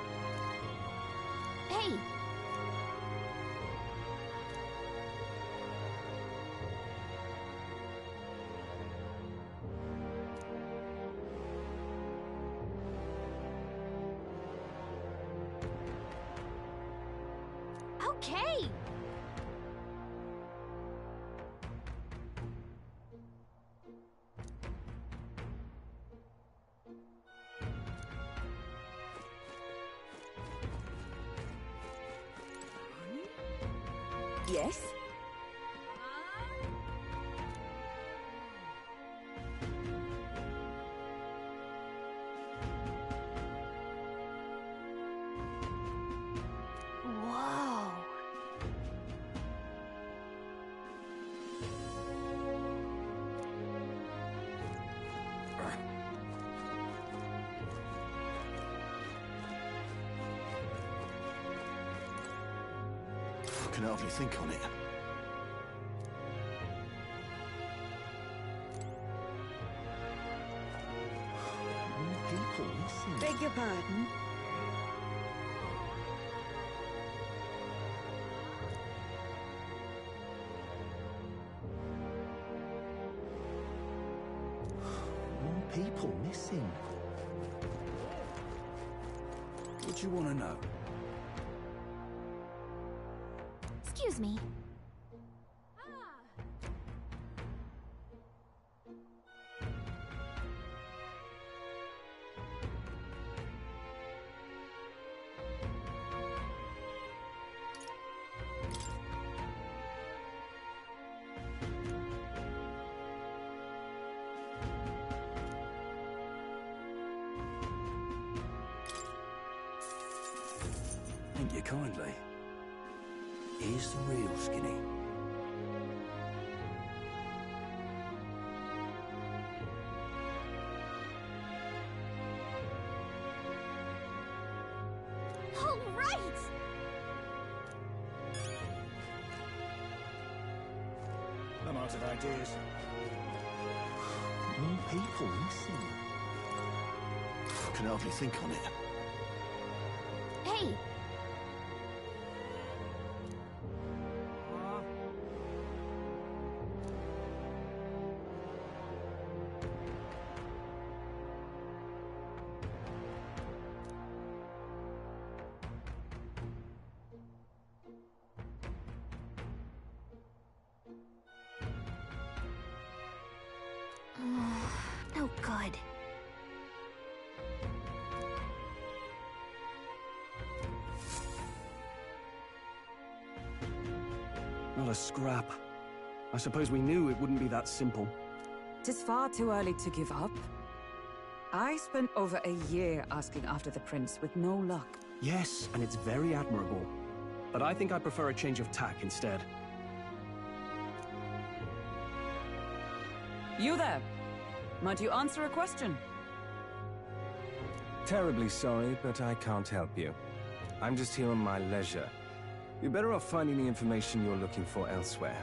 Hey! Okay! Yes? Whoa! I can hardly think on it. People missing. Beg your pardon? More people missing. What do you want to know? Excuse me. Thank you kindly. Here's the real skinny. All right! I'm out of ideas. More people missing. I can hardly think on it. Hey! No good. Not a scrap. I suppose we knew it wouldn't be that simple. 'Tis far too early to give up. I spent over a year asking after the prince with no luck. Yes, and it's very admirable. But I think I prefer a change of tack instead. You there? Might you answer a question? Terribly sorry, but I can't help you. I'm just here on my leisure. You're better off finding the information you're looking for elsewhere.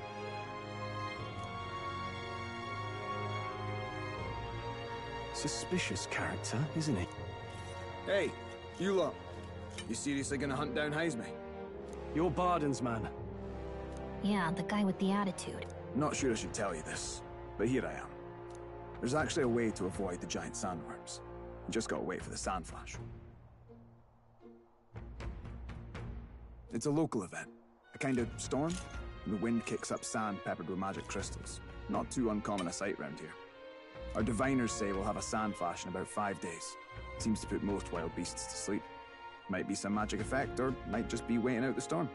Suspicious character, isn't he? Hey, you lot. You seriously gonna hunt down Heisme? You're Barden's man. Yeah, the guy with the attitude. Not sure I should tell you this, but here I am. There's actually a way to avoid the giant sandworms. You just gotta wait for the sand flash. It's a local event. A kind of storm. And the wind kicks up sand peppered with magic crystals. Not too uncommon a sight round here. Our diviners say we'll have a sand flash in about 5 days. Seems to put most wild beasts to sleep. Might be some magic effect, or might just be waiting out the storm.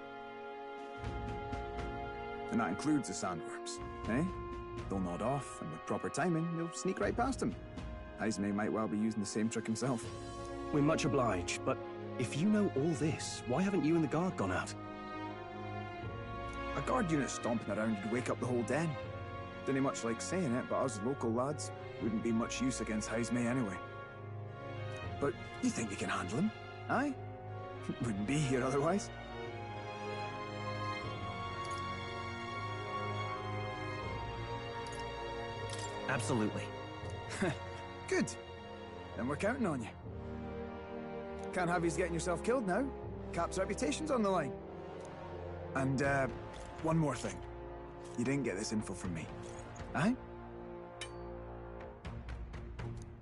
And that includes the sandworms, eh? They'll nod off, and with proper timing, you'll sneak right past them. Heisme might well be using the same trick himself. We're much obliged, but If you know all this, why haven't you and the guard gone out? A guard unit stomping around would wake up the whole den. Didn't much like saying it, but us local lads wouldn't be much use against Heismay anyway. But you think you can handle him? Aye? Wouldn't be here otherwise. Absolutely. Good. Then we're counting on you. Can't have you getting yourself killed now. Cap's reputation's on the line. And, one more thing. You didn't get this info from me. Aye?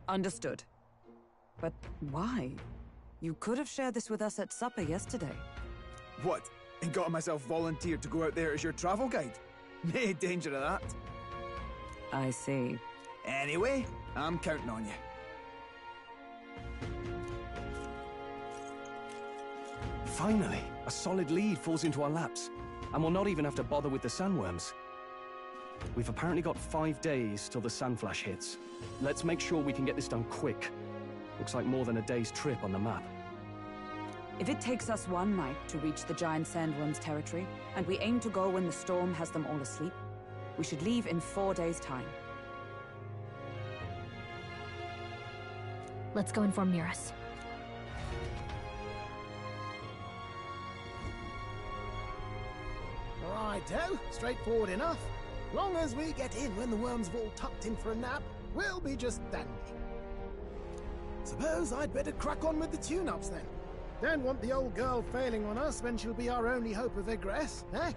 Understood. But why? You could have shared this with us at supper yesterday. What? And got myself volunteered to go out there as your travel guide? No danger of that. I see. Anyway, I'm counting on you. Finally, a solid lead falls into our laps, and we'll not even have to bother with the sandworms. We've apparently got 5 days till the sandflash hits. Let's make sure we can get this done quick. Looks like more than a day's trip on the map. If it takes us one night to reach the giant sandworms' territory, and we aim to go when the storm has them all asleep, we should leave in 4 days' time. Let's go inform Nearest. Righto, straightforward enough. Long as we get in when the worms have all tucked in for a nap, we'll be just dandy. Suppose I'd better crack on with the tune-ups then. Don't want the old girl failing on us when she'll be our only hope of egress, eh?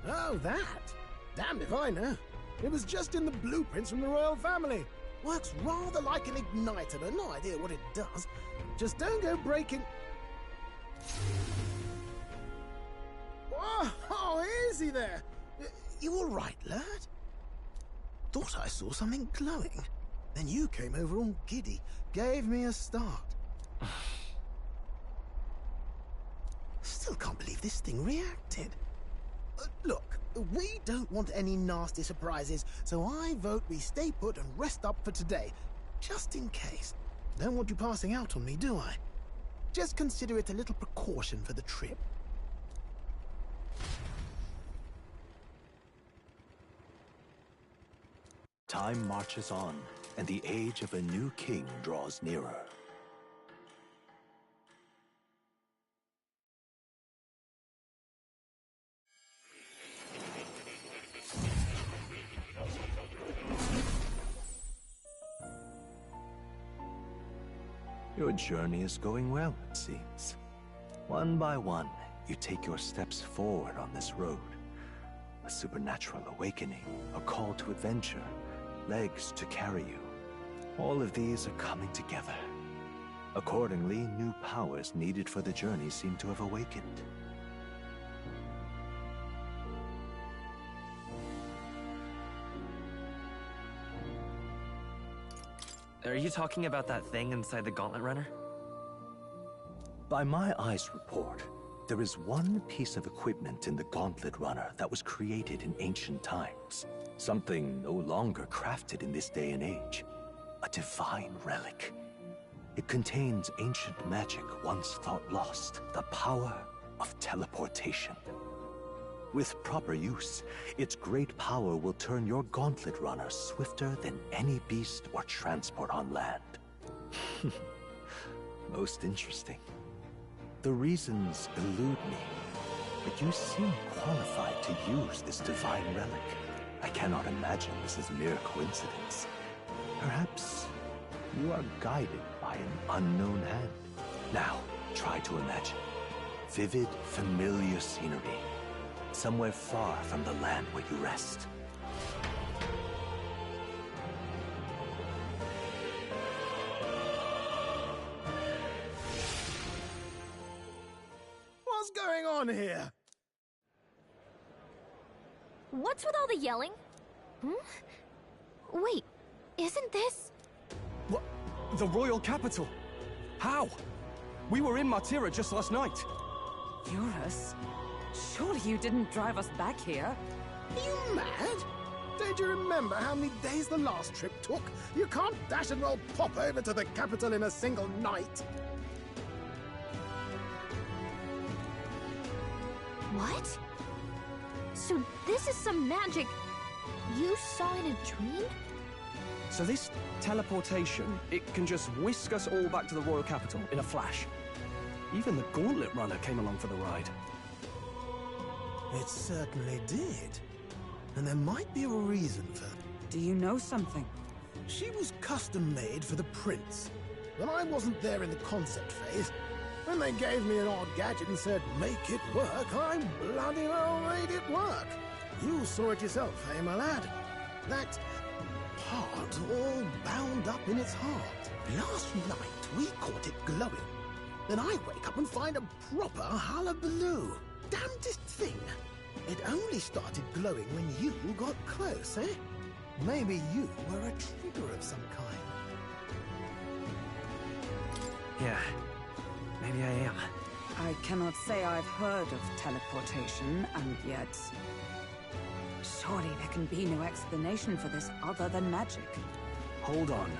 Oh, that? Damned if I know. It was just in the blueprints from the royal family. Works rather like an igniter, but no idea what it does. Just don't go breaking... Oh, easy there. You all right, lad? Thought I saw something glowing. Then you came over all giddy, gave me a start. Still can't believe this thing reacted. Look, we don't want any nasty surprises, so I vote we stay put and rest up for today. Just in case. Don't want you passing out on me, do I? Just consider it a little precaution for the trip. Time marches on, and the age of a new king draws nearer. Your journey is going well, it seems. One by one, you take your steps forward on this road. A supernatural awakening, a call to adventure, legs to carry you. All of these are coming together. Accordingly, new powers needed for the journey seem to have awakened. Are you talking about that thing inside the Gauntlet Runner? By my eyes report, there is one piece of equipment in the Gauntlet Runner that was created in ancient times. Something no longer crafted in this day and age. A divine relic. It contains ancient magic once thought lost. The power of teleportation. With proper use, its great power will turn your Gauntlet Runner swifter than any beast or transport on land. Most interesting. The reasons elude me, but you seem qualified to use this divine relic. I cannot imagine this is mere coincidence. Perhaps you are guided by an unknown hand. Now, try to imagine. Vivid, familiar scenery. Somewhere far from the land where you rest. What's going on here? What's with all the yelling? Wait, isn't this... What? The royal capital? How? We were in Martira just last night. Eurus? Surely you didn't drive us back here? Are you mad? Don't you remember how many days the last trip took? You can't dash and roll pop over to the capital in a single night. What? So this is some magic you saw in a dream? So this teleportation, it can just whisk us all back to the royal capital in a flash. Even the Gauntlet Runner came along for the ride. It certainly did. And there might be a reason for... Do you know something? She was custom-made for the prince. When I wasn't there in the concept phase, when they gave me an odd gadget and said, make it work, I bloody well made it work. You saw it yourself, eh, my lad? That part all bound up in its heart. Last night, we caught it glowing. Then I wake up and find a proper hullabaloo. Damnedest thing. It only started glowing when you got close, eh? Maybe you were a trigger of some kind. Yeah, maybe I am. I cannot say I've heard of teleportation, and yet... Surely there can be no explanation for this other than magic. Hold on.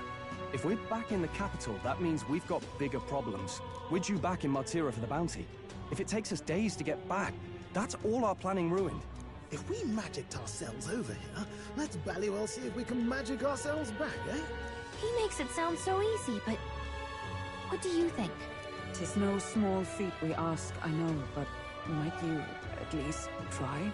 If we're back in the capital, that means we've got bigger problems. We're due back in Martira for the bounty. If it takes us days to get back, that's all our planning ruined. If we magicked ourselves over here, let's bally well see if we can magic ourselves back, eh? He makes it sound so easy, but what do you think? 'Tis no small feat we ask, I know, but might you at least try?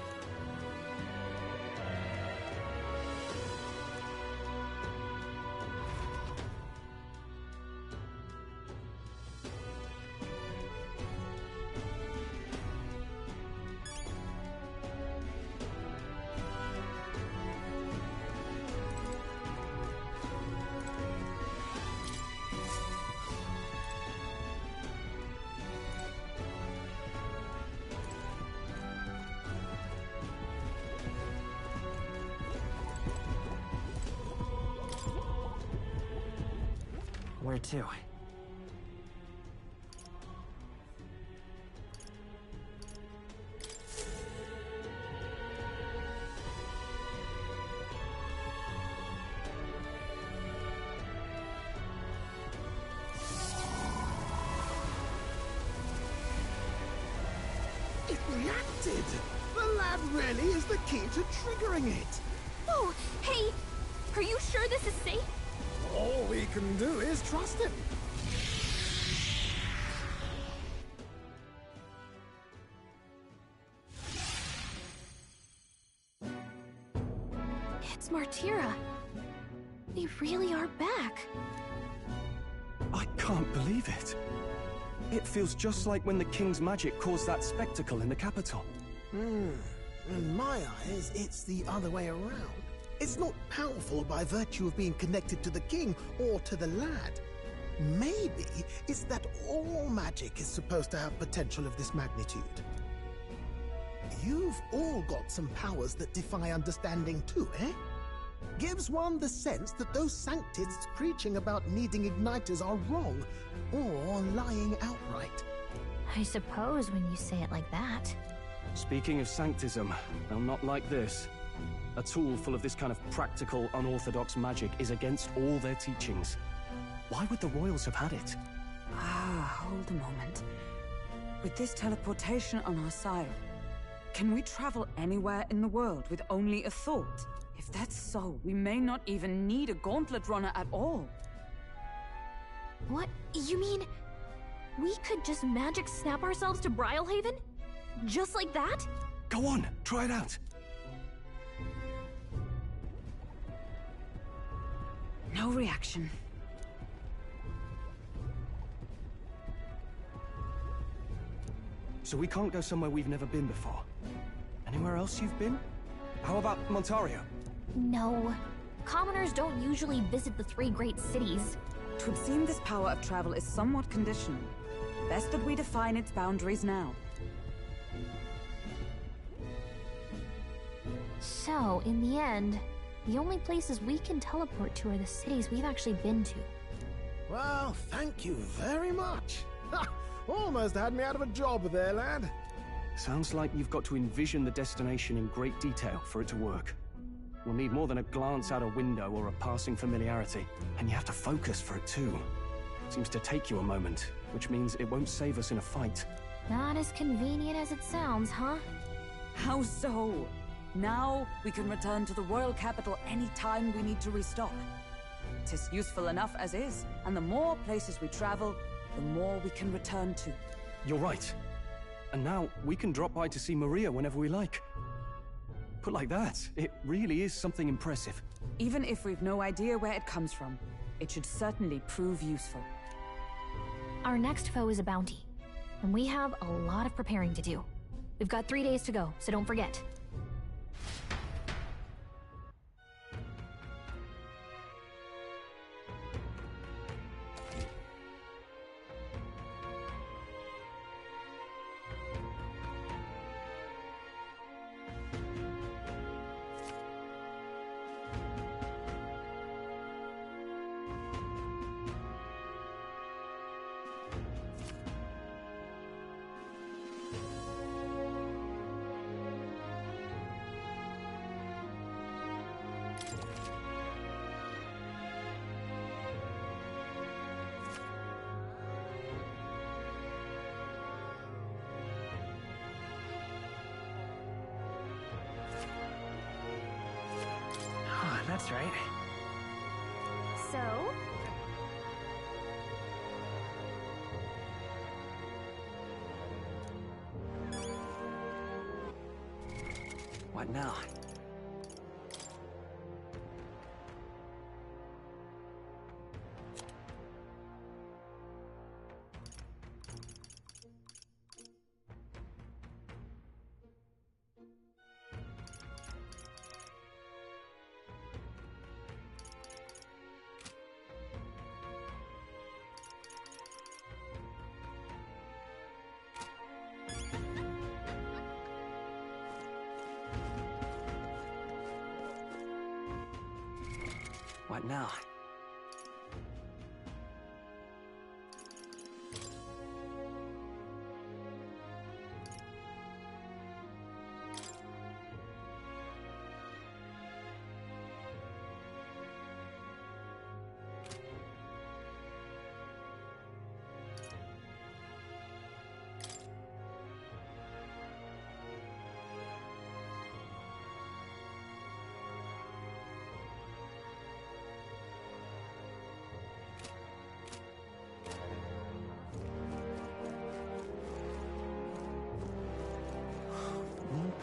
Where to? It reacted! The lad really is the key to triggering it! Oh, hey! Are you sure this is safe? All we can do is trust him. It's Martira. They really are back. I can't believe it. It feels just like when the king's magic caused that spectacle in the capital. In my eyes, it's the other way around. It's not powerful by virtue of being connected to the king or to the lad. Maybe it's that all magic is supposed to have potential of this magnitude. You've all got some powers that defy understanding too, eh? Gives one the sense that those sanctists preaching about needing igniters are wrong, or lying outright. I suppose when you say it like that. Speaking of sanctism, they'll not like this. A tool full of this kind of practical, unorthodox magic is against all their teachings. Why would the royals have had it? Hold a moment. With this teleportation on our side, can we travel anywhere in the world with only a thought? If that's so, we may not even need a Gauntlet Runner at all. What? You mean we could just magic snap ourselves to Brylehaven? Just like that? Go on, try it out. No reaction. So we can't go somewhere we've never been before. Anywhere else you've been? How about Montario? No. Commoners don't usually visit the 3 great cities. 'Twould seem this power of travel is somewhat conditional. Best that we define its boundaries now. So, in the end, the only places we can teleport to are the cities we've actually been to. Well, thank you very much. Ha! Almost had me out of a job there, lad. Sounds like you've got to envision the destination in great detail for it to work. You'll need more than a glance out a window or a passing familiarity, and you have to focus for it too. Seems to take you a moment, which means it won't save us in a fight. Not as convenient as it sounds, huh? How so? Now we can return to the royal capital any time we need to restock. 'Tis useful enough as is, and the more places we travel, the more we can return to. You're right. And now we can drop by to see Maria whenever we like. Put like that, it really is something impressive. Even if we've no idea where it comes from, it should certainly prove useful. Our next foe is a bounty, and we have a lot of preparing to do. We've got 3 days to go, so don't forget. That's right. So? What now? What now?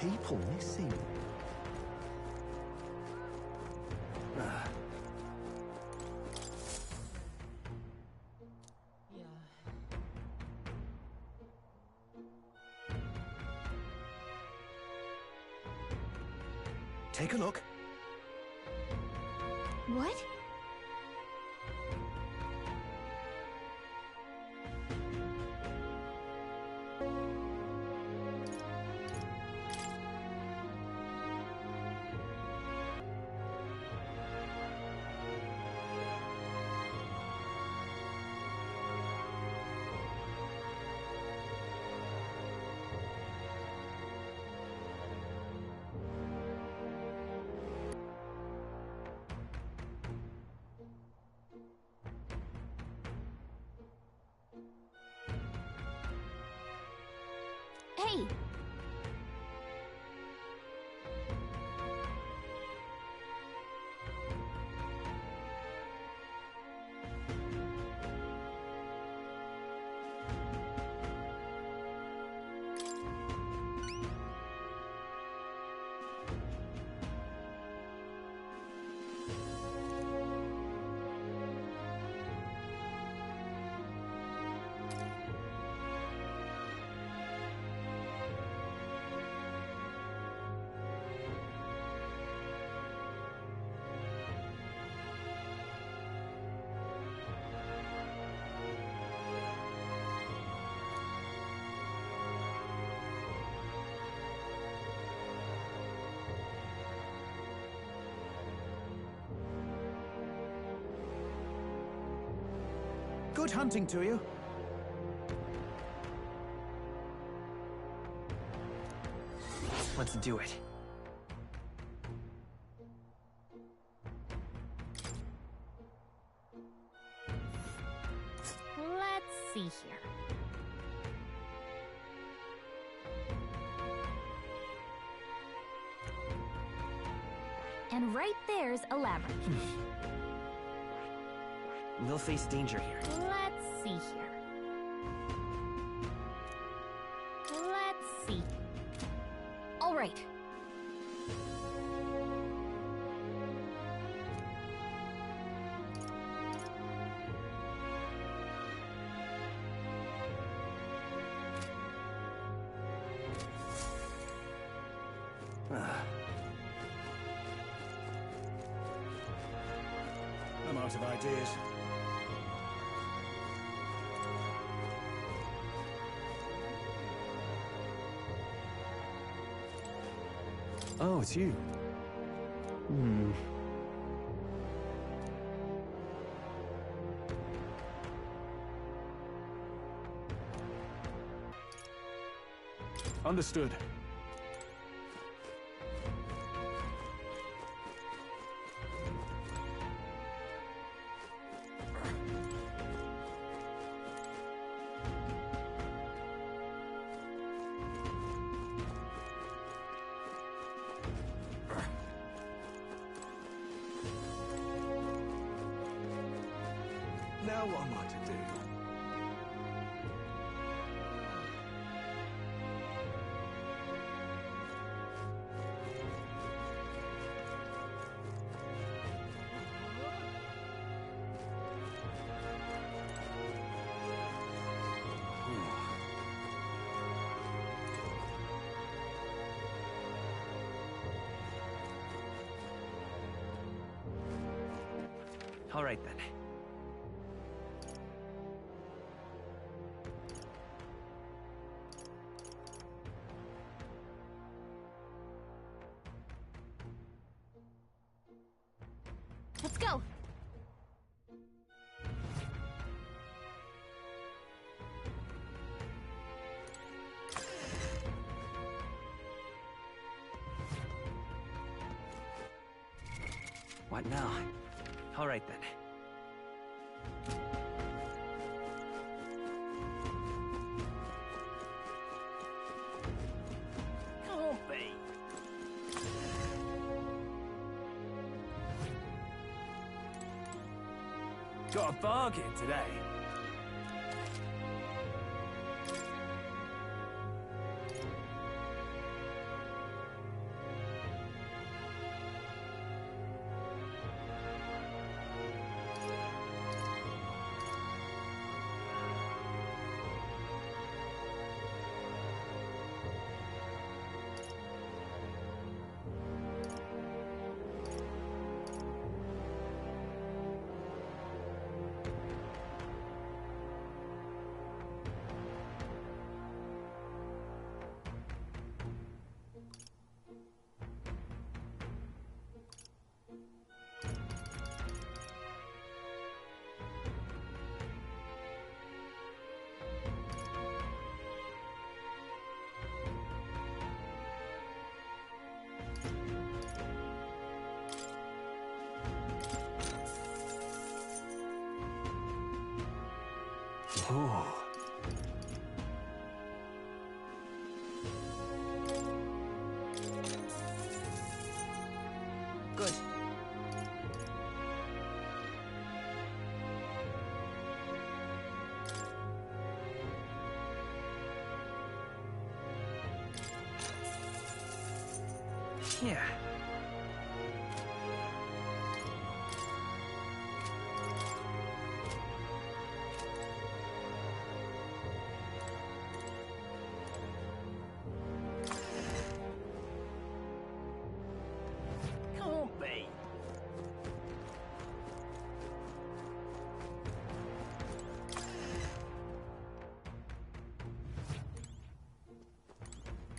People missing. Take a look. What? Hey! Good hunting to you. Let's do it. Let's see here. And right there's a labyrinth. We'll face danger here. Let's see here. Let's see. All right. I'm out of ideas. Oh, it's you. Understood. Now what am I to do? All right then. Let's go. What now? All right then. Can't be. Got a bargain today. Oh. Good. Yeah. Can't be.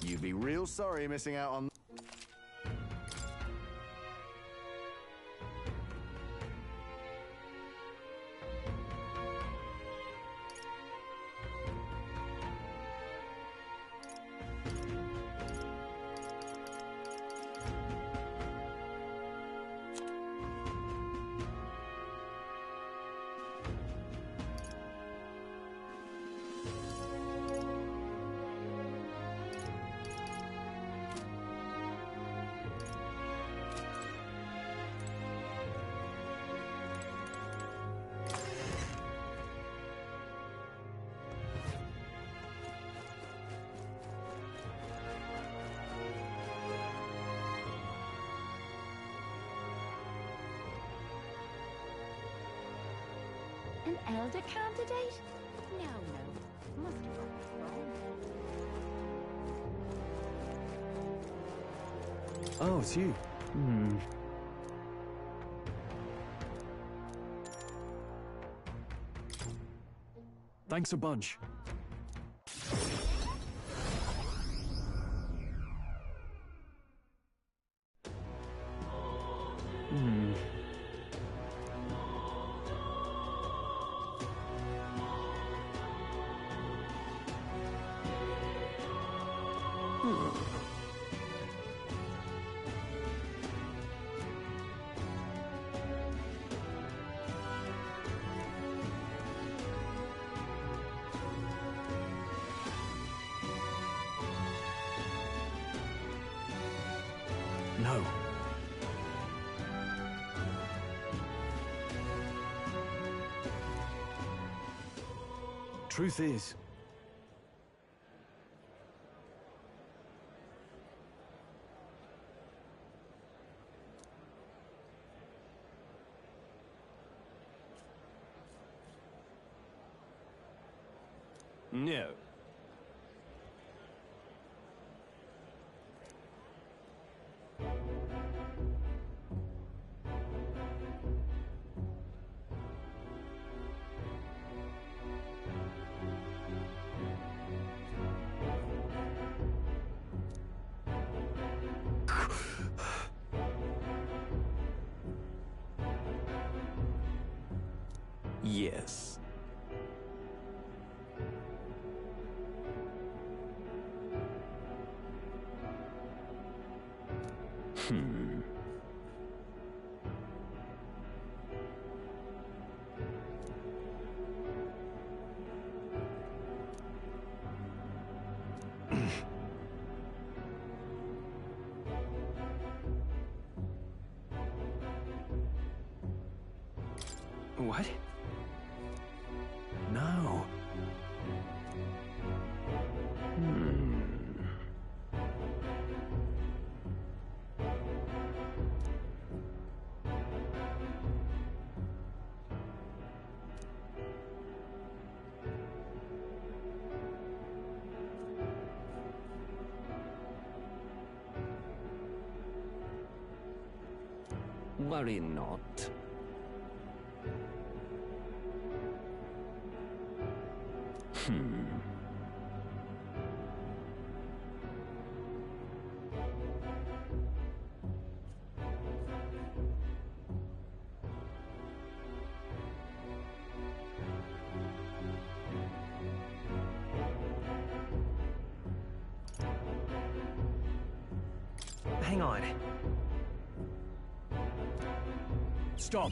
You'd be real sorry missing out on... elder candidate? No. Must have got this wrong. Oh, it's you. Thanks a bunch. No. Truth is, no. Yes. What? no. Worry not. Hang on. Stop.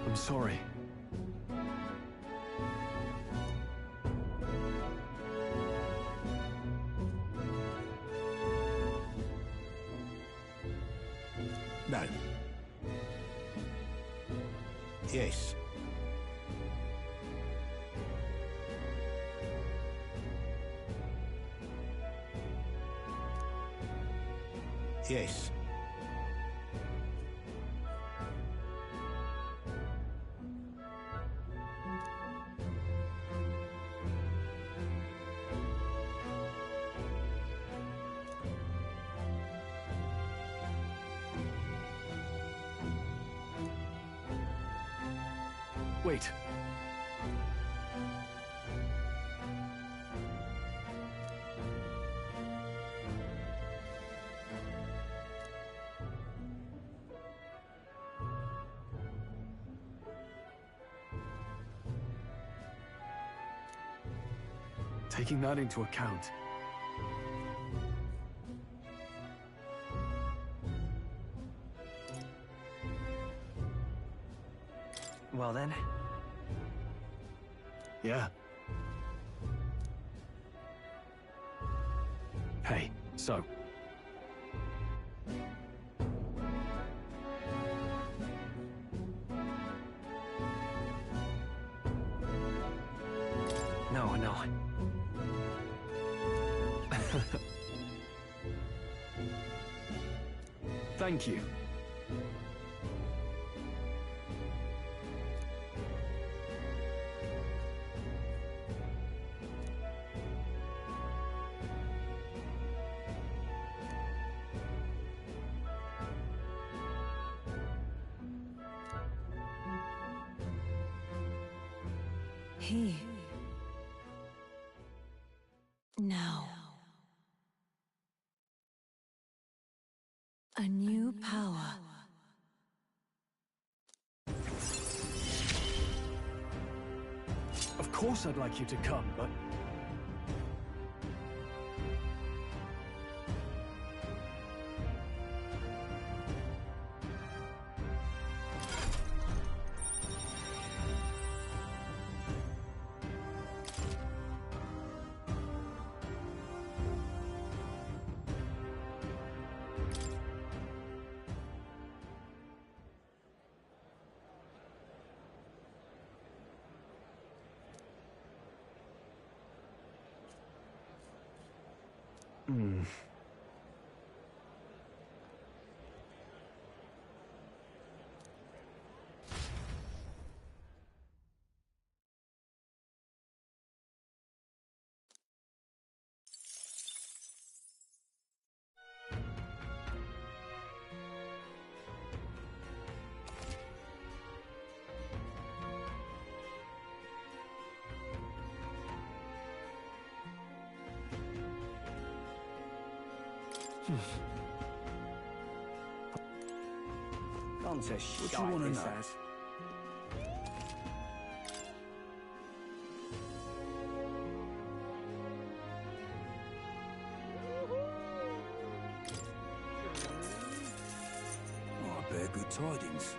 I'm sorry. No. Yes. Yes. Wait. Taking that into account, Well then, yeah. Hey, so. no. I know. Thank you. He... No. A new power. Of course I'd like you to come, but... Hmm. Gone to What shite, you wanna this know? has. Oh, I bear good tidings.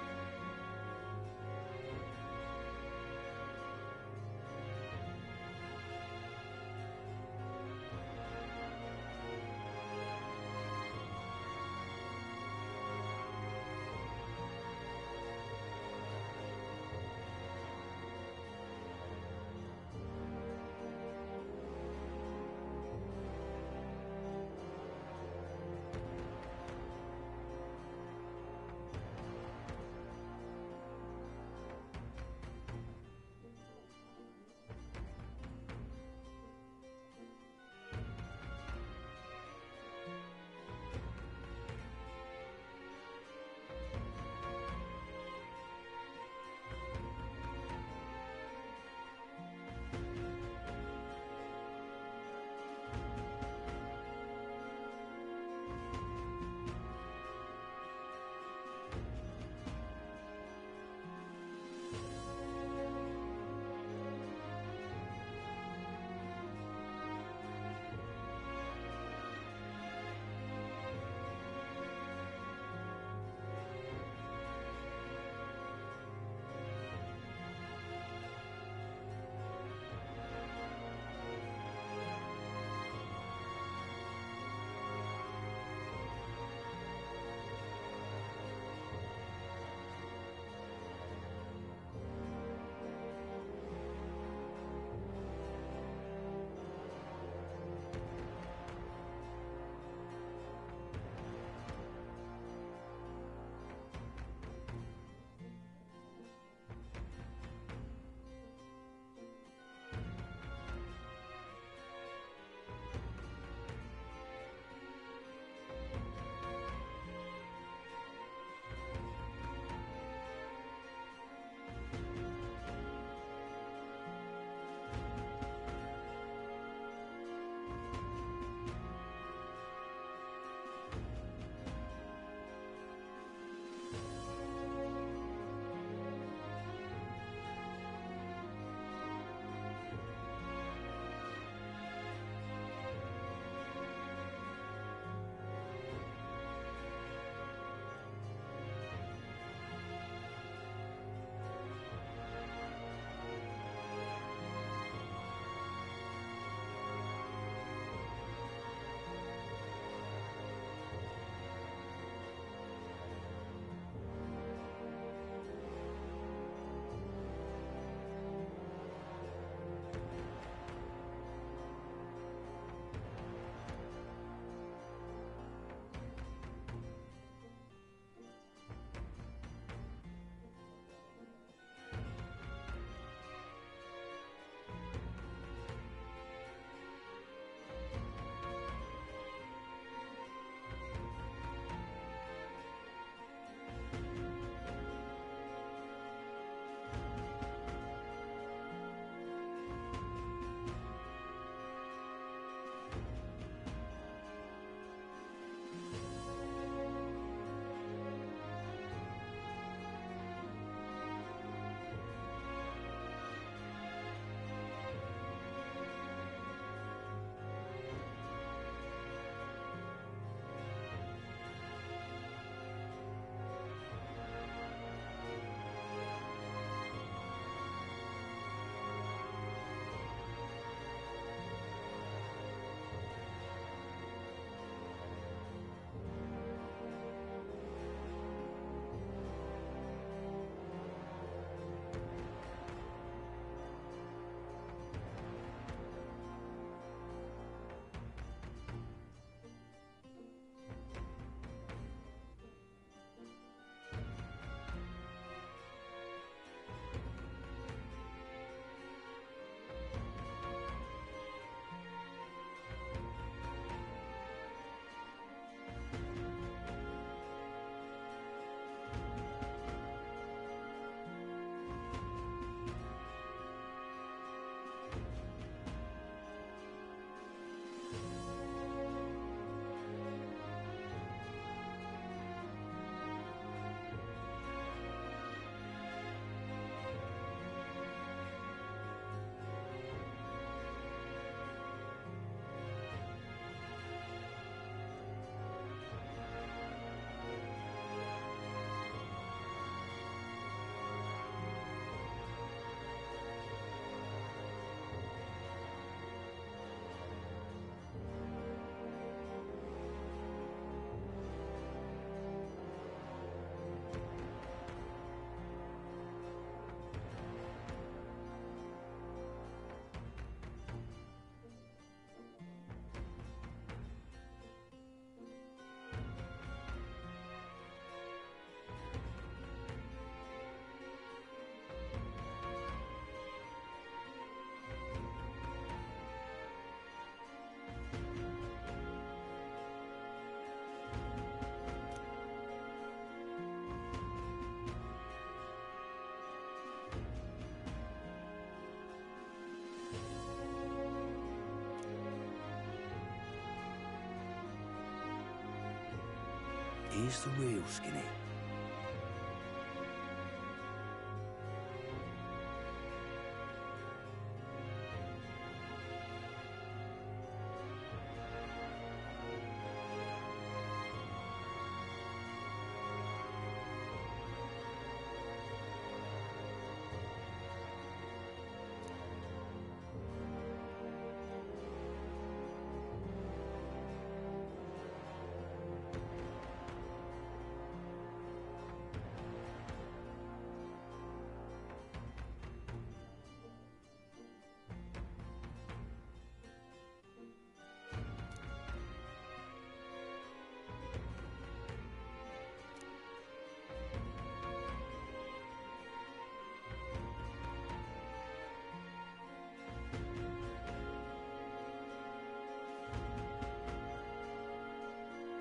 Here's the real skinny.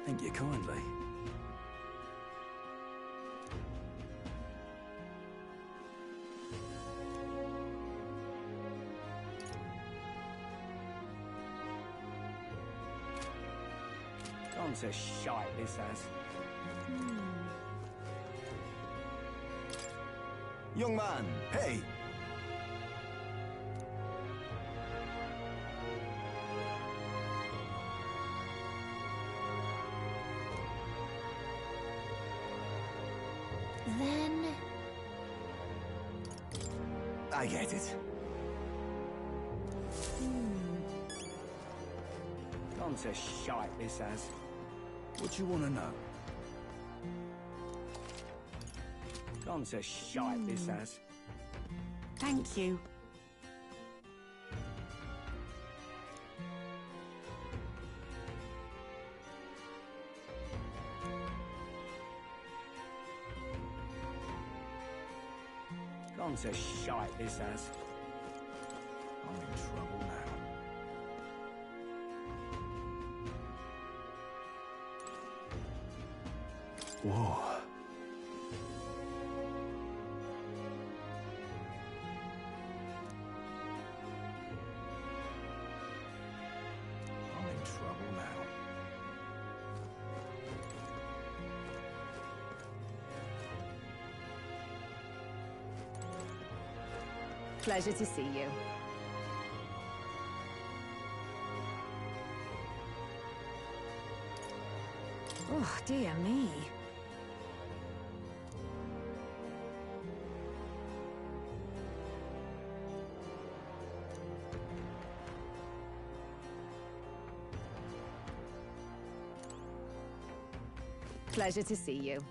Thank you kindly. Gone to shite, this has. Young man, hey! Then... I get it. Gone to shite, this has. What you want to know? Gone to shite, this has. Thank you. Gone to shite, this has. I'm in trouble now. Whoa. I'm in trouble now. Pleasure to see you. Oh, dear me. Pleasure to see you.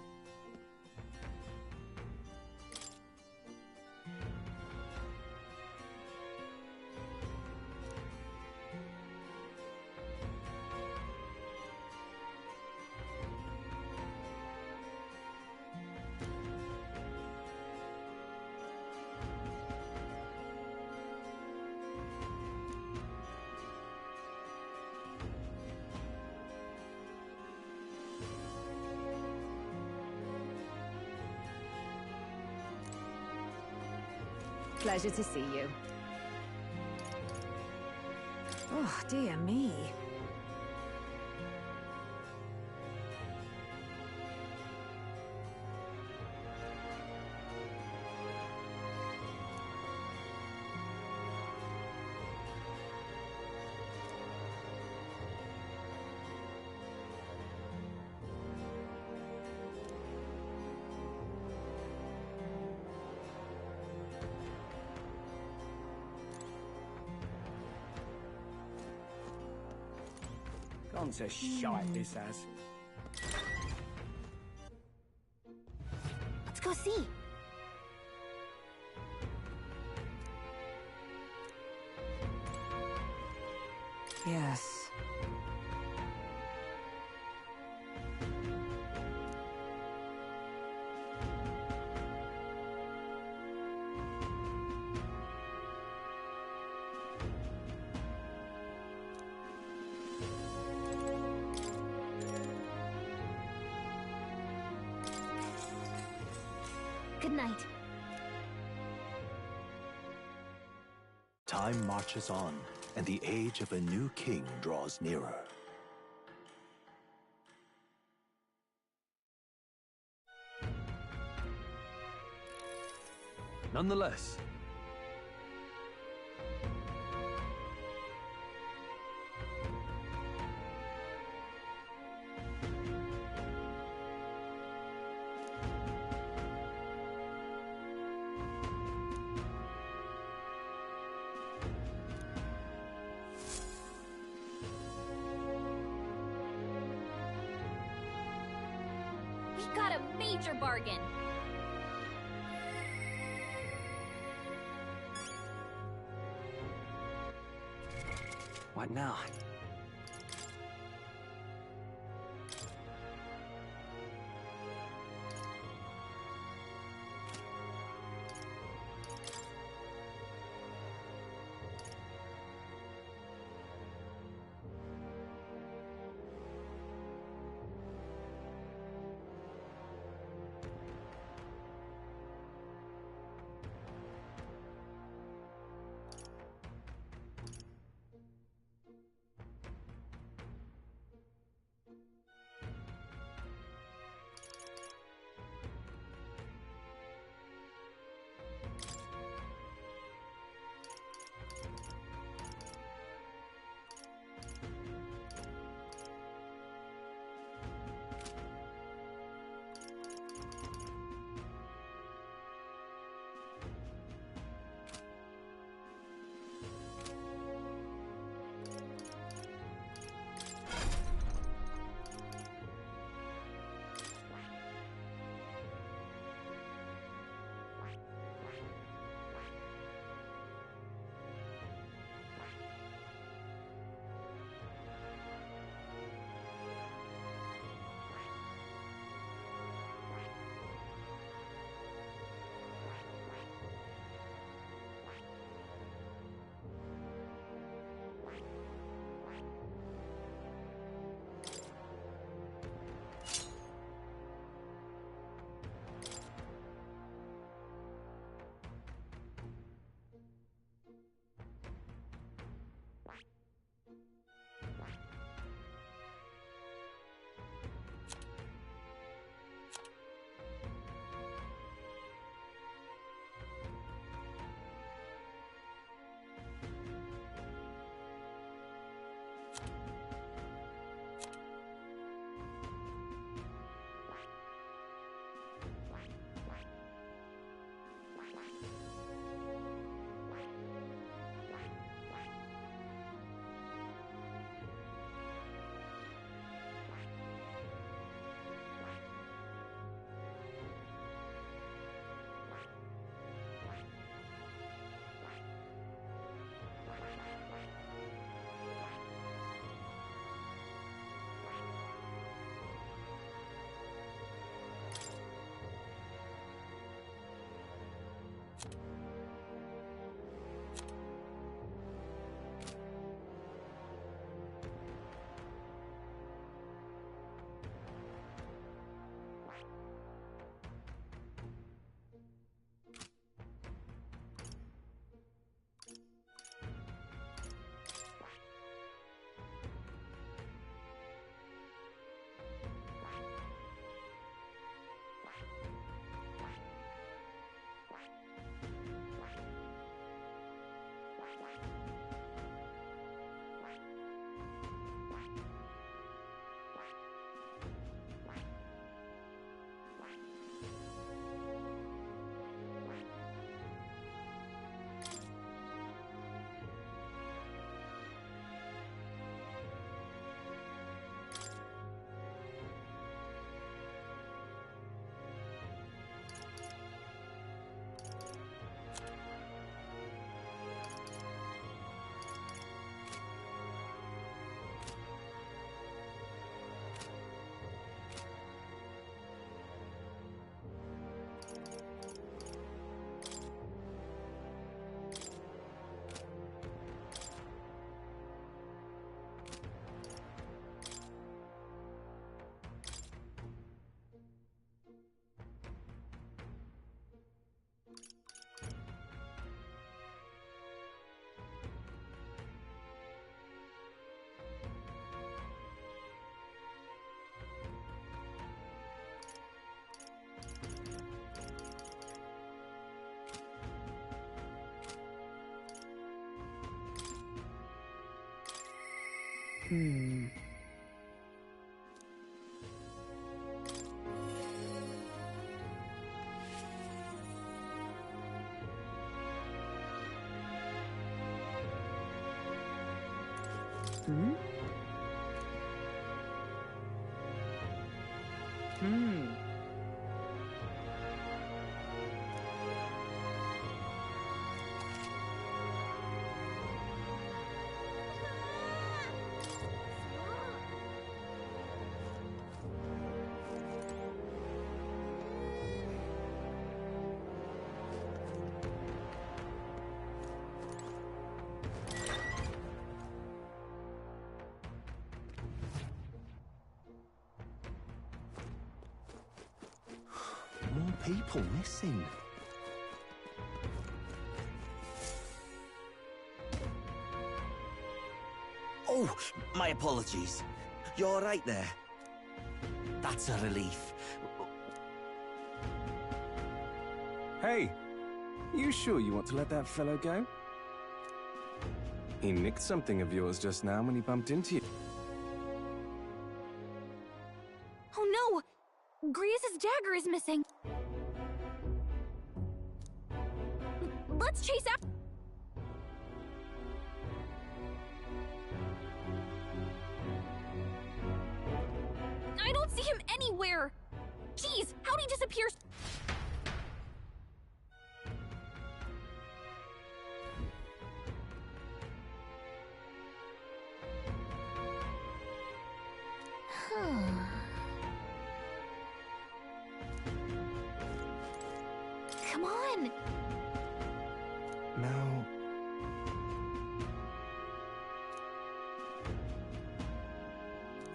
Pleasure to see you. Oh, dear me. Gone to shite, this has. Let's go see. Yes. Good night. Time marches on, and the age of a new king draws nearer. Nonetheless, We got a major bargain! What now? Hmm. Hmm? Hmm. More people missing. Oh, my apologies. You're all right there? That's a relief. Hey, you sure you want to let that fellow go? He nicked something of yours just now when he bumped into you. Oh no! Grievous' dagger is missing. Let's chase out. I don't see him anywhere. Jeez, how'd he disappear? Come on. Now...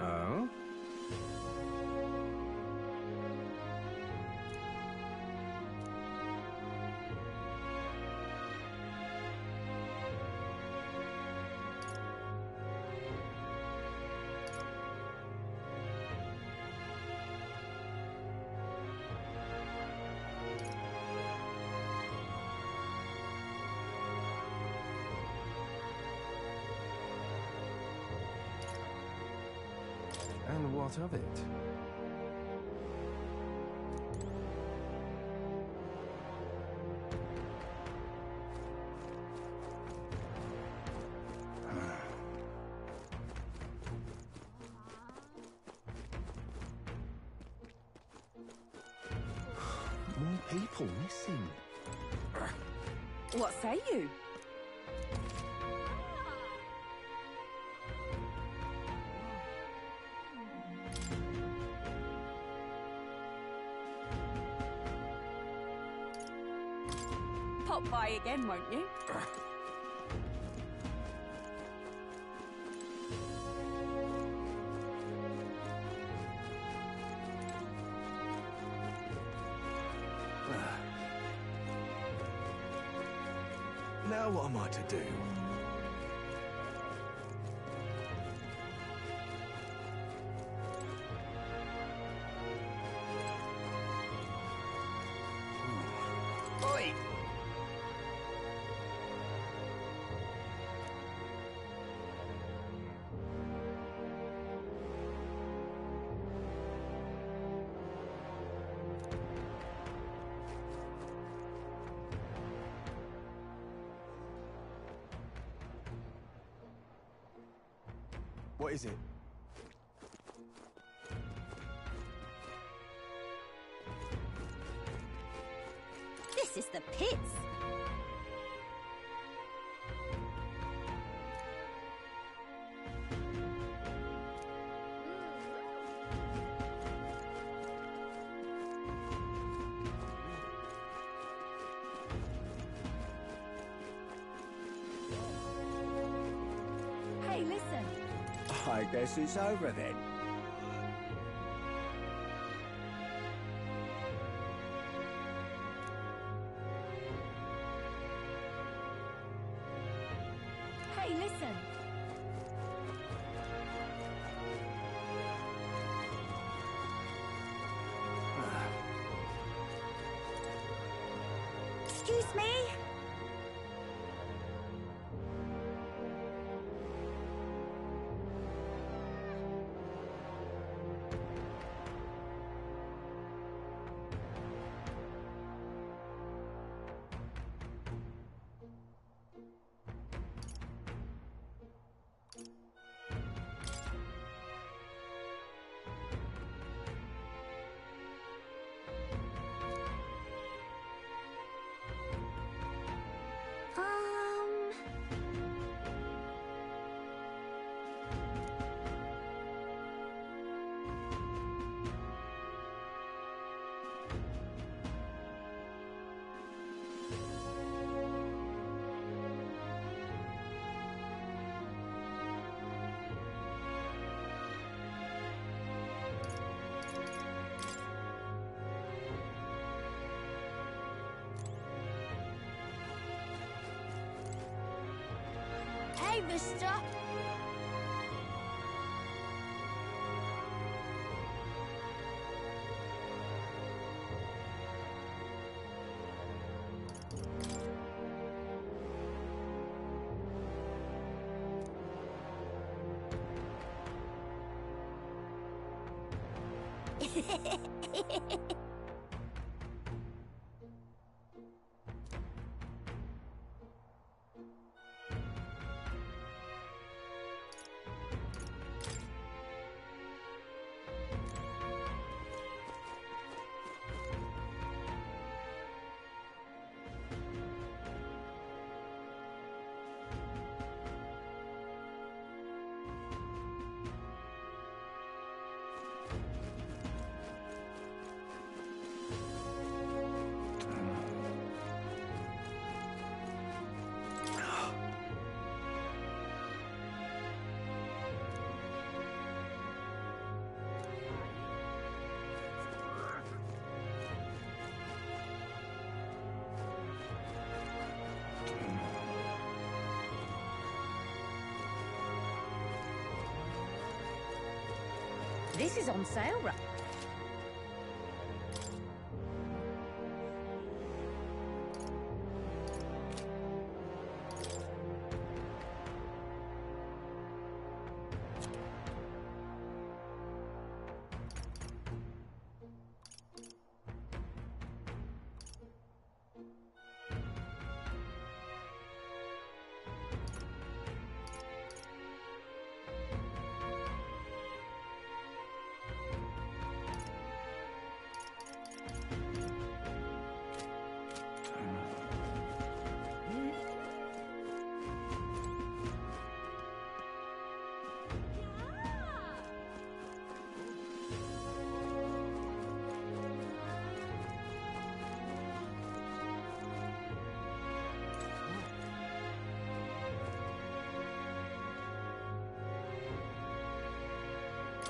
Oh? And what of it? More people missing. What say you? Pop by again, won't you? Now what am I to do? Oi! What is it? This is the pits. Hey, listen. I guess it's over then. Hey, listen. Excuse me? Hey, mister! This is on sale, right?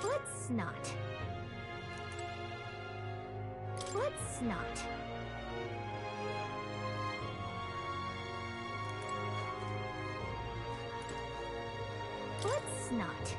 Let's not. Let's not. Let's not.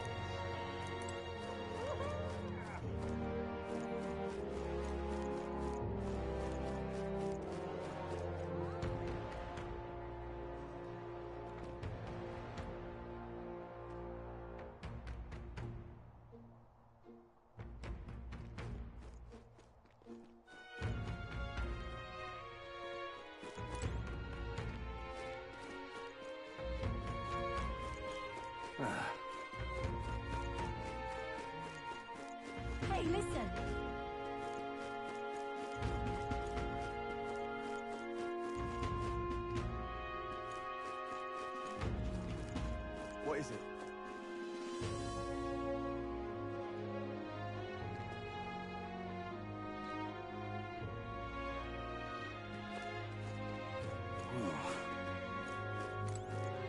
Hey, listen. What is it?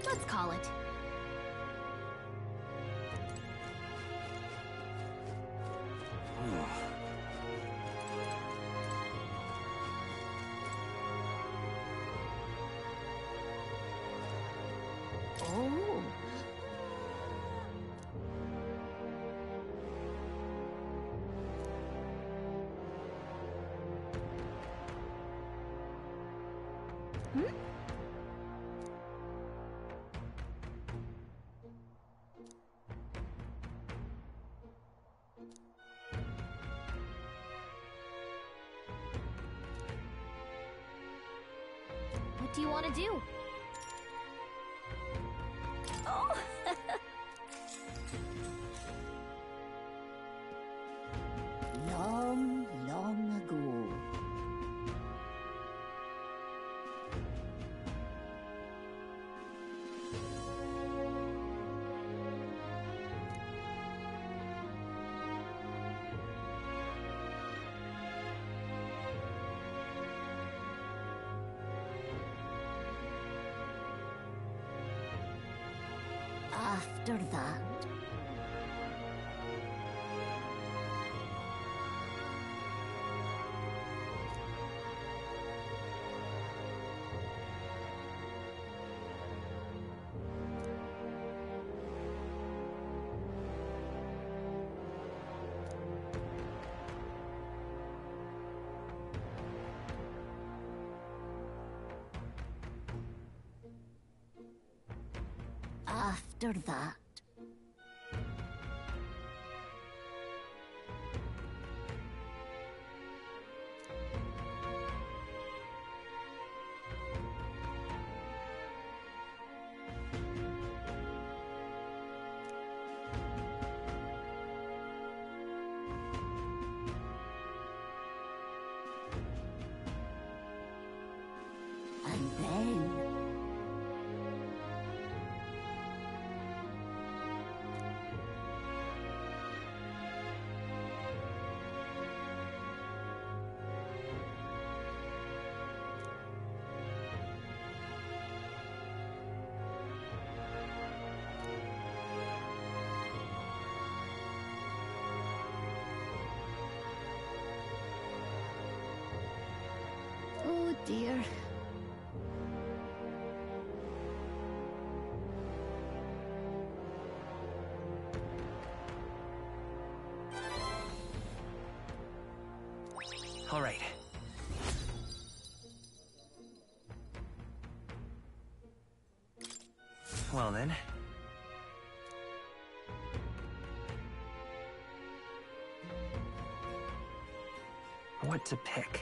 Let's call it. Oh. Hmm? What do you want to do? Oh! Long, long ago. After that, after that. And then... Oh dear. All right. Well then. What to pick?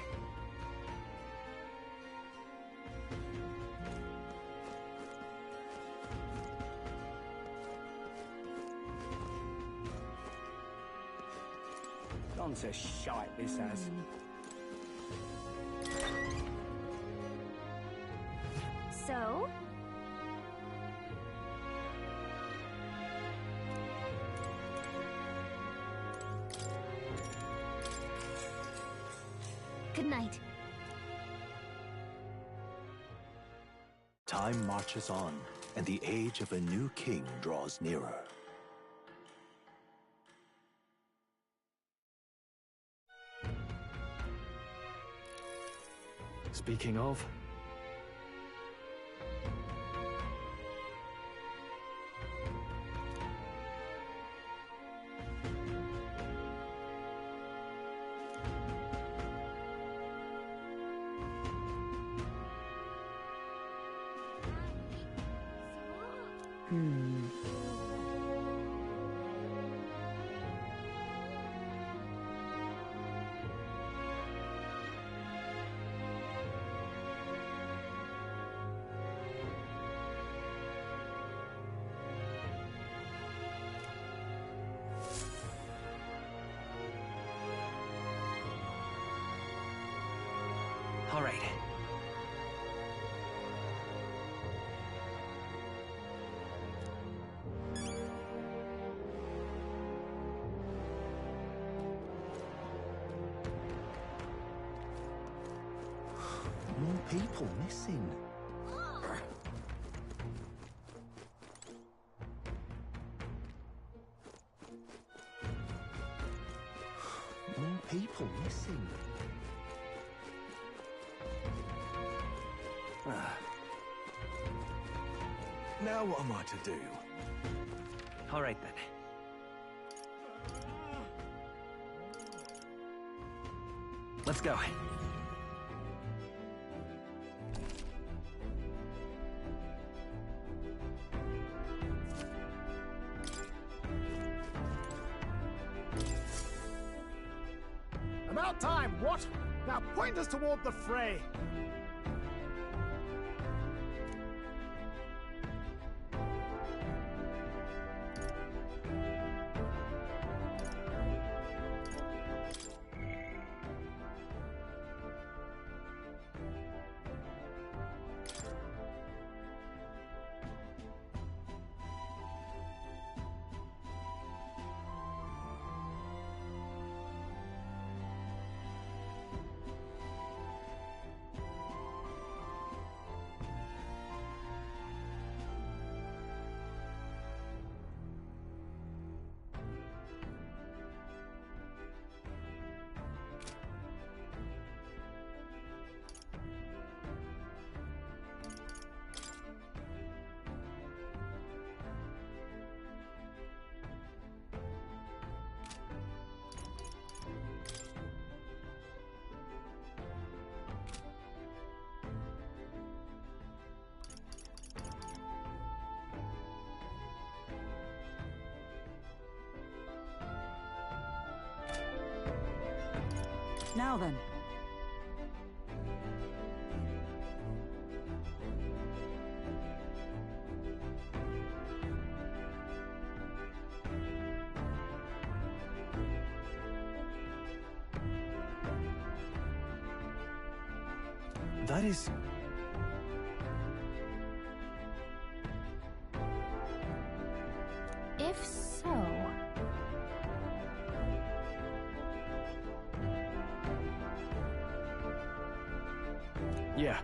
Gone to shite, this has. So? Good night. Time marches on, and the age of a new king draws nearer. Speaking of, All right. More people missing. More people missing. now what am I to do? All right then. Let's go. About time, what? Now point us toward the fray. Now then. That is... If so... Yeah.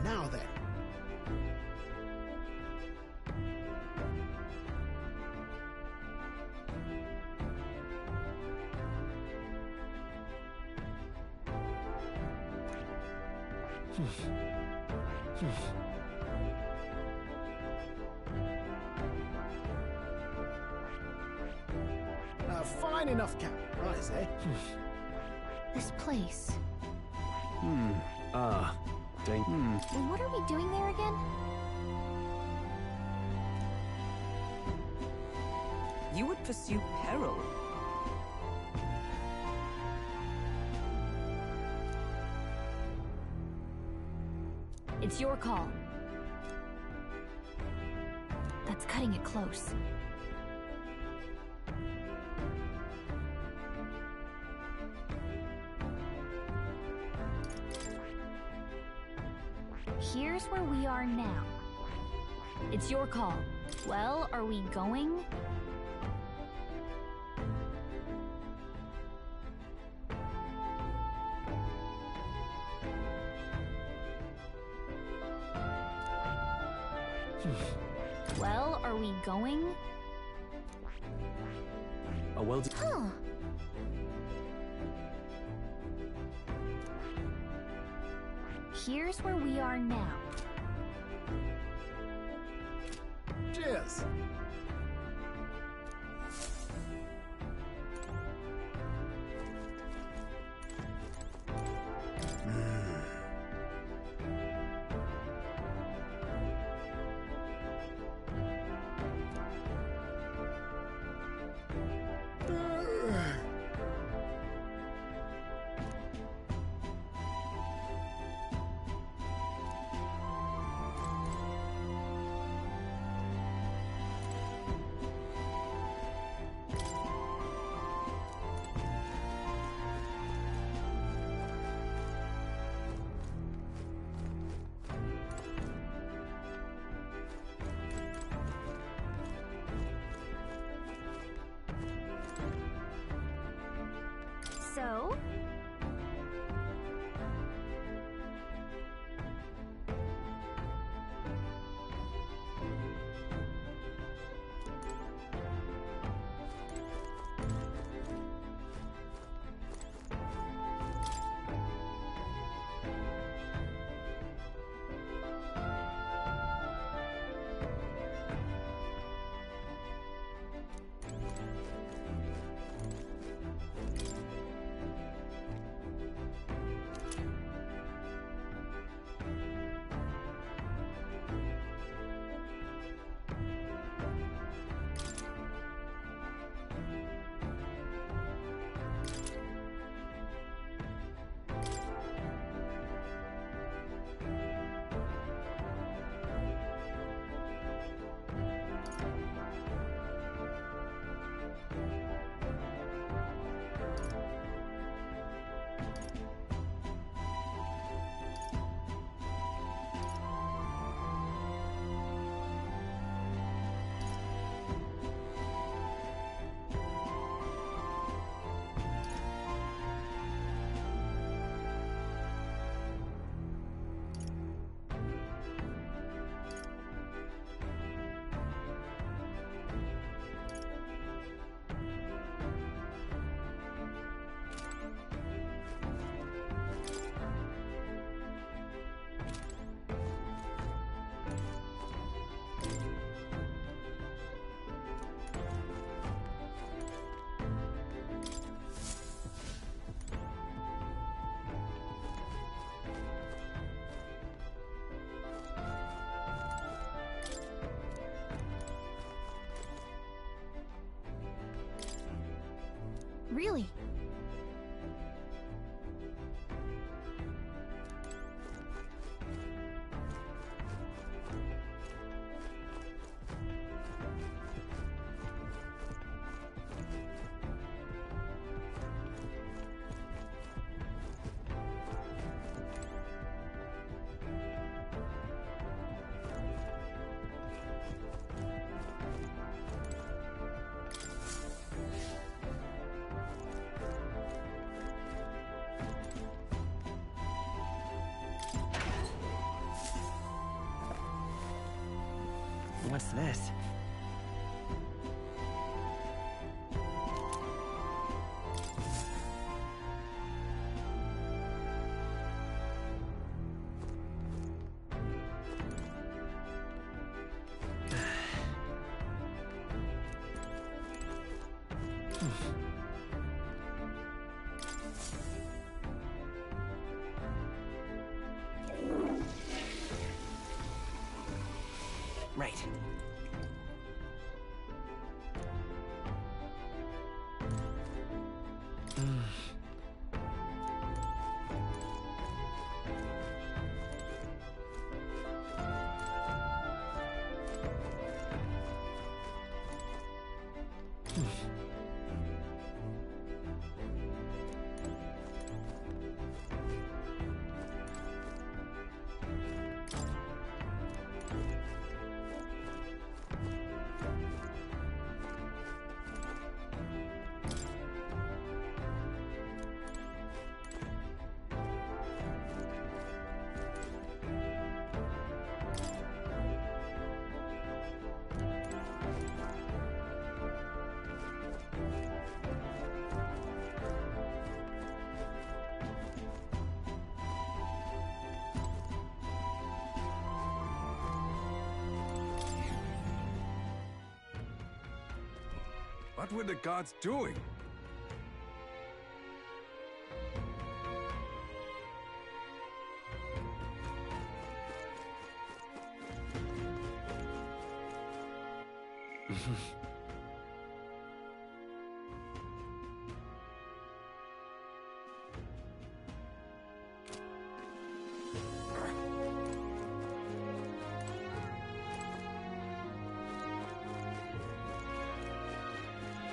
Now then. Fine enough, Captain Price, eh? This place. What are we doing there again? You would pursue peril. It's your call. That's cutting it close. Here's where we are now. It's your call. Well, are we going? Well, are we going? A well... Huh. Here's where we are now. Cheers. So? Really? What's this? Right. What were the gods doing?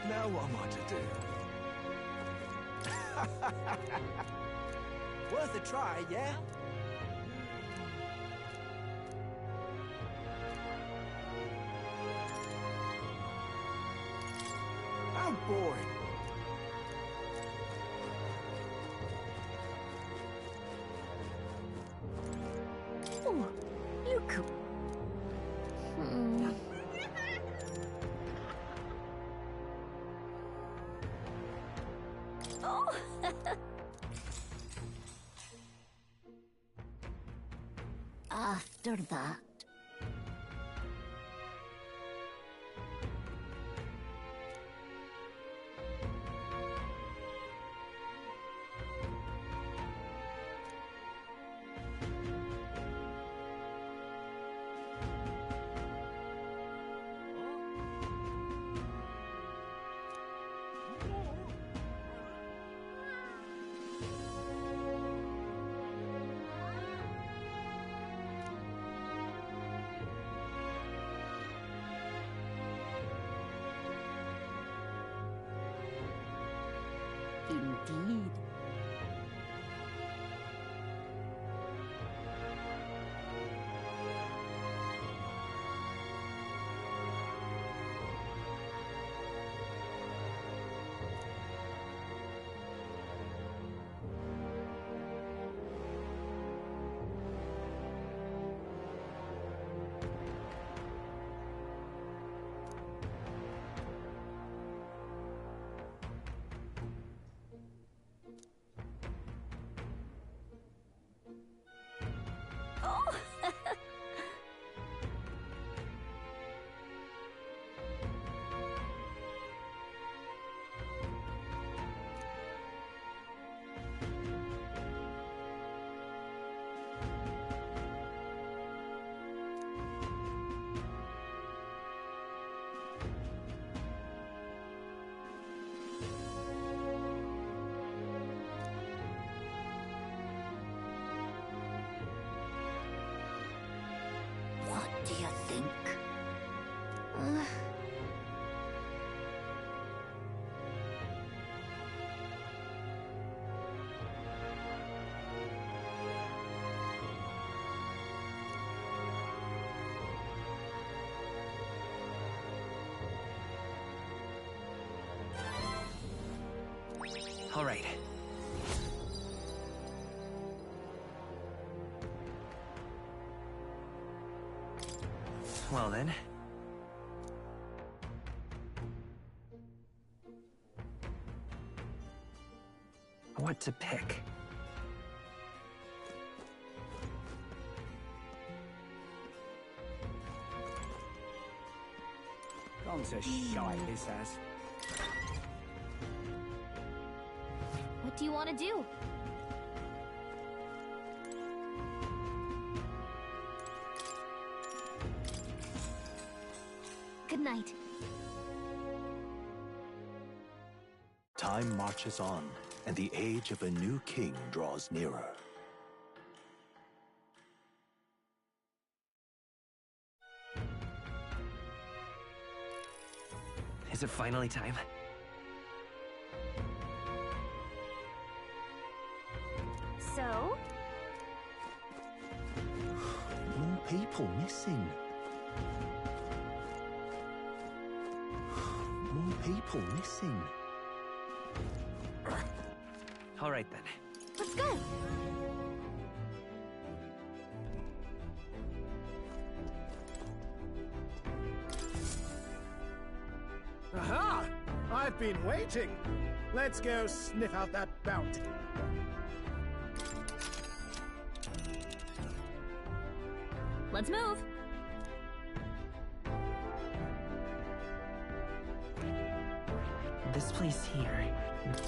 Now what am I to do? Worth a try, yeah? Oh boy! Ooh, you cool. Oh! After that. All right. Well then. What to pick? Gone to shite, this has. What do you want to do? Good night. Time marches on, and the age of a new king draws nearer. Is it finally time? So? More people missing. More people missing. All right then. Let's go! Aha! I've been waiting. Let's go sniff out that bounty. Let's move! This place here.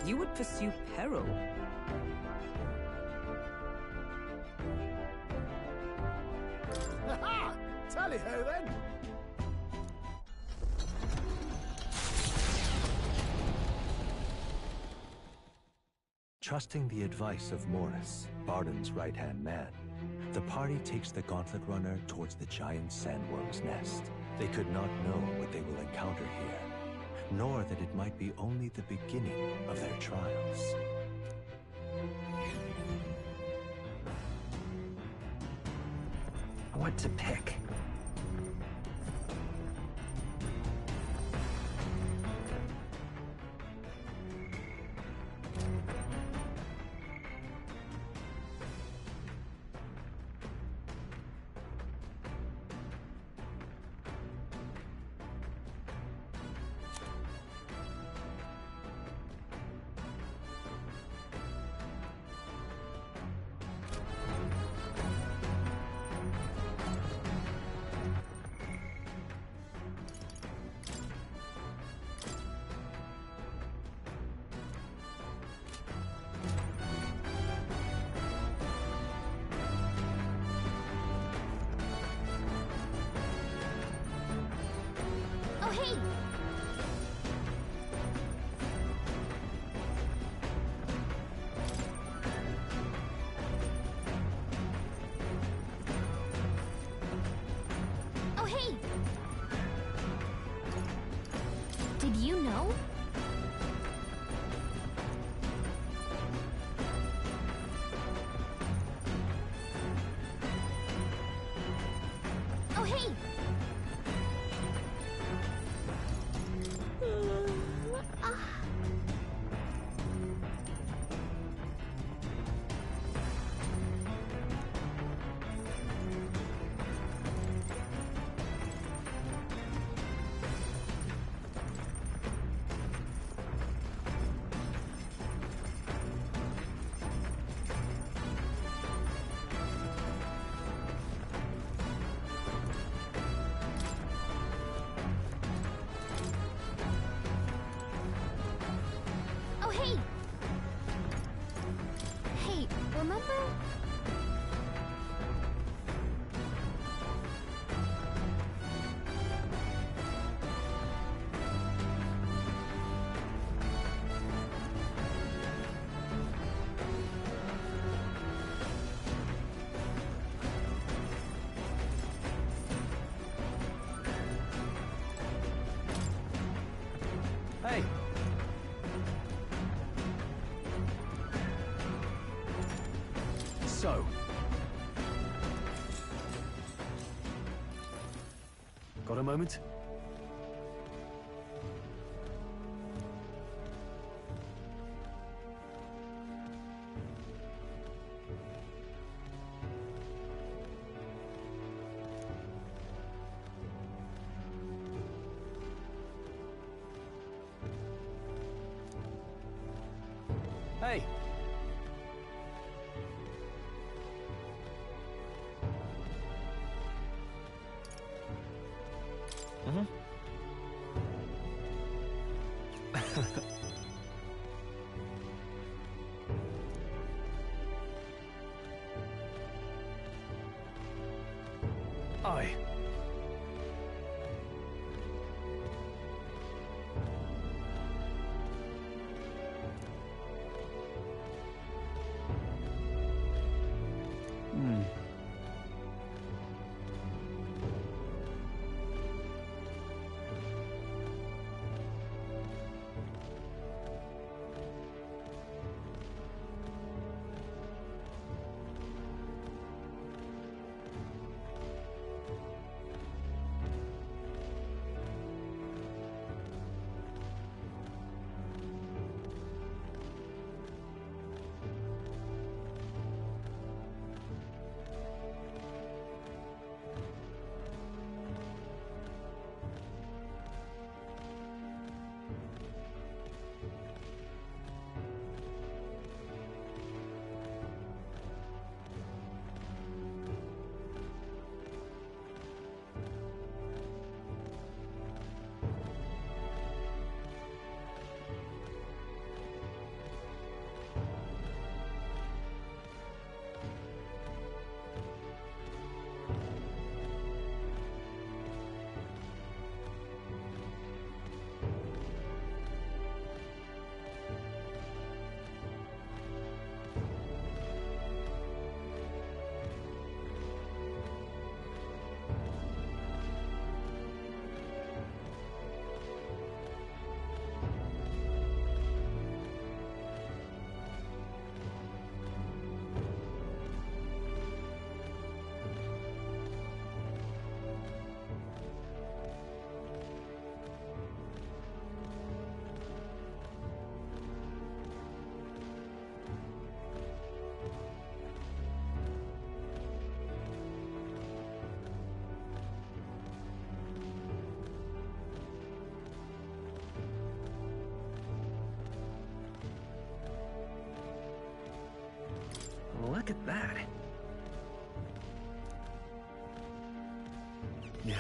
You would pursue peril? Aha! Tally-ho then! Trusting the advice of Morris, Barden's right-hand man, the party takes the Gauntlet Runner towards the giant sandworm's nest. They could not know what they will encounter here, nor that it might be only the beginning of their trials. What to pick? Oh, hey! Oh, hey! Did you know? Oh, hey! Oh, hey! Hey, remember? Hey! So... Got a moment? Hey! Aye. Look at that. Yeah.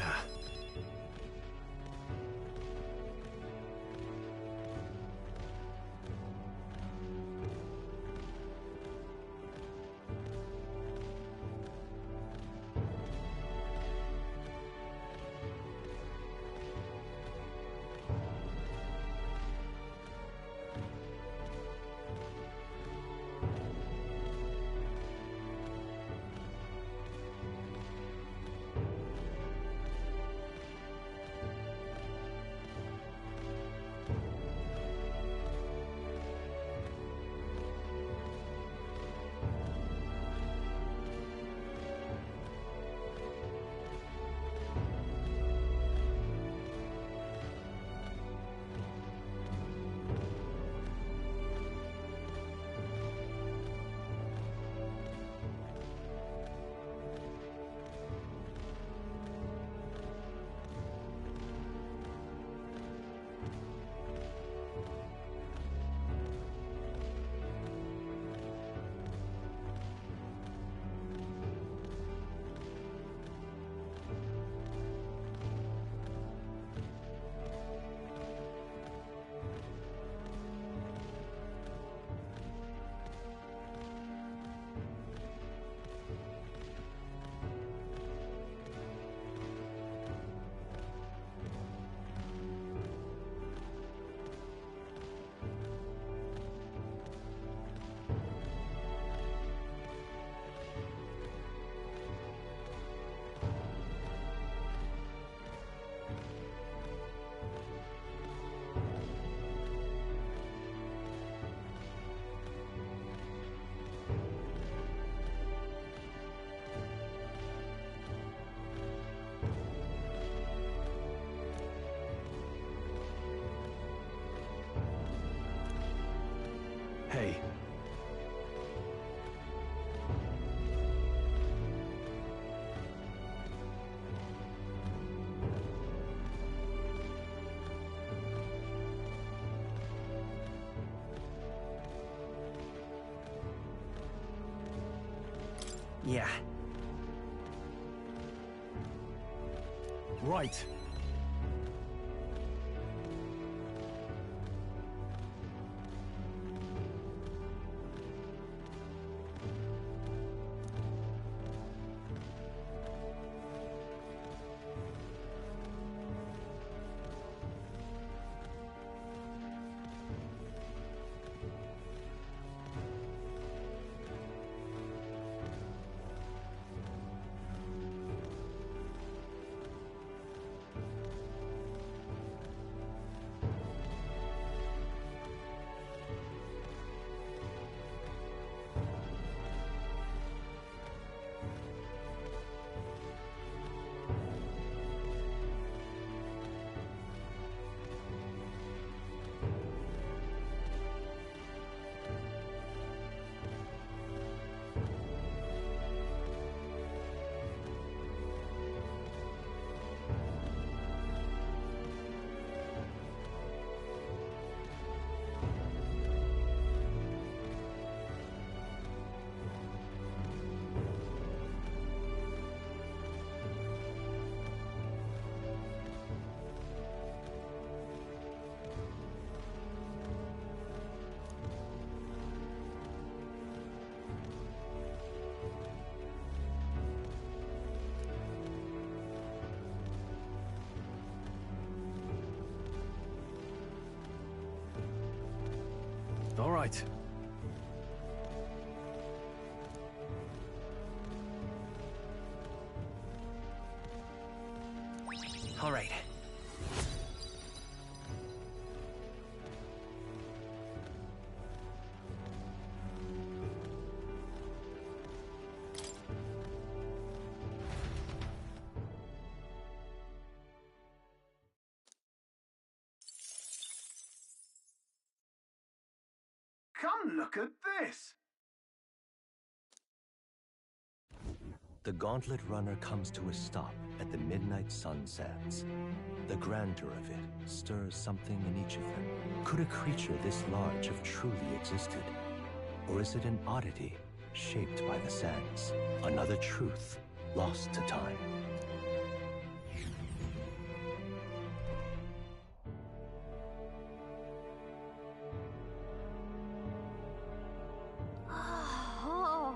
Hey. Yeah. Right. All right. All right. Come look at this! The Gauntlet Runner comes to a stop at the midnight sun sands. The grandeur of it stirs something in each of them. Could a creature this large have truly existed? Or is it an oddity shaped by the sands? Another truth lost to time. Oh.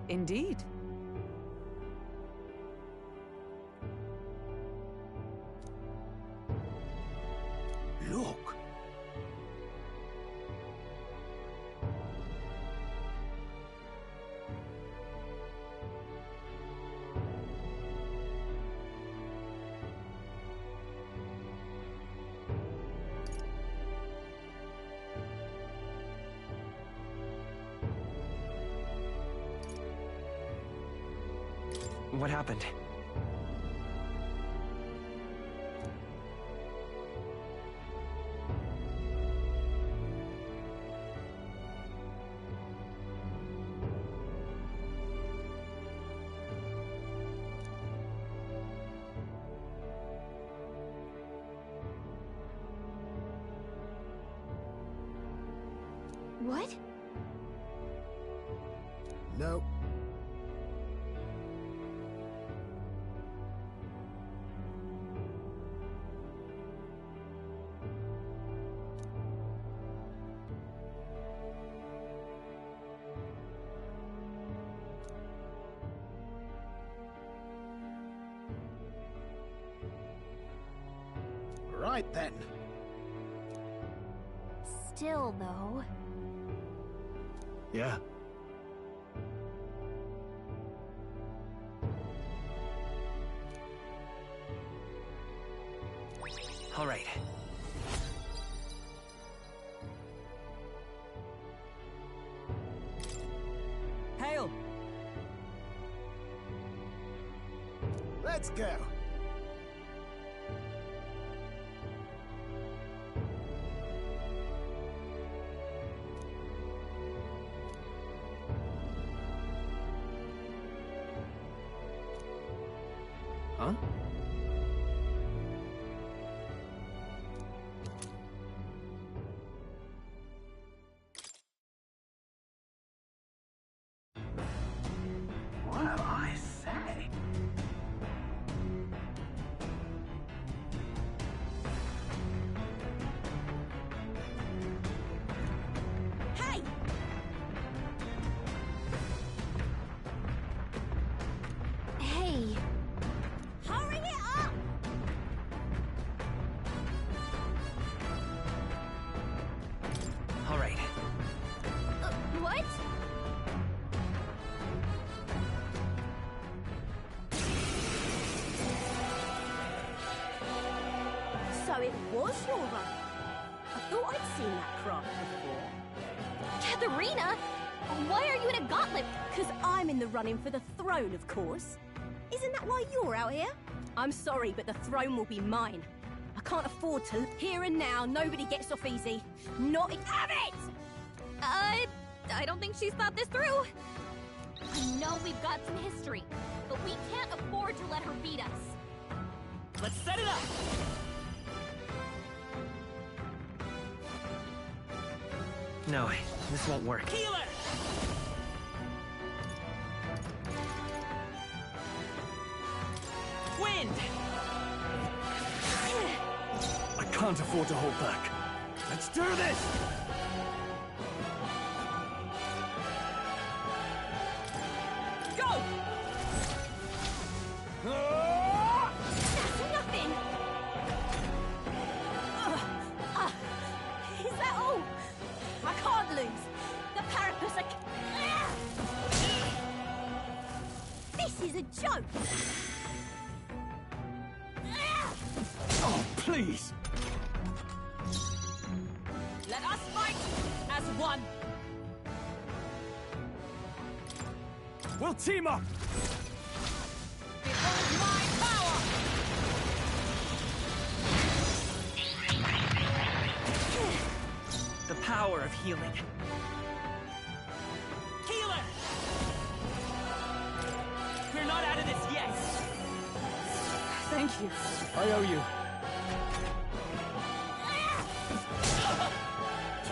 Indeed. Look. What happened? What? No. Right then. Still, though. Yeah. All right. Hail! Let's go. Huh? Well, I say. Hey! Hey. Hurry it up! All right. What? So it was your run. I thought I'd seen that craft before. Katharina? Why are you in a gauntlet? Because I'm in the running for the throne, of course. Isn't that why you're out here? I'm sorry, but the throne will be mine. I can't afford to. Here and now, nobody gets off easy. Not have it! I don't think she's thought this through. I know we've got some history, but we can't afford to let her beat us. Let's set it up! No, this won't work. Heal it! Wind! I can't afford to hold back. Let's do this! Go! That's nothing! Is that all? I can't lose. The parapets are... This is a joke! Oh, please! Let us fight as one! We'll team up! Behold my power! The power of healing. Healer! We're not out of this yet! Thank you. I owe you.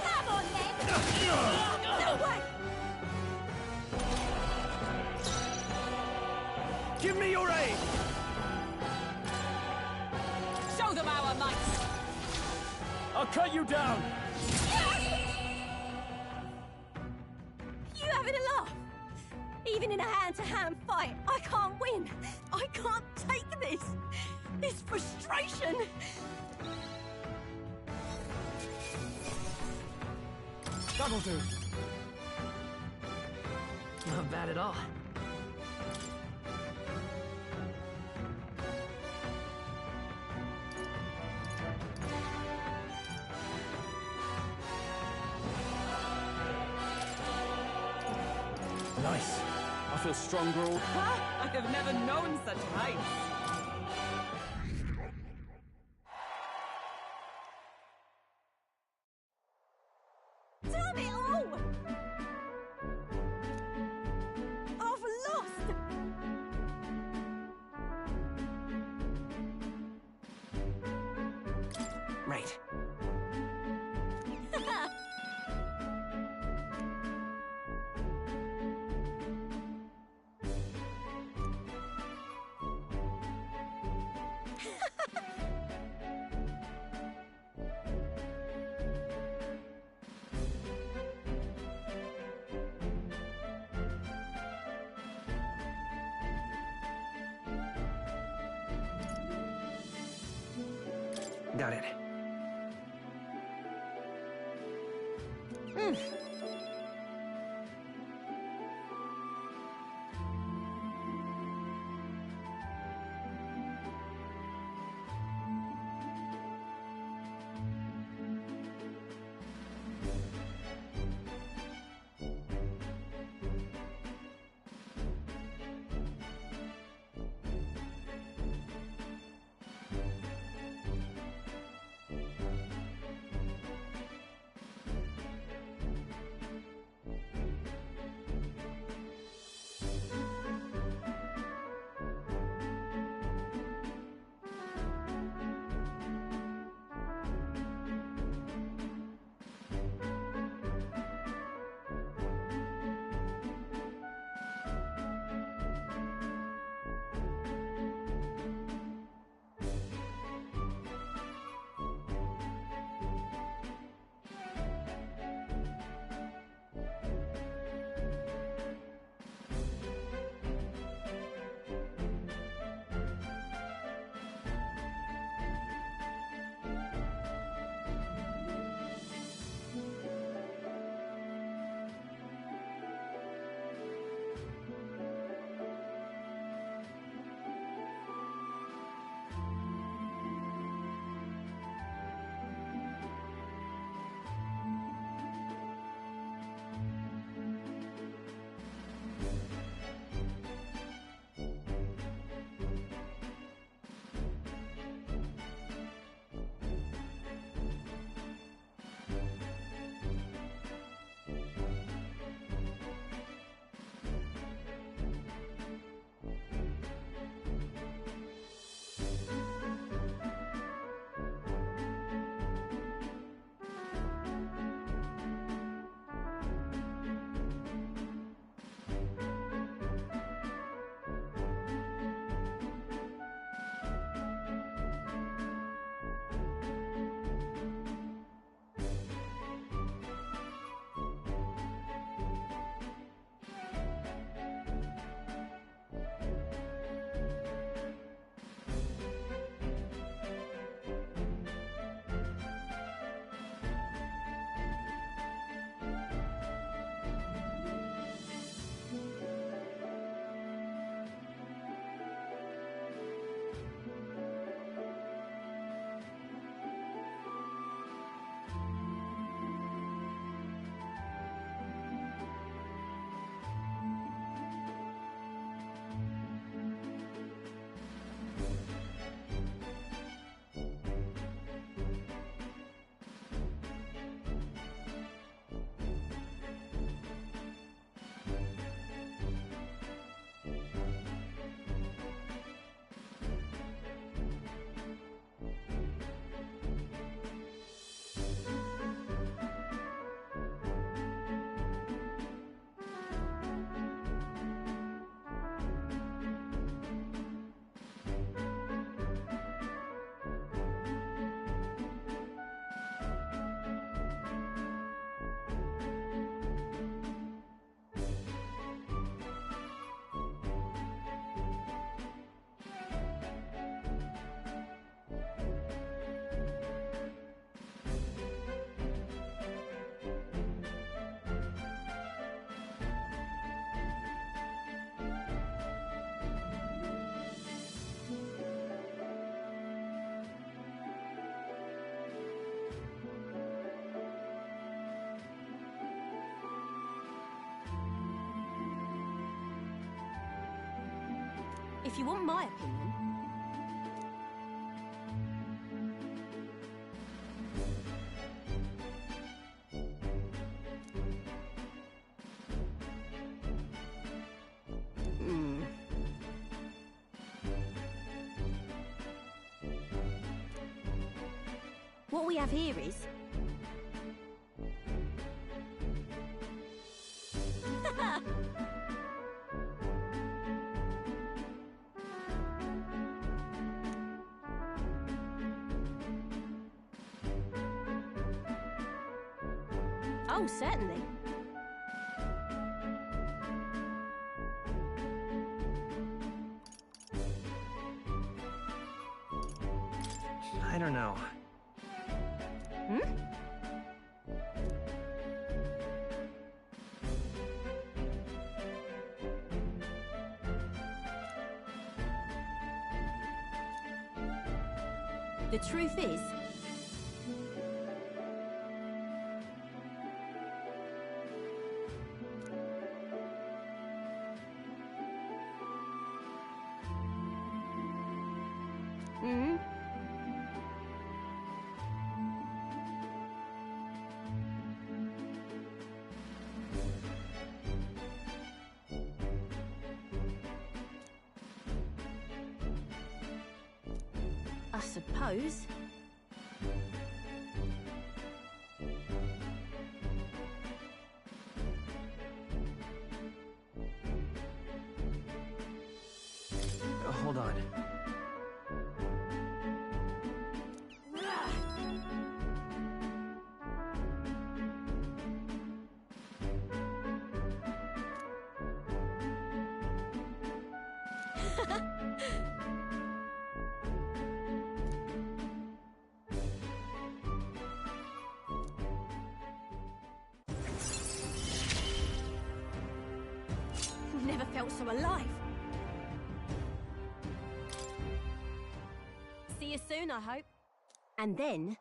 Come on, then! No way! Give me your aid! Show them our might! I'll cut you down! You having a laugh? Even in a hand-to-hand fight, I can't win. I can't take this. This frustration. That'll do. Not bad at all. Nice. I feel stronger all... I have never known such heights. Damn it all! I've lost! Right. Got it. if you want my opinion... What we have here is... Oh, certainly. I don't know. Hmm? The truth is... Hmm? I suppose. Hold on. Never felt so alive. See you soon, I hope. And then...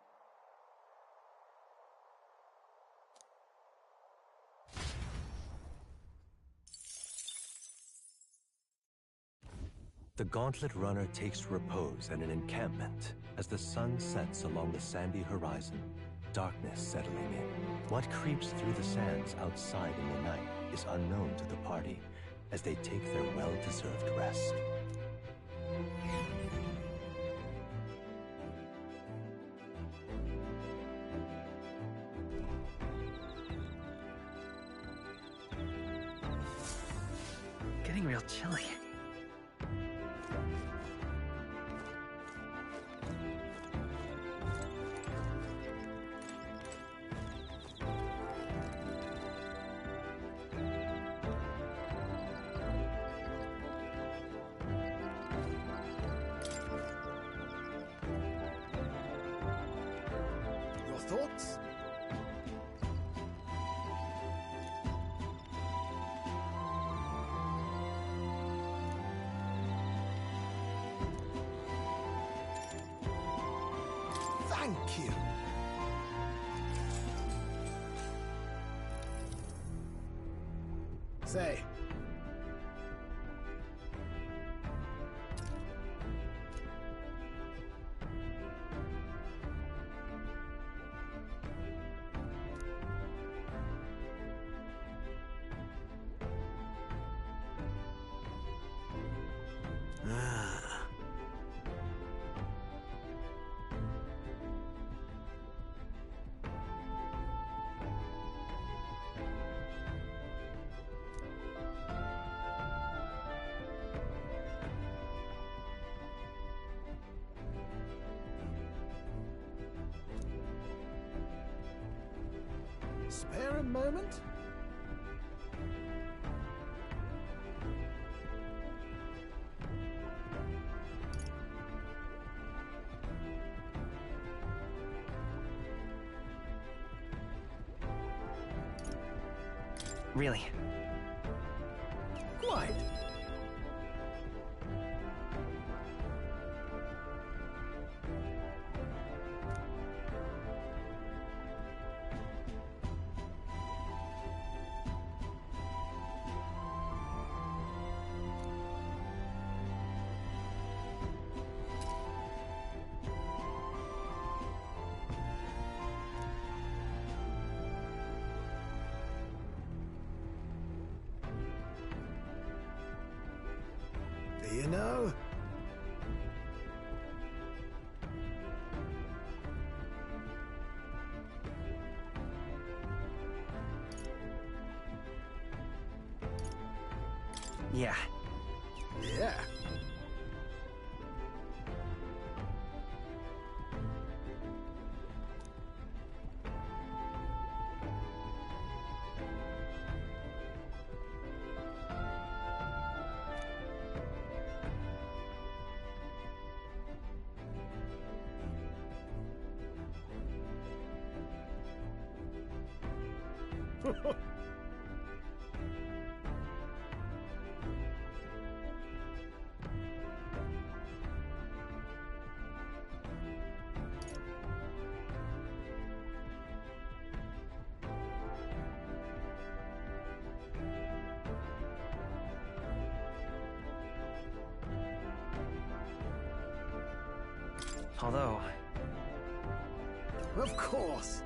The Gauntlet Runner takes repose at an encampment as the sun sets along the sandy horizon, darkness settling in. What creeps through the sands outside in the night is unknown to the party as they take their well-deserved rest. Getting real chilly. Your thoughts? Thank you. Say. Ah. Spare a moment? Really? Quite. you know? Yeah. Yeah. Although... Of course.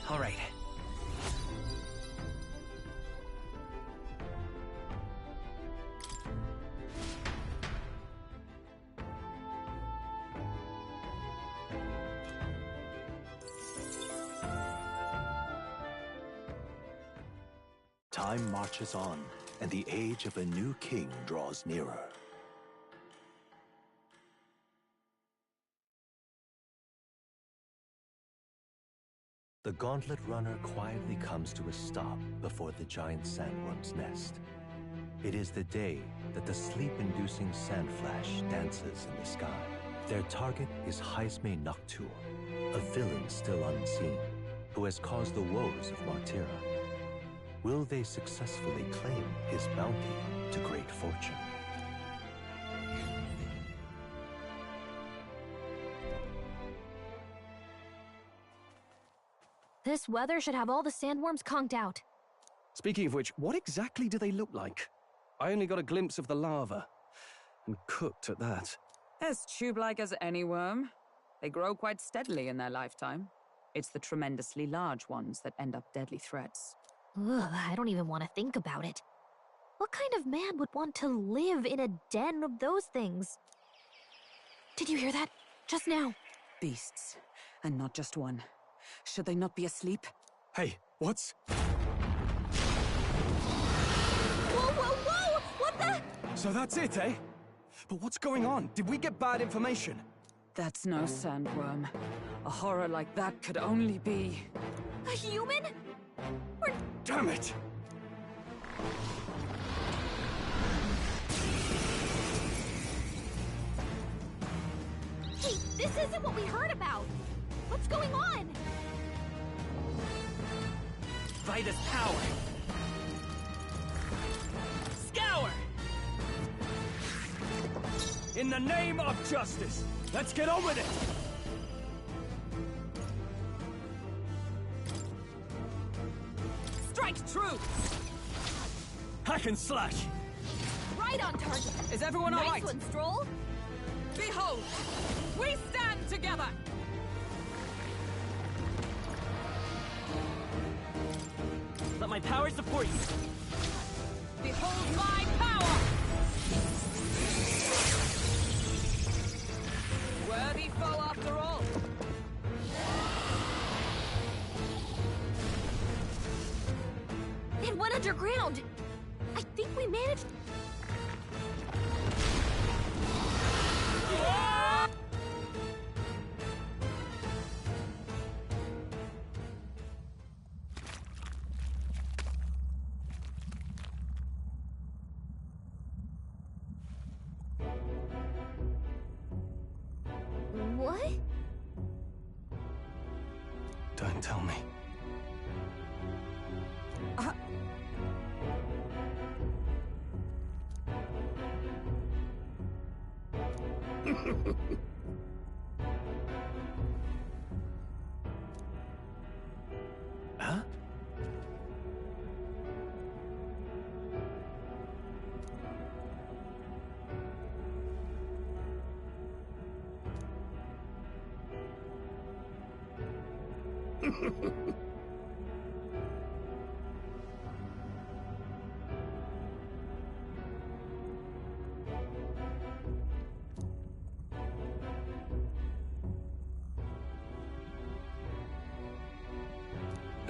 All right. Time marches on, and the age of a new king draws nearer. The gauntlet runner quietly comes to a stop before the giant sandworm's nest. It is the day that the sleep-inducing sandflash dances in the sky. Their target is Heisme Noctur, a villain still unseen, who has caused the woes of Martira. Will they successfully claim his bounty to great fortune? This weather should have all the sandworms conked out. Speaking of which, what exactly do they look like? I only got a glimpse of the larva. And cooked at that. As tube-like as any worm. They grow quite steadily in their lifetime. It's the tremendously large ones that end up deadly threats. Ugh, I don't even want to think about it. What kind of man would want to live in a den of those things? Did you hear that? Just now. Beasts. And not just one. Should they not be asleep? Hey, what's... Whoa, whoa, whoa! What the... So that's it, eh? But what's going on? Did we get bad information? That's no sandworm. A horror like that could only be... A human? Or... Damn it! Hey, this isn't what we heard about! What's going on? Vader's power! Scour! In the name of justice, let's get on with it! Strike true! Hack and slash! Right on target! Is everyone nice all right? Nice one, Stroll! Behold! We stand together! Let my power support you! Behold my power! Worthy foe after all! It went underground! I think we managed... What? Don't tell me. Huh?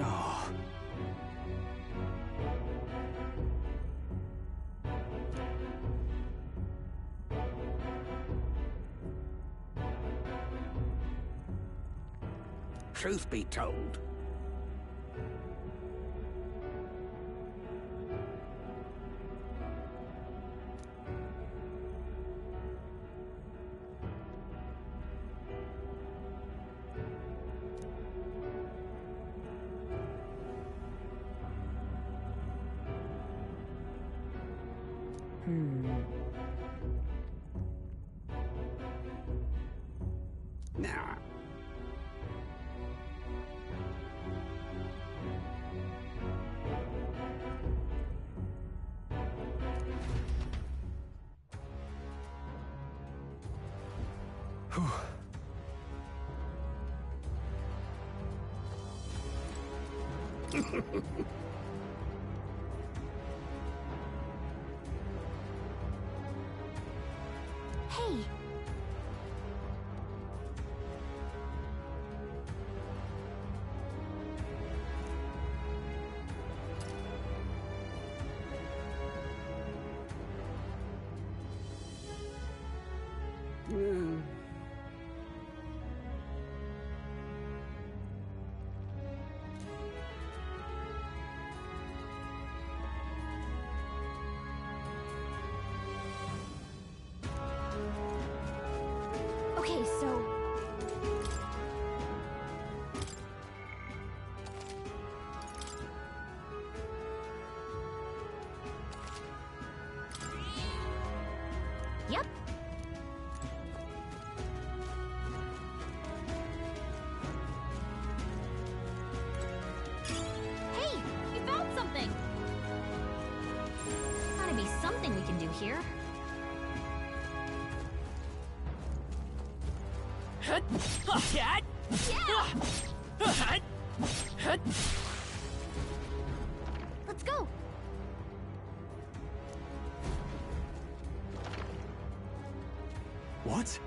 Oh. Truth be told, nah. Hey! Okay, so... Yep. Hey, we found something! Gotta be something we can do here. Let's go! What?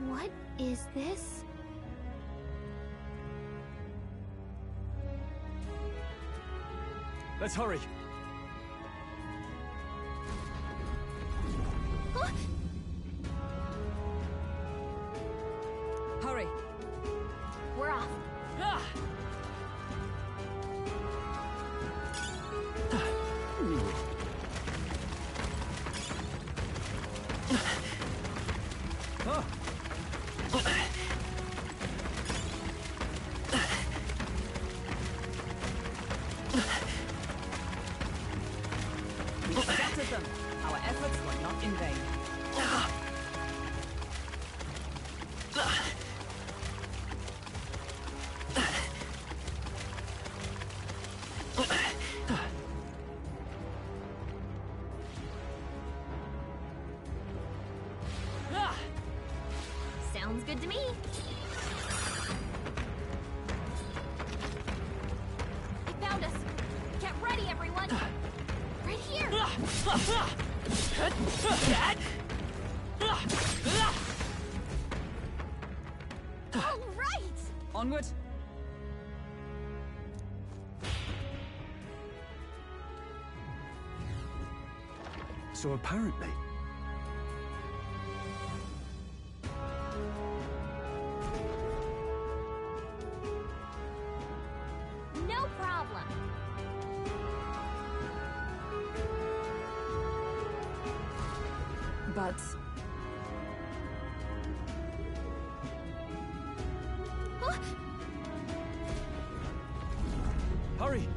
What is this? Let's hurry. Huh? Hurry. We're off. We scattered them. Our efforts were not in vain. Sounds good to me. They found us. Get ready, everyone. Right here. All right. Onward. So apparently, No problem. But Hurry!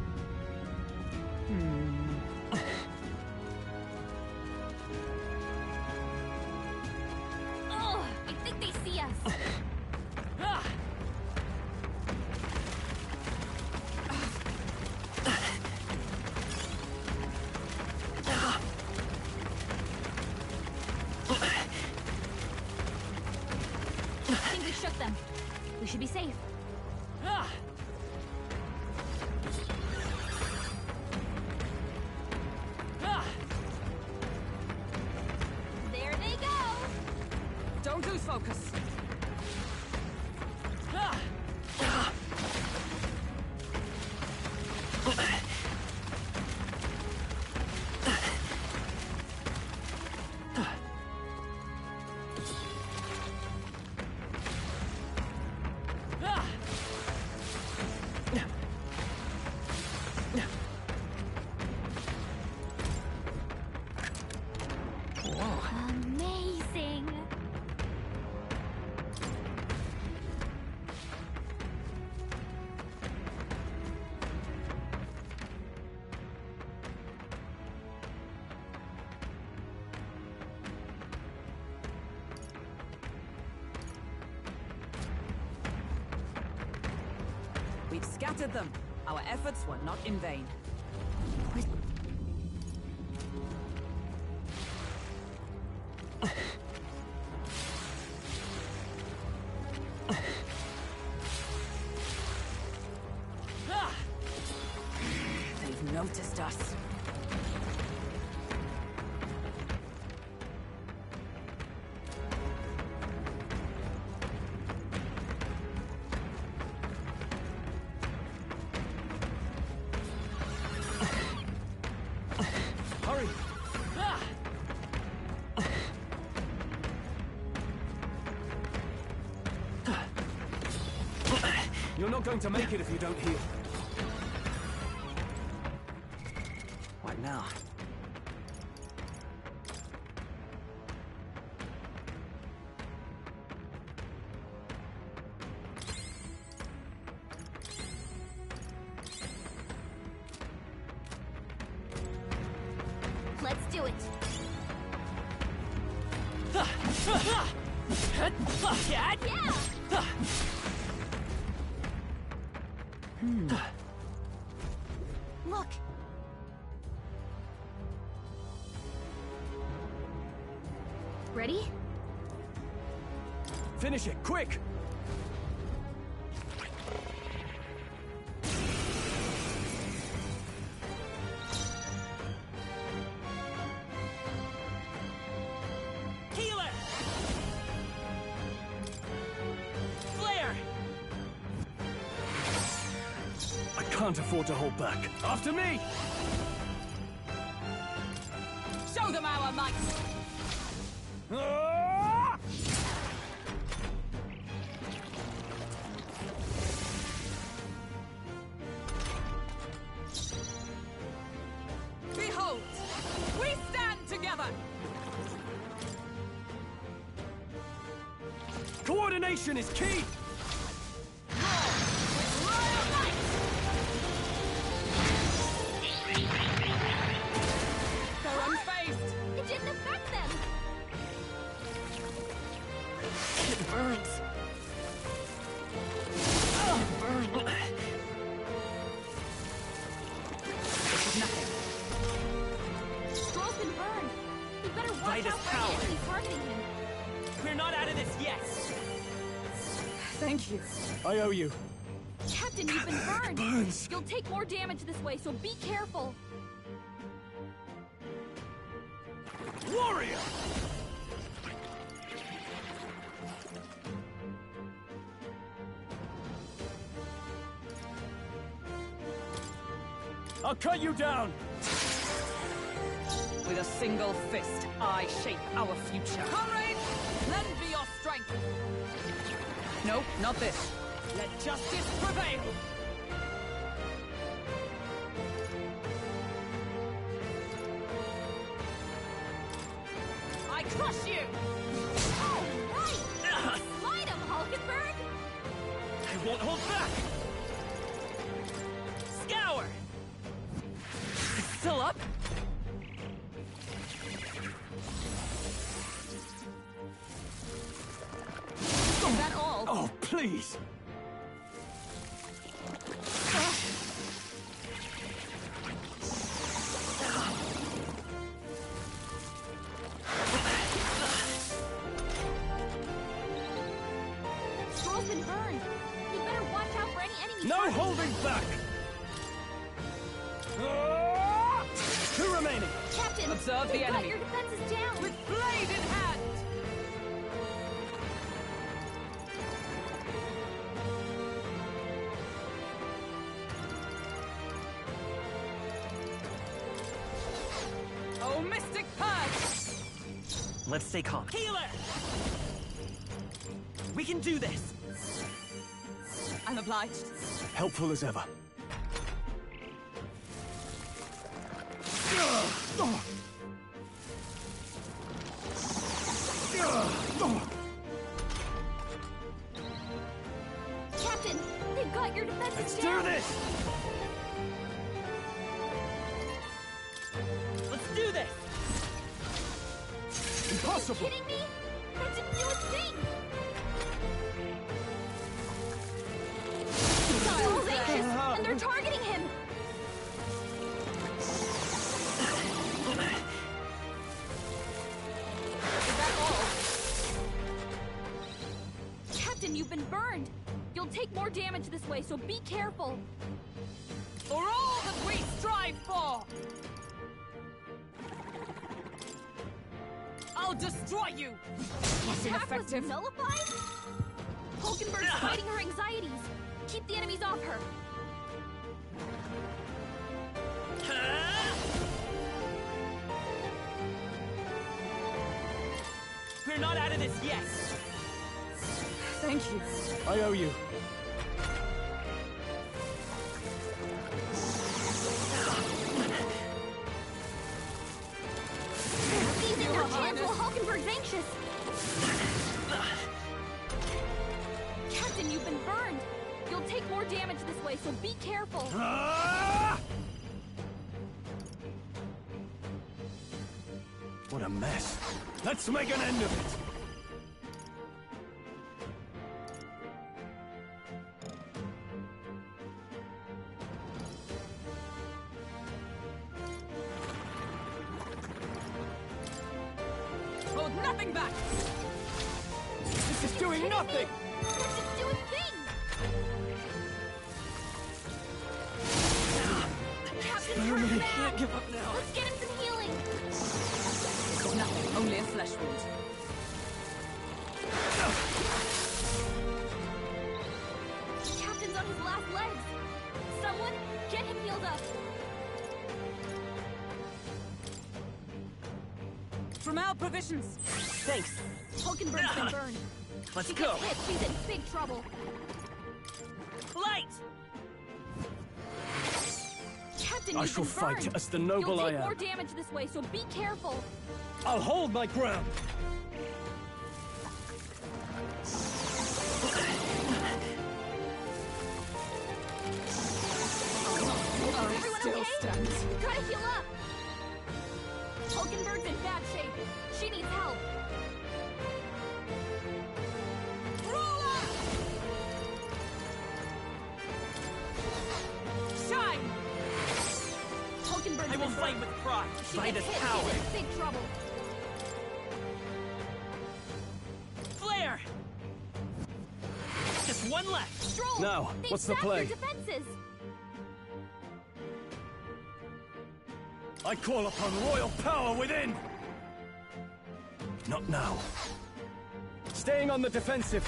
Oh, I think they see us. I think we shook them. We should be safe. There they go. Don't lose focus. Amazing. We've scattered them. Our efforts were not in vain. They've noticed us. Hurry! You're not going to make it if you don't heal. What now? Let's do it. Yeah. Look. Ready? Finish it, quick! Healer! Flare! I can't afford to hold back. After me! Show them our might! Ah! Behold! We stand together! Coordination is key! They're unfazed! It didn't affect them. It burns. Burn. This is nothing. Stroll's been burned. We better By watch this out for power. the enemy targeting him. We're not out of this yet. Thank you. I owe you. Captain, you've been burned. Burns. You'll take more damage this way, so be careful. Warrior! I'll cut you down! With a single fist, I shape our future. Comrades, lend me your strength. No, not this. Let justice prevail! I crush you! All right! Slide him, Hulkenberg! I won't hold back! Scour! up! Is that all? Oh, please! Scroll's been burned. You better watch out for any enemies. No holding back! Two remaining! Captain! Observe the you've got enemy. your defenses down! With blade in hand! Oh, Mystic Purge! Let's stay calm. Healer! We can do this! I'm obliged. Helpful as ever. Captain! They've got your defenses Let's down! do this! Let's do this! Impossible! Are you kidding me? That didn't do a thing! Styles anxious, and they're targeting him! Is that all? Captain, you've been burned! You'll take more damage this way, so be careful! For all that we strive for! I'll destroy you! The attack was Ineffective. nullified? Hulkenberg's fighting her anxieties! Keep the enemies off her! We're not out of this yet! Thank you. I owe you. These are your chance while Hulkenberg's anxious! Captain, you've been burned! You'll take more damage this way, so be careful! What a mess. Let's make an end of it! Hold nothing back! This is doing nothing! That didn't do a thing! Captain's hurt bad! Can't give up now. Let's get him some healing! Nothing, only a flesh wound. Captain's on his last legs! Someone, get him healed up! From our provisions! Thanks! Hulkenberg's been burned. Let's She go! gets hit, she's in big trouble. Light! Captain, I you've shall been fight burned. as the noble You'll I take am. more damage this way, so be careful. I'll hold my ground! Everyone still okay? stands. Gotta heal up. Hulkenberg's in bad shape. She needs help. Shine! Hulkenberg's I will been fight burned. with pride! She Fight gets as hit, power! she's in big trouble. Flare! Just one left! Stroll! Now, They've what's the sapped play? your defenses. I call upon royal power within! Not now. Staying on the defensive.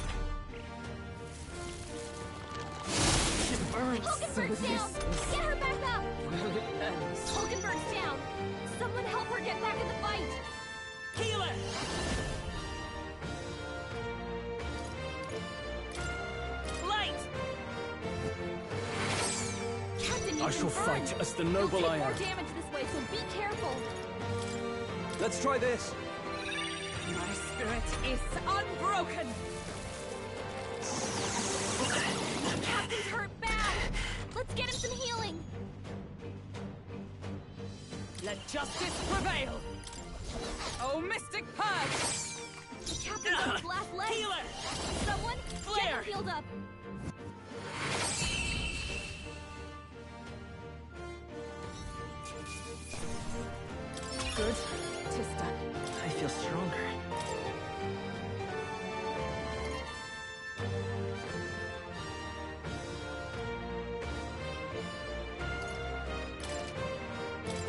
Hulkenberg's down! Get her back up! Hulkenberg's down! Someone help her get back in the fight! Healer! Light! Captain, I you've shall been burned. fight as the noble You'll I take am. more damage this way, so be careful. Let's try this. My spirit is unbroken! Captain's hurt bad! Let's get him some healing! Let justice prevail! Oh, Mystic Purge! The captain's on his last leg! Healer! Someone get him healed up! Good. Tista. I feel stronger.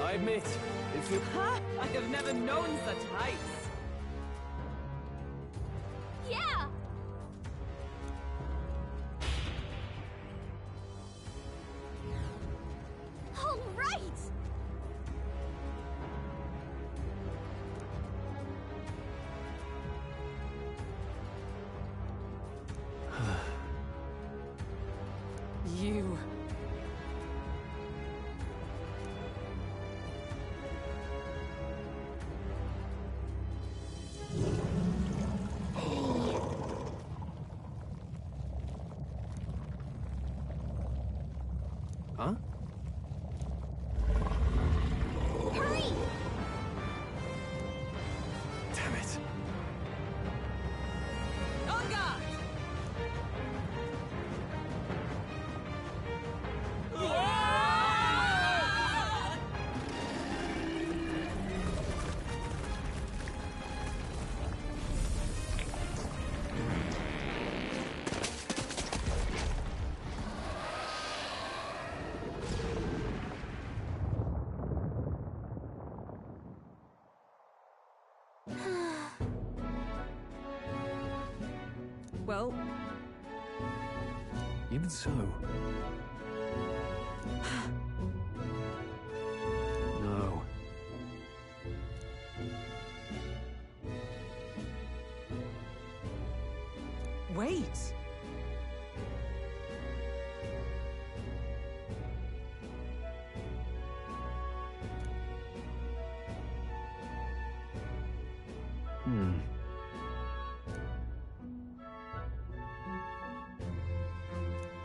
I admit, it feels... Ha! I have never known such heights! Yeah! All right! You... Huh? Hurry! Damn it. On guard! Well, Even so... No. wait!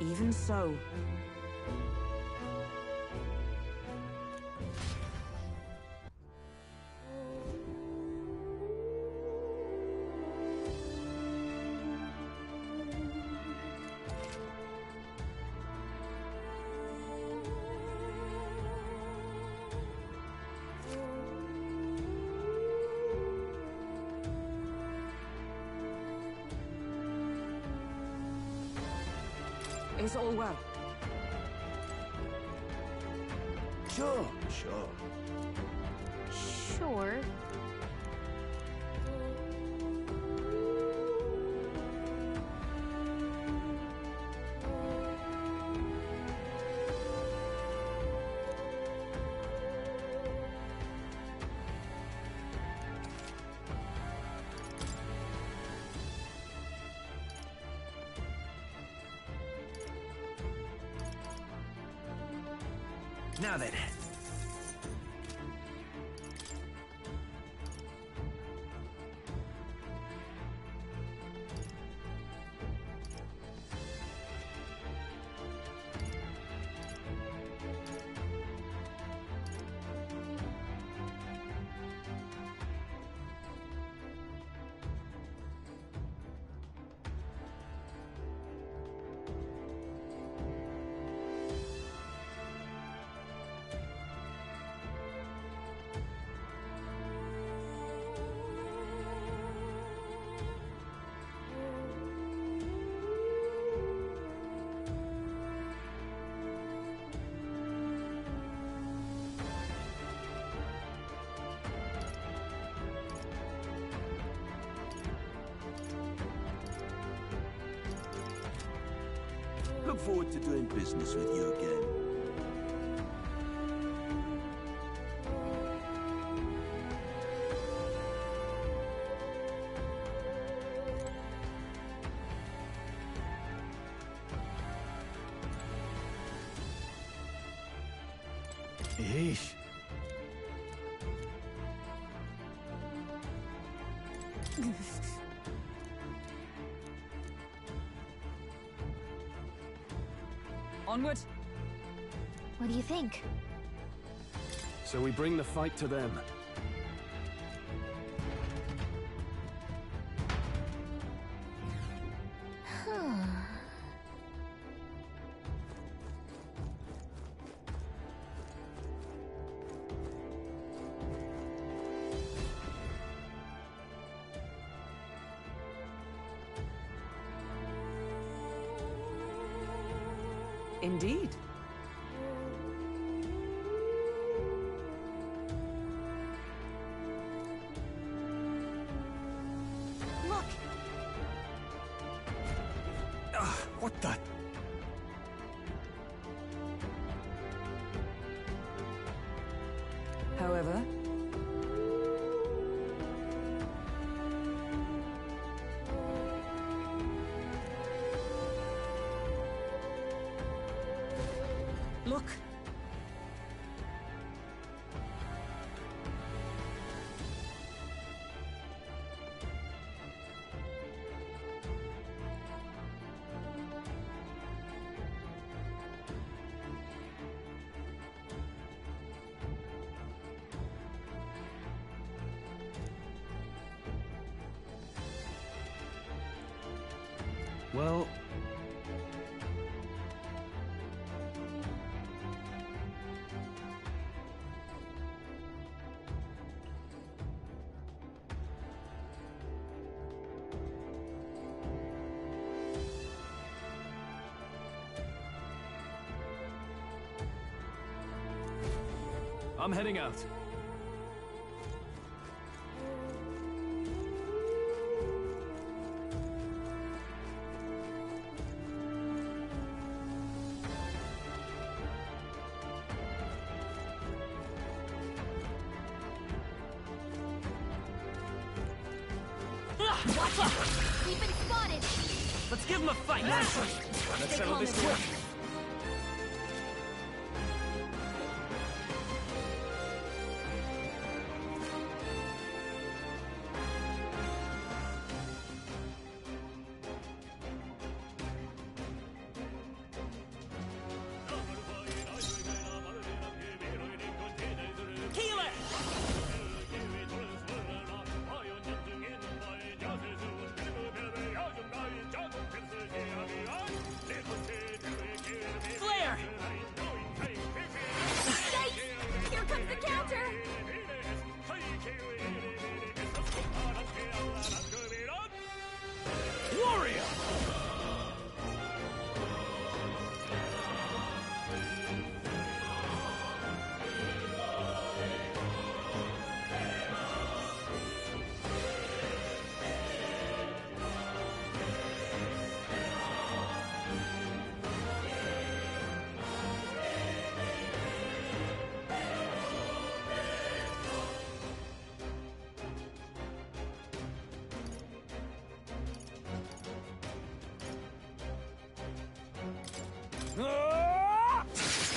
Even so... Is all well? Sure. Sure. Now then. Look forward to doing business with you again. Yeesh. Onward. What do you think? So we bring the fight to them. Indeed. Look! What the? However, Look! Well... I'm heading out. Watch out! We've been spotted! Let's give him a fight! Let's settle this quick!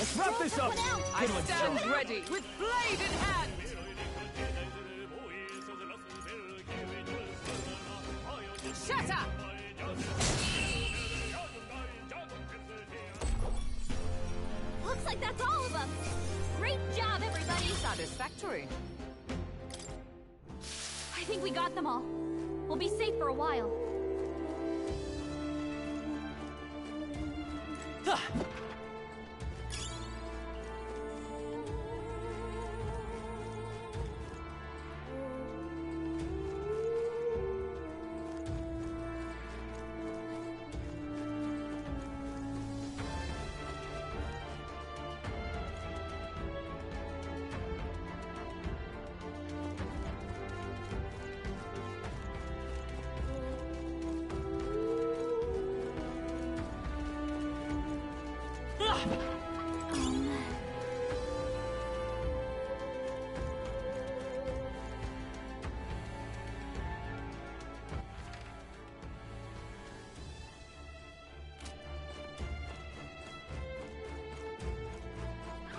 Let's wrap this up! I stand ready with blade in hand! Shut up! Looks like that's all of them! Great job, everybody! satisfactory. I think we got them all. We'll be safe for a while.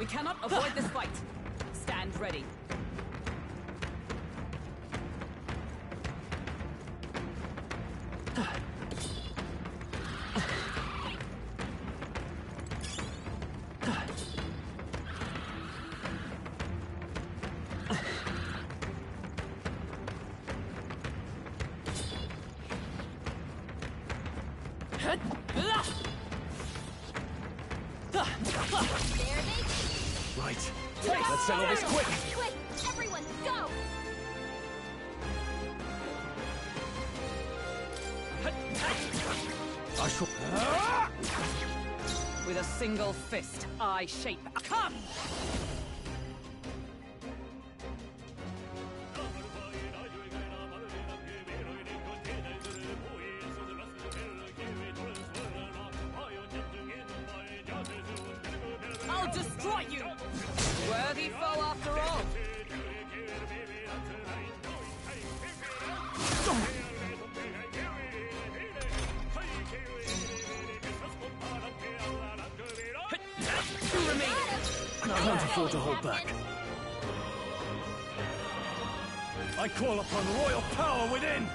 We cannot avoid this fight. Stand ready. There they Right. Let's settle this quick. Quick! Everyone, go! I shall... With a single fist, I shape a come! I'll destroy you! Worthy foe after all! Two remaining. I can't afford to hold back. I call upon royal power within!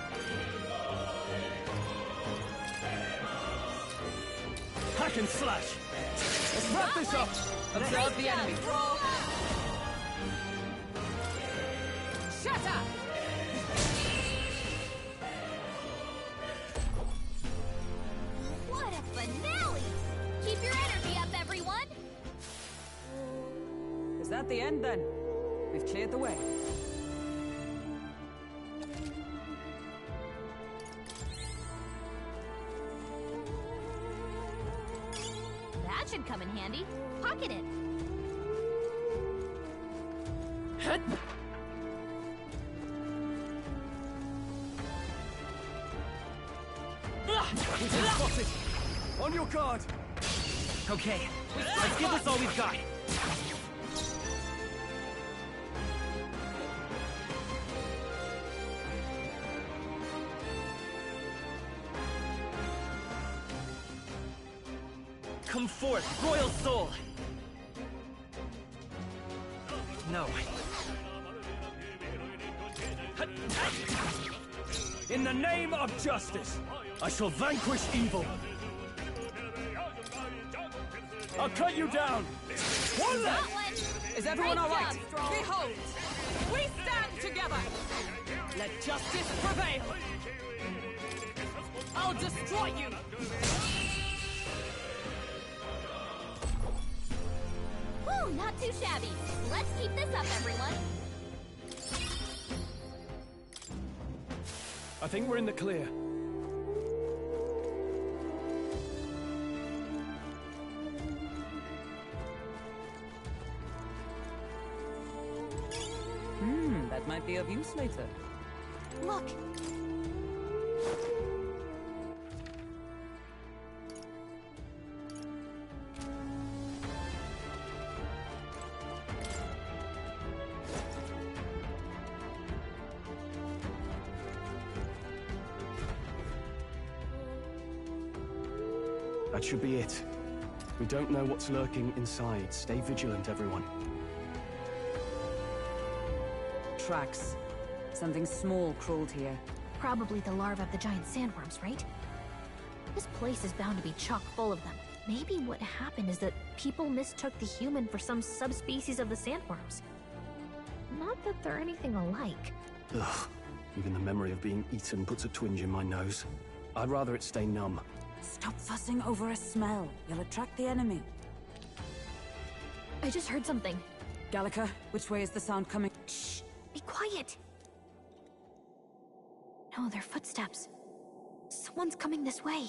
Hack and slash! Let's wrap this up! Observe the enemy. Shatter! What a finale! Keep your energy up, everyone! Is that the end then? We've cleared the way. That should come in handy. Pocket it. We've been spotted! On your guard! Okay, let's give this all we've got. Come forth, royal soul! No. In the name of justice, I shall vanquish evil. I'll cut you down. One left. Is everyone all right? Behold, We stand together! Let justice prevail! I'll destroy you! Whew, not too shabby. Let's keep this up, everyone. I think we're in the clear. That might be of use later. Look! That should be it. We don't know what's lurking inside. Stay vigilant, everyone. Tracks. Something small crawled here. Probably the larvae of the giant sandworms, right? This place is bound to be chock full of them. Maybe what happened is that people mistook the human for some subspecies of the sandworms. Not that they're anything alike. Ugh. Even the memory of being eaten puts a twinge in my nose. I'd rather it stay numb. Stop fussing over a smell. You'll attract the enemy. I just heard something. Gallica, which way is the sound coming? Shh! Be quiet! No, they're footsteps. Someone's coming this way.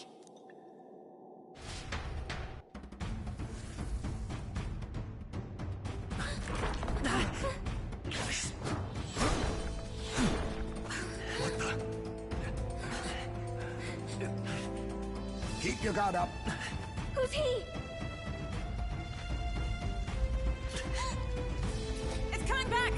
What the? Keep your guard up. Who's he? It's coming back!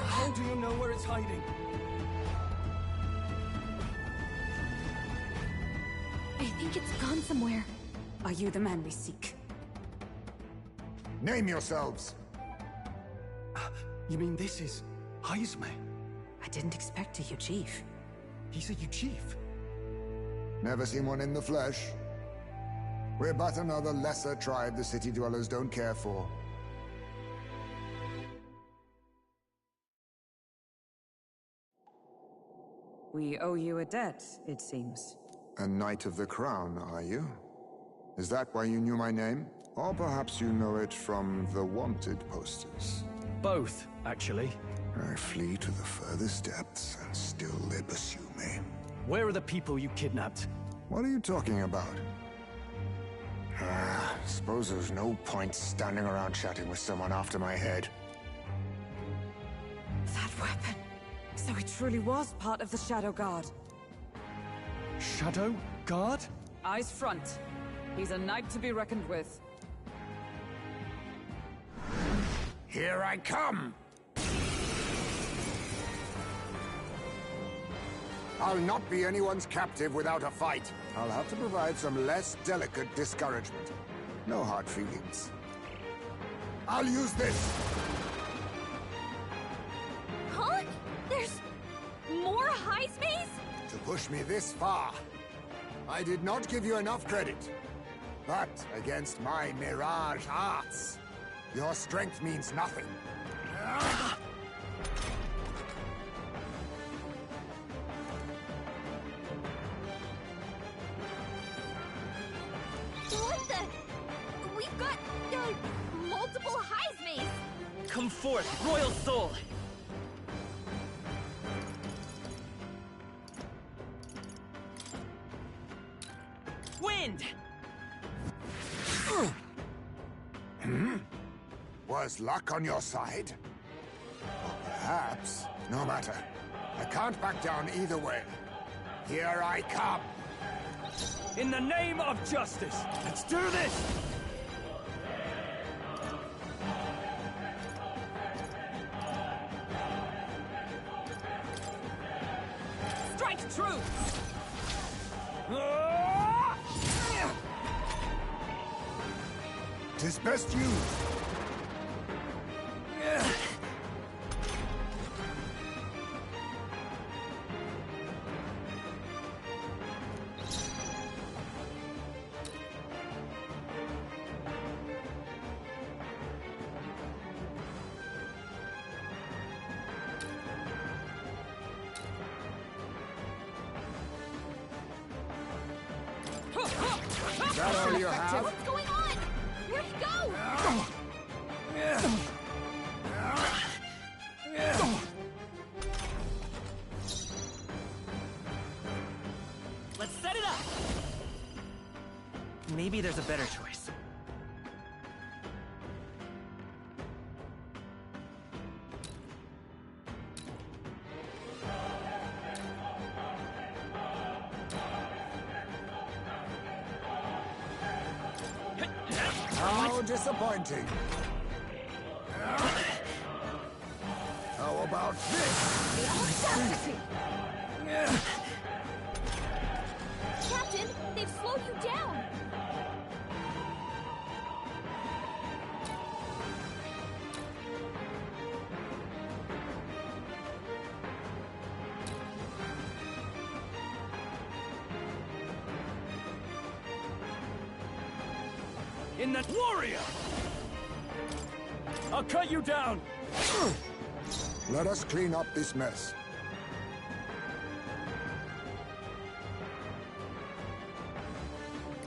How do you know where it's hiding? I think it's gone somewhere. Are you the man we seek? Name yourselves. You mean this is Heisme? I didn't expect a Uchief. He's a Uchief? Never seen one in the flesh. We're but another lesser tribe the city dwellers don't care for. We owe you a debt, it seems. A Knight of the Crown, are you? Is that why you knew my name? Or perhaps you know it from the wanted posters? Both, actually. I flee to the furthest depths, and still they pursue me. Where are the people you kidnapped? What are you talking about? Suppose there's no point standing around chatting with someone after my head. That weapon. So it truly was part of the Shadow Guard. Shadow Guard? Eyes front. He's a knight to be reckoned with. Here I come! I'll not be anyone's captive without a fight. I'll have to provide some less delicate discouragement. No hard feelings. I'll use this! Huh? There's more Heismays? To push me this far. I did not give you enough credit. But against my mirage arts, your strength means nothing. What the? We've got, multiple Heismays! Come forth, Royal Soul! Wind! Was luck on your side? Or perhaps, no matter. I can't back down either way. Here I come! In the name of justice, let's do this! Strike true! Tis best used. Is that all you have? What's going on? Where'd he go? Let's set it up! Maybe there's a better choice. How disappointing. How about this? Captain, they've slowed you down! In the warrior! I'll cut you down! Let us clean up this mess.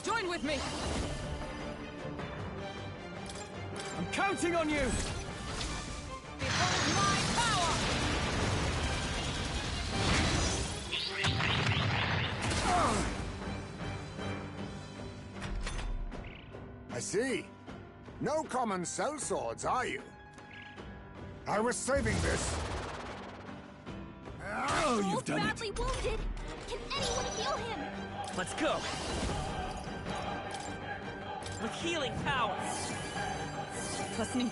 Join with me! I'm counting on you! Behold my power! I see. No common sellswords, are you? I was saving this. Oh, you've done badly wounded. Can anyone heal him? Let's go! With healing power! Plus need.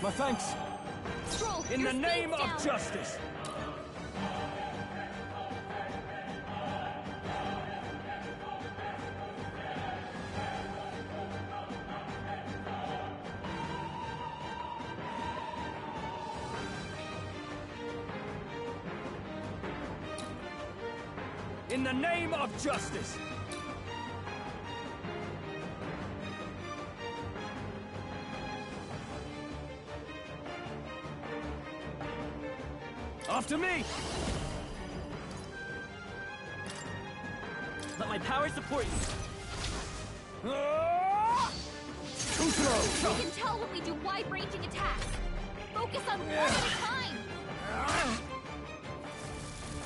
My thanks! Scroll, In your the name speed's of down. justice! In the name of justice! After me! Let my power support you. We can tell when we do wide-ranging attacks. Focus on one at a time.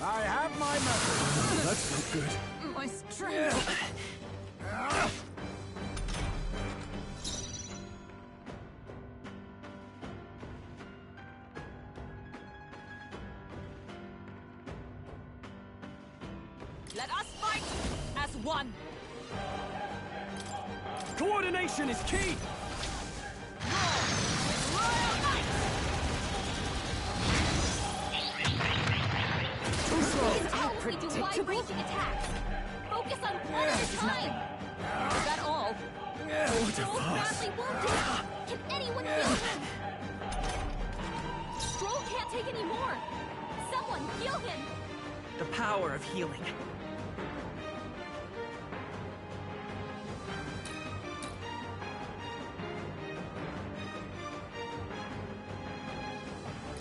I have my method. That's not good. My strength. Let us fight as one. Coordination is key! We do wide-ranging attacks. Focus on one at a time. Is that all? Joel's badly wounded. Can anyone heal him? Stroll can't take any more. Someone heal him. The power of healing.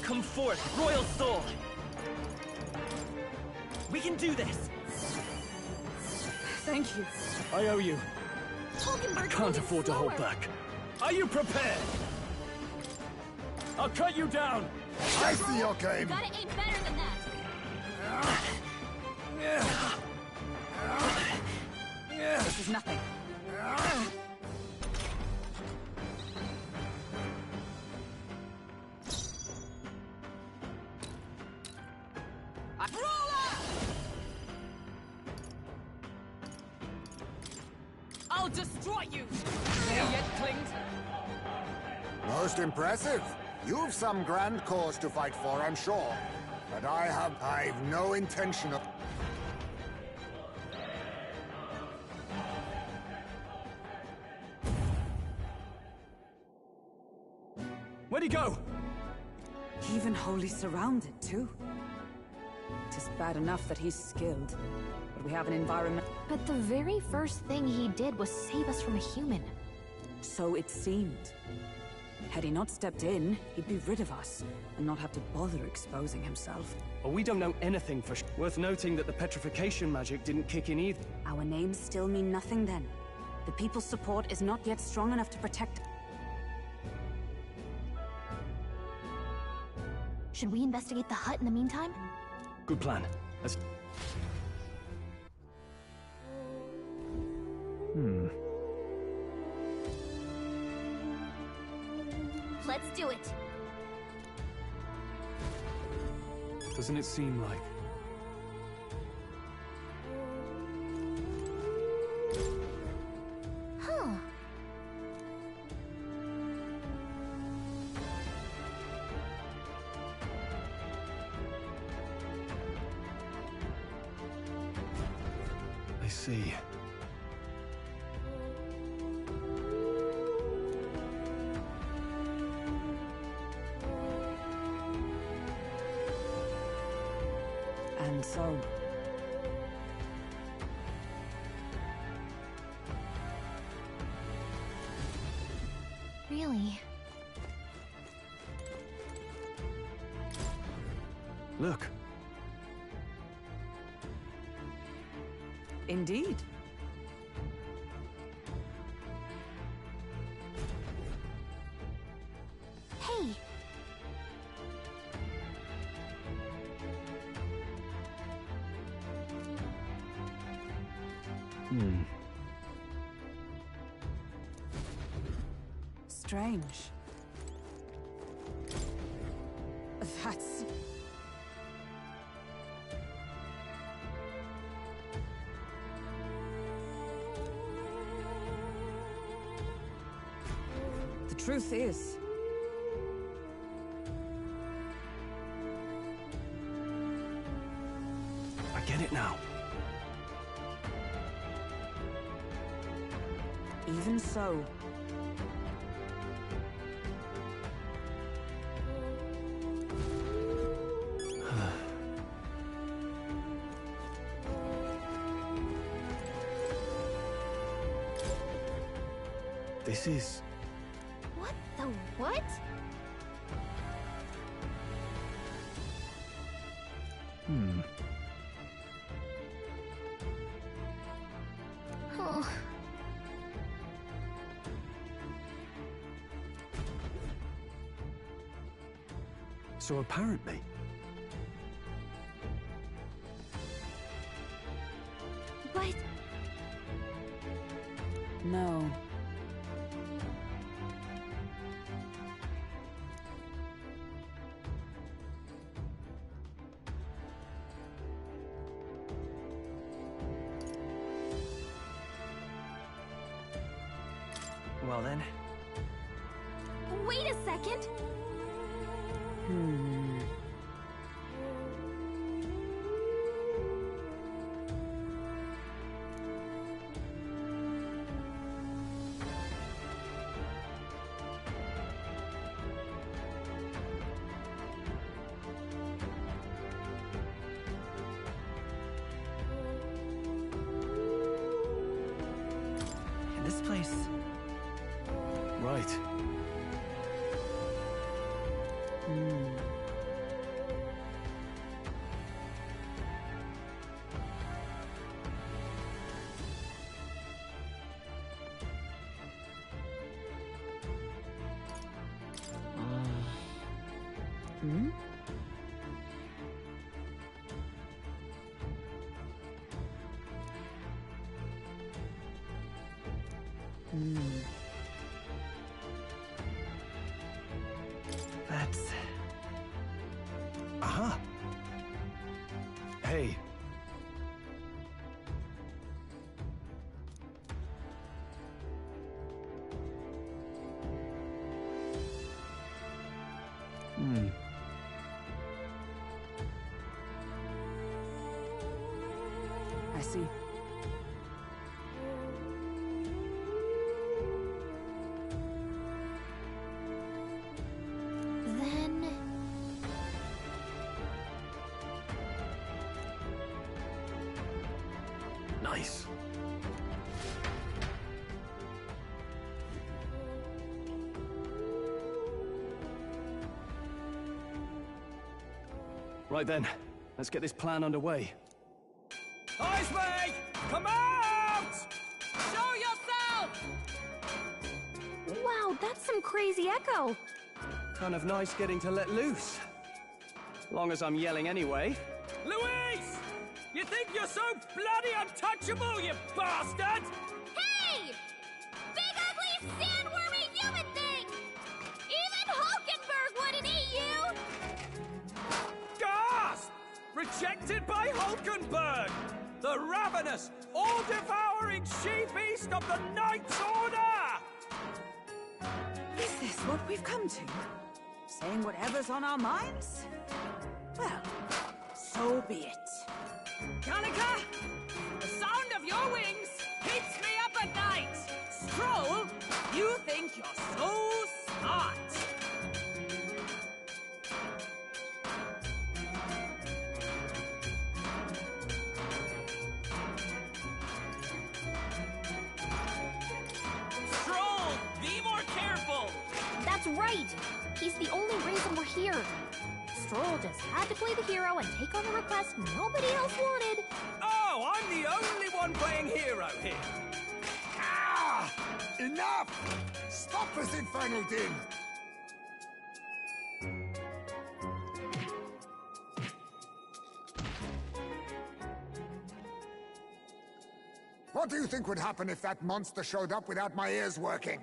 Come forth, Royal Soul! We can do this! Thank you. I owe you. Hulkenberg's I can't moving afford to hold slower. back. Are you prepared? I'll cut you down! I see your game. Gotta aim better than that. This is nothing. I'll destroy you! There yet clinged? Most impressive. You've some grand cause to fight for, I'm sure. But I've no intention of... Where'd he go? Even wholly surrounded, too. It is bad enough that he's skilled, but we have an environment... But the very first thing he did was save us from a human. So it seemed. Had he not stepped in, he'd be rid of us, and not have to bother exposing himself. Well, we don't know anything for sure. Worth noting that the petrification magic didn't kick in either. Our names still mean nothing then. The people's support is not yet strong enough to protect... Should we investigate the hut in the meantime? Good plan. Let's... Let's do it. Doesn't it seem like... Huh. I see. And so... Really? Look. Indeed. Hey! Strange. That's... The truth is... I get it now. Even so... This is... What the what? So apparently... But... No. Well then. Wait a second! This place... Right. That's... Aha! Hey. I see. Then... Nice. Right then, let's get this plan underway. Heismay! Come out! Show yourself! Wow, that's some crazy echo. Kind of nice getting to let loose. Long as I'm yelling anyway. Luis! You think you're so bloody untouchable, you bastard? Hey! Big ugly sandwormy human thing! Even Hulkenberg wouldn't eat you! Gasp! Rejected by Hulkenberg! The ravenous, all-devouring she-beast of the Knights Order! Is this what we've come to? Saying whatever's on our minds? Well, so be it. Kalika! The sound of your wings keeps me up at night! Stroll, you think you're so smart! Stroll, be more careful! That's right! He's the only reason we're here. Stroll just had to play the hero and take on a request nobody else wanted. Oh, I'm the only one playing hero here! Ah! Enough! Stop this infernal din! What do you think would happen if that monster showed up without my ears working?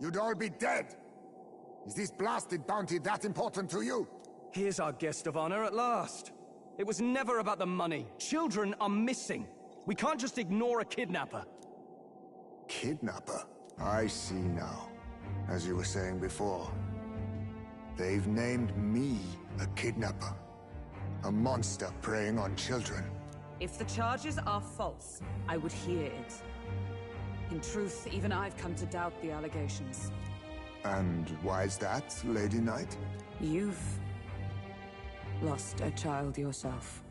You'd all be dead. Is this blasted bounty that important to you? Here's our guest of honor at last. It was never about the money. Children are missing. We can't just ignore a kidnapper. Kidnapper? I see now. As you were saying before, they've named me a kidnapper. A monster preying on children. If the charges are false, I would hear it. In truth, even I've come to doubt the allegations. And why's that, Lady Knight? You've lost a child yourself,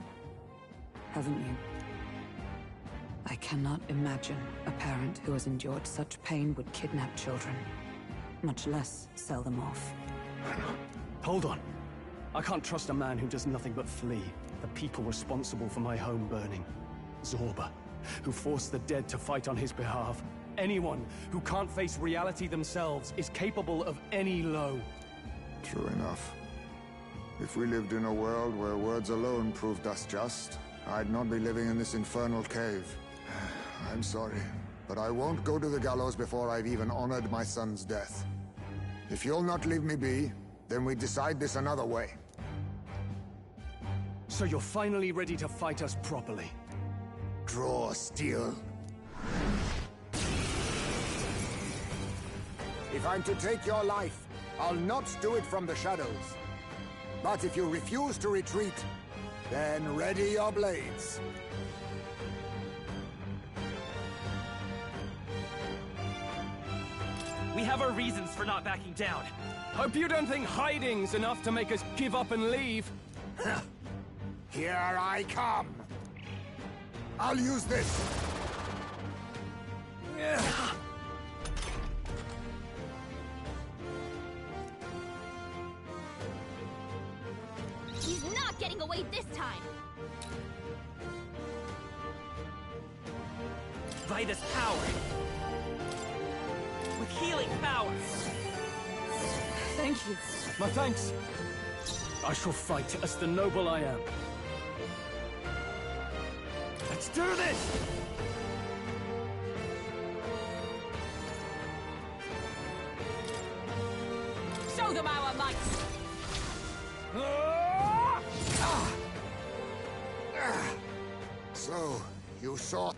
haven't you? I cannot imagine a parent who has endured such pain would kidnap children, much less sell them off. Hold on. I can't trust a man who does nothing but flee. The people responsible for my home burning. Zorba, who forced the dead to fight on his behalf. Anyone who can't face reality themselves is capable of any low. True enough. If we lived in a world where words alone proved us just, I'd not be living in this infernal cave. I'm sorry, but I won't go to the gallows before I've even honored my son's death. If you'll not leave me be, then we decide this another way. So you're finally ready to fight us properly? Draw steel. If I'm to take your life, I'll not do it from the shadows. But if you refuse to retreat, then ready your blades. We have our reasons for not backing down. Hope you don't think hiding's enough to make us give up and leave. Here I come. I'll use this. He's not getting away this time! By this power. With healing power. Thank you. My thanks. I shall fight as the noble I am. Let's do this! Show them our might! So, you saw...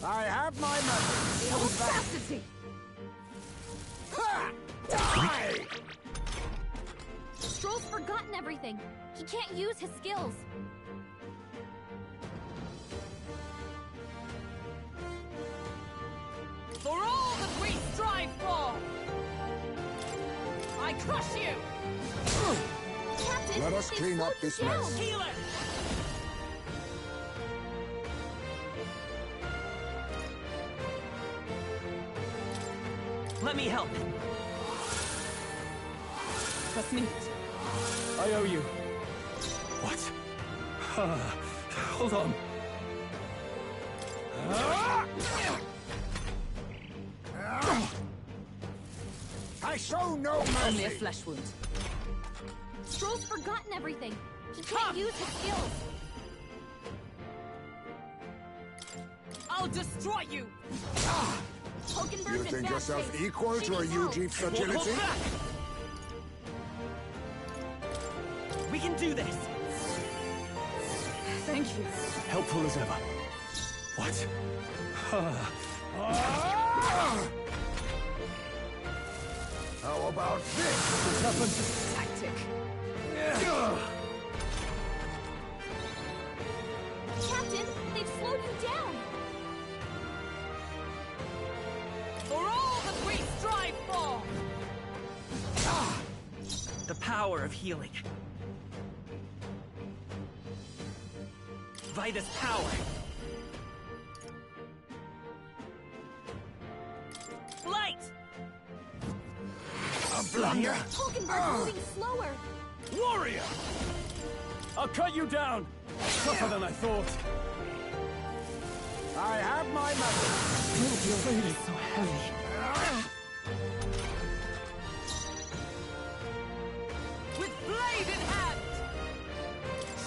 I have my method. Audacity! Die! Stroll's forgotten everything. He can't use his skills. For all that we strive for! I crush you! Captain, Let us they clean up slowed you this down. mess. Heal it! Let me help. Trust me. I owe you. What? Hold on. I show no mercy! Only a flesh wound. Stroll's forgotten everything. He can't use his skills. I'll destroy you! Hulkenberg's You in think bad yourself shape. equal She to a needs help. Ujeep's Hold agility? back! We can do this! Thank you. Helpful as ever. What? How about this? What happened? Tactic. Captain, they've slowed you down. For all that we strive for! The power of healing. By this power. Light! A blunder! Hulkenberg's moving slower. Warrior! I'll cut you down! Tougher than I thought. I have my method. Your weight is so heavy. With blade in hand!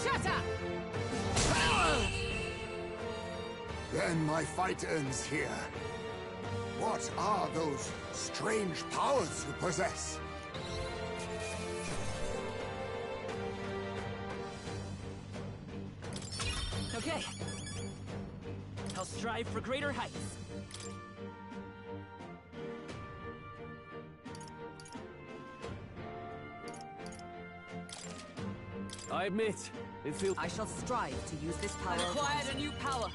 Shatter! Then my fight ends here. What are those strange powers you possess? Okay. I'll strive for greater heights. I admit, it feels... I shall strive to use this power. I acquired a new power.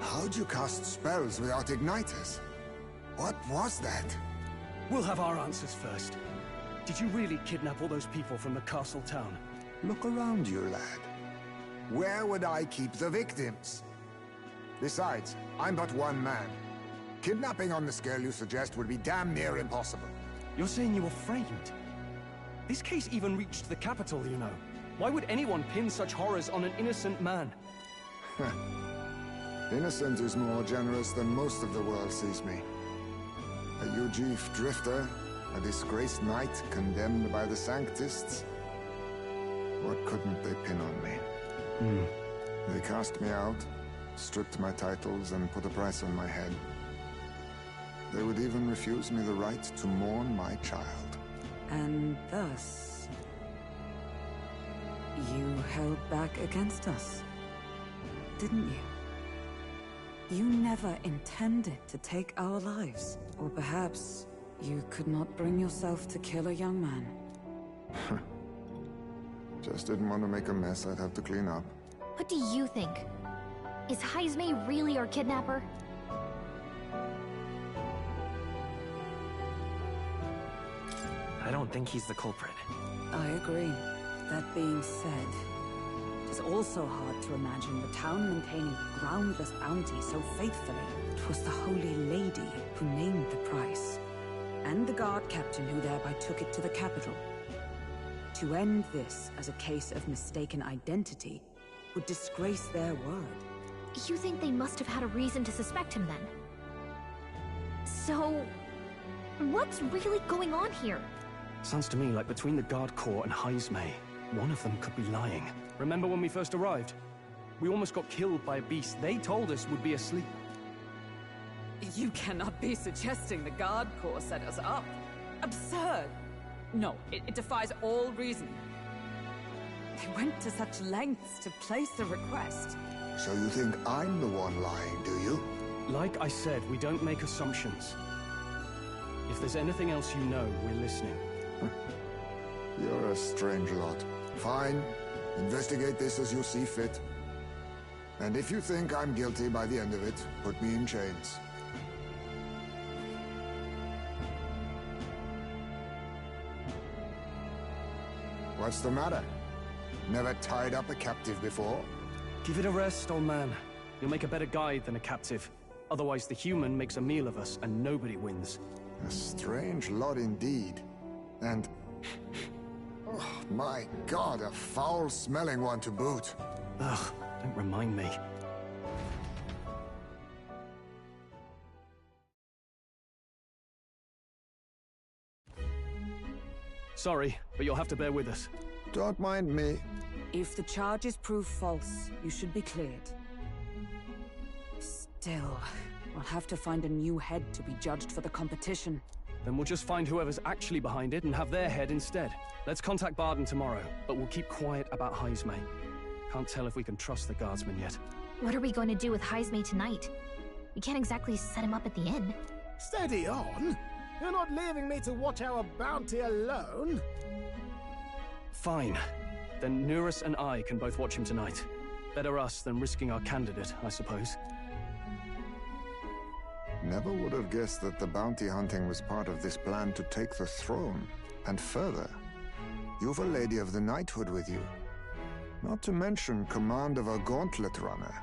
How'd you cast spells without igniters? What was that? We'll have our answers first. Did you really kidnap all those people from the castle town? Look around you, lad. Where would I keep the victims? Besides, I'm but one man. Kidnapping on the scale you suggest would be damn near impossible. You're saying you were framed? This case even reached the capital, you know. Why would anyone pin such horrors on an innocent man? Innocent is more generous than most of the world sees me. A Ujif drifter, a disgraced knight condemned by the Sanctists. What couldn't they pin on me? They cast me out, stripped my titles, and put a price on my head. They would even refuse me the right to mourn my child. And thus, you held back against us, didn't you? You never intended to take our lives. Or perhaps you could not bring yourself to kill a young man. Just didn't want to make a mess I'd have to clean up. What do you think? Is Heismay really our kidnapper? I don't think he's the culprit. I agree. That being said, it is also hard to imagine the town maintaining groundless bounty so faithfully. It was the Holy Lady who named the price, and the guard captain who thereby took it to the capital. To end this as a case of mistaken identity would disgrace their word. You think they must have had a reason to suspect him then? So, what's really going on here? Sounds to me like between the Guard Corps and Heismay, one of them could be lying. Remember when we first arrived? We almost got killed by a beast they told us would be asleep. You cannot be suggesting the Guard Corps set us up. Absurd! No, it defies all reason. They went to such lengths to place the request. So you think I'm the one lying, do you? Like I said, we don't make assumptions. If there's anything else you know, we're listening. You're a strange lot. Fine. Investigate this as you see fit. And if you think I'm guilty by the end of it, put me in chains. What's the matter? Never tied up a captive before? Give it a rest, old man. You'll make a better guide than a captive. Otherwise, the human makes a meal of us, and nobody wins. A strange lot indeed. And... oh, my God, a foul-smelling one to boot. Ugh, don't remind me. Sorry, but you'll have to bear with us. Don't mind me. If the charges prove false, you should be cleared. Still, we'll have to find a new head to be judged for the competition. Then we'll just find whoever's actually behind it and have their head instead. Let's contact Barden tomorrow, but we'll keep quiet about Heismay. Can't tell if we can trust the guardsman yet. What are we going to do with Heismay tonight? We can't exactly set him up at the inn. Steady on! You're not leaving me to watch our bounty alone! Fine. Then Nurus and I can both watch him tonight. Better us than risking our candidate, I suppose. Never would have guessed that the bounty hunting was part of this plan to take the throne. And further, you've a Lady of the Knighthood with you. Not to mention command of a gauntlet runner.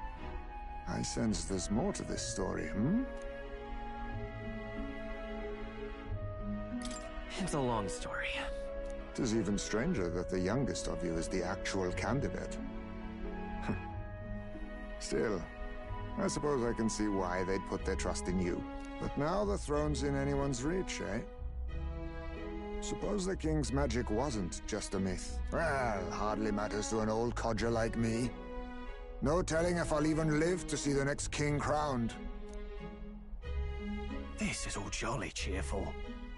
I sense there's more to this story, It's a long story. It is even stranger that the youngest of you is the actual candidate. Still, I suppose I can see why they'd put their trust in you. But now the throne's in anyone's reach, eh? Suppose the king's magic wasn't just a myth. Well, hardly matters to an old codger like me. No telling if I'll even live to see the next king crowned. This is all jolly cheerful.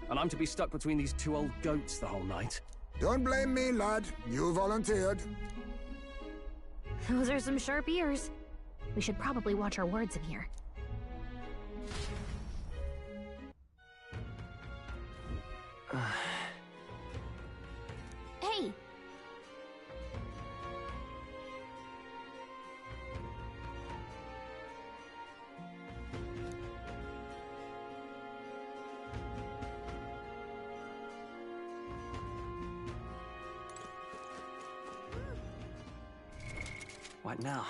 And I'm to be stuck between these two old goats the whole night. Don't blame me, lad. You volunteered. Those are some sharp ears. We should probably watch our words in here. Hey! What now?